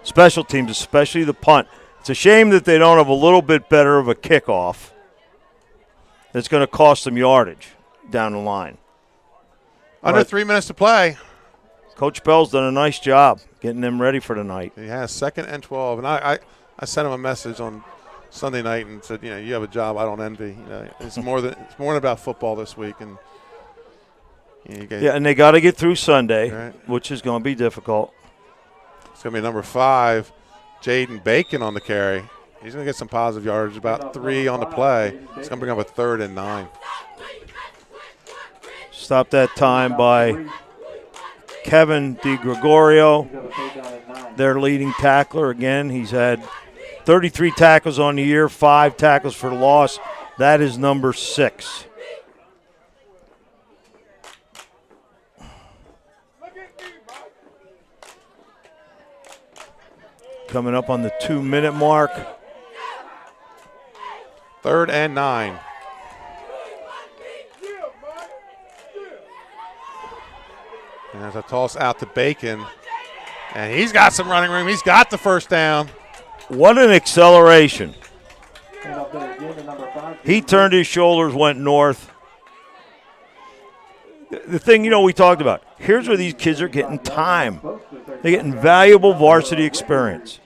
special teams, especially the punt. It's a shame that they don't have a little bit better of a kickoff. That's going to cost them yardage down the line. Under 3 minutes to play. Coach Bell's done a nice job getting them ready for tonight. He has 2nd and 12, and I sent him a message on Sunday night and said, you have a job I don't envy. It's more than about football this week, and and they got to get through Sunday, which is going to be difficult. It's going to be number 5, Jaden Bacon on the carry. He's going to get some positive yardage, about 3 on the play. It's going to bring up a 3rd and 9. Stop that time by Kevin DiGregorio, their leading tackler. Again, he's had 33 tackles on the year, 5 tackles for loss. That is number 6. Coming up on the 2-minute mark. 3rd and 9. And there's a toss out to Bacon. And he's got some running room. He's got the first down. What an acceleration. He turned his shoulders, went north. The thing, we talked about, here's where these kids are getting time. They're getting valuable varsity experience.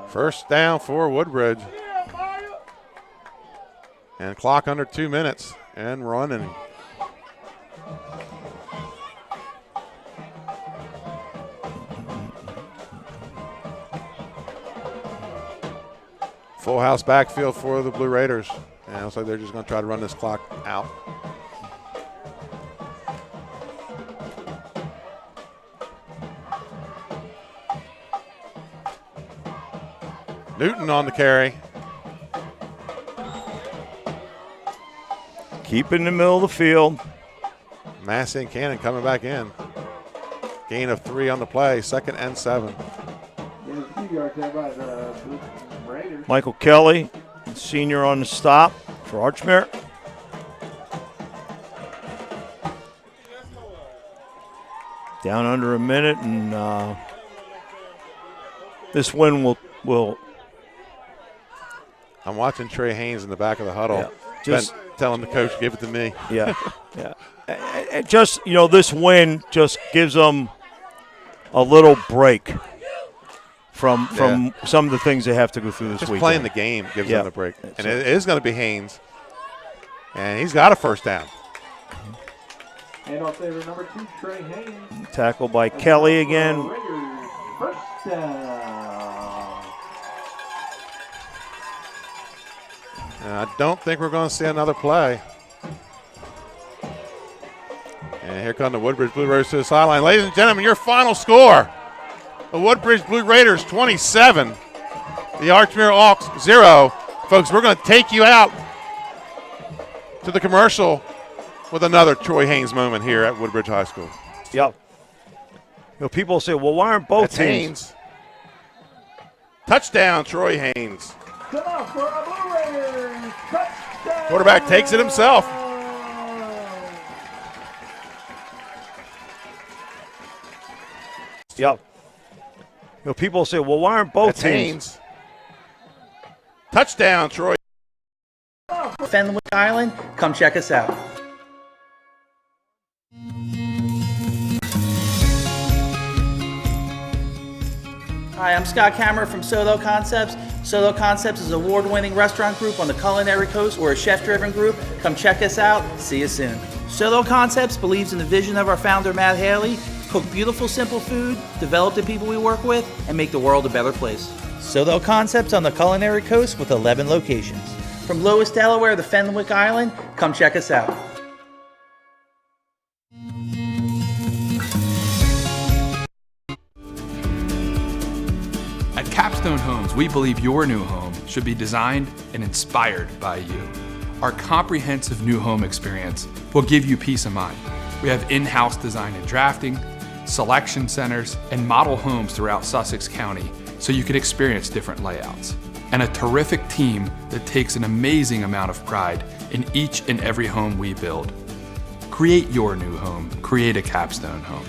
First down for Woodbridge. And clock under 2 minutes and running. Full house backfield for the Blue Raiders. And it looks like they're just going to try to run this clock out. Newton on the carry. Keep in the middle of the field. Massey and Cannon coming back in. Gain of 3 on the play, 2nd and 7. Michael Kelly, senior on the stop for Archmere. Down under a minute, and this win will. I'm watching Trey Haynes in the back of the huddle. Yeah, just telling the coach, give it to me. Yeah, yeah. Just, this win just gives them a little break from some of the things they have to go through this week. Just playing the game gives them a break. And it is going to be Haynes. And he's got a first down. And I'll say number 2, Trey Haynes. Tackled by Kelly again. First down. And I don't think we're going to see another play. And here come the Woodbridge Blue Raiders to the sideline. Ladies and gentlemen, your final score. The Woodbridge Blue Raiders 27. The Archmere Hawks 0. Folks, we're going to take you out to the commercial with another Troy Haynes moment here at Woodbridge High School. Yep. People say, well, why aren't both That's teams? Haynes. Touchdown, Troy Haynes. Come on for a Blue Raiders touchdown. Quarterback takes it himself. Yep. People say, well, why aren't both That's teams? Haynes. Touchdown, Troy. Fenwick Island, come check us out. Hi, I'm Scott Kammerer from Soto Concepts. Soto Concepts is an award-winning restaurant group on the culinary coast. We're a chef-driven group. Come check us out. See you soon. Soto Concepts believes in the vision of our founder, Matt Haley. Cook beautiful, simple food, develop the people we work with, and make the world a better place. Soto Concepts on the culinary coast with 11 locations. From Lowest, Delaware to Fenwick Island, come check us out. At Capstone Homes, we believe your new home should be designed and inspired by you. Our comprehensive new home experience will give you peace of mind. We have in-house design and drafting, selection centers, and model homes throughout Sussex County so you can experience different layouts. And a terrific team that takes an amazing amount of pride in each and every home we build. Create your new home. Create a Capstone home.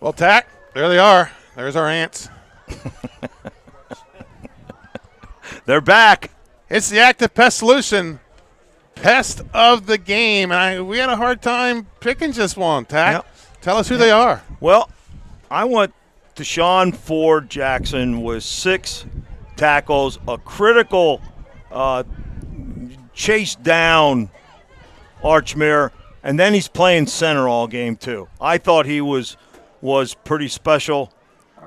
Well, Tack, there they are. There's our ants. They're back. It's the Active Pest Solution Pest of the Game. And we had a hard time picking just one, Tack. Yep. Tell us who they are. Well, I went Deshaun Ford Jackson with 6 tackles, a critical chase down Archmere, and then he's playing center all game too. I thought he was pretty special.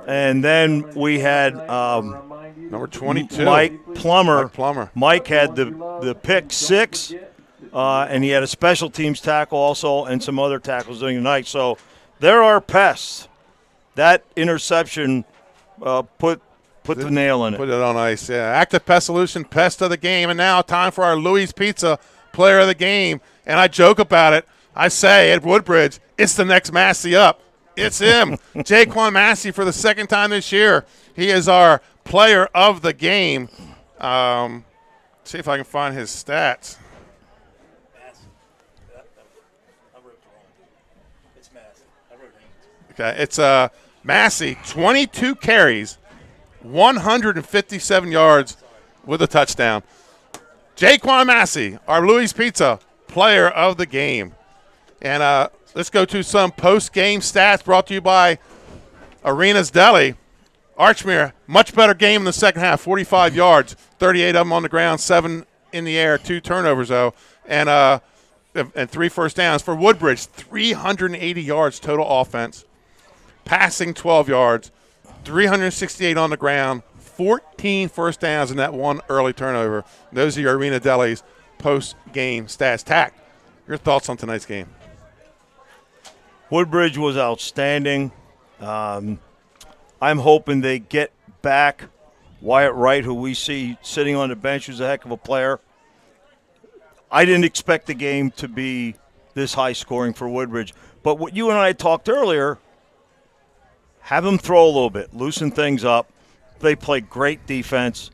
And then we had number 22, Mike Plummer. Mike had the pick 6, and he had a special teams tackle also and some other tackles during the night. So there are pests. That interception put the nail in it. Put it on ice, yeah. Active Pest Solution, Pest of the Game. And now time for our Louis Pizza Player of the Game. And I joke about it. I say at Woodbridge, it's the next Massey up. It's him, Jaquan Massey, for the second time this year. He is our Player of the Game. See if I can find his stats. Okay, it's Massey, 22 carries, 157 yards with a touchdown. Jaquan Massey, our Louis Pizza Player of the Game. And let's go to some post-game stats brought to you by Arena's Deli. Archmere, much better game in the second half, 45 yards, 38 of them on the ground, 7 in the air, 2 turnovers, though, and 3 first downs. For Woodbridge, 380 yards total offense, passing 12 yards, 368 on the ground, 14 first downs, and that 1 early turnover. Those are your Arena Deli's post-game stats. Tack, your thoughts on tonight's game? Woodbridge was outstanding. I'm hoping they get back Wyatt Wright, who we see sitting on the bench, who's a heck of a player. I didn't expect the game to be this high scoring for Woodbridge. But what you and I talked earlier, have them throw a little bit, loosen things up. They play great defense.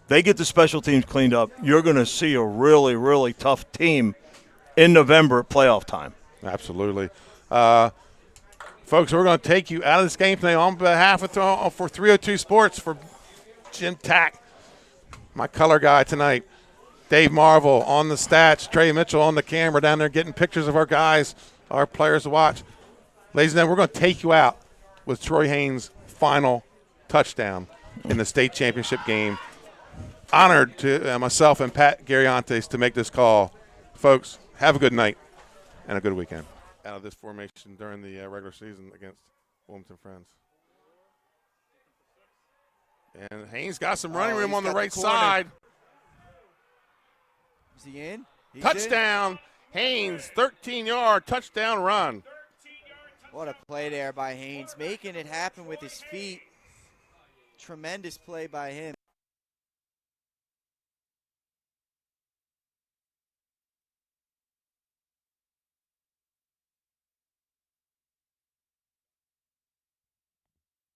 They get the special teams cleaned up. You're going to see a really, really tough team in November at playoff time. Absolutely. Folks, we're going to take you out of this game today on behalf of for 302 Sports, for Jim Tack, my color guy tonight, Dave Marvel on the stats, Trey Mitchell on the camera down there getting pictures of our guys, our players to watch. Ladies and gentlemen, we're going to take you out with Troy Haynes' final touchdown in the state championship game. Honored to myself and Pat Gariantes to make this call. Folks, have a good night and a good weekend. Out of this formation during the regular season against Wilmington Friends. And Haynes got some running room on the right side. Is he in? He's touchdown. In. Haynes, 13-yard touchdown run. What a play there by Haynes, making it happen with his feet. Tremendous play by him.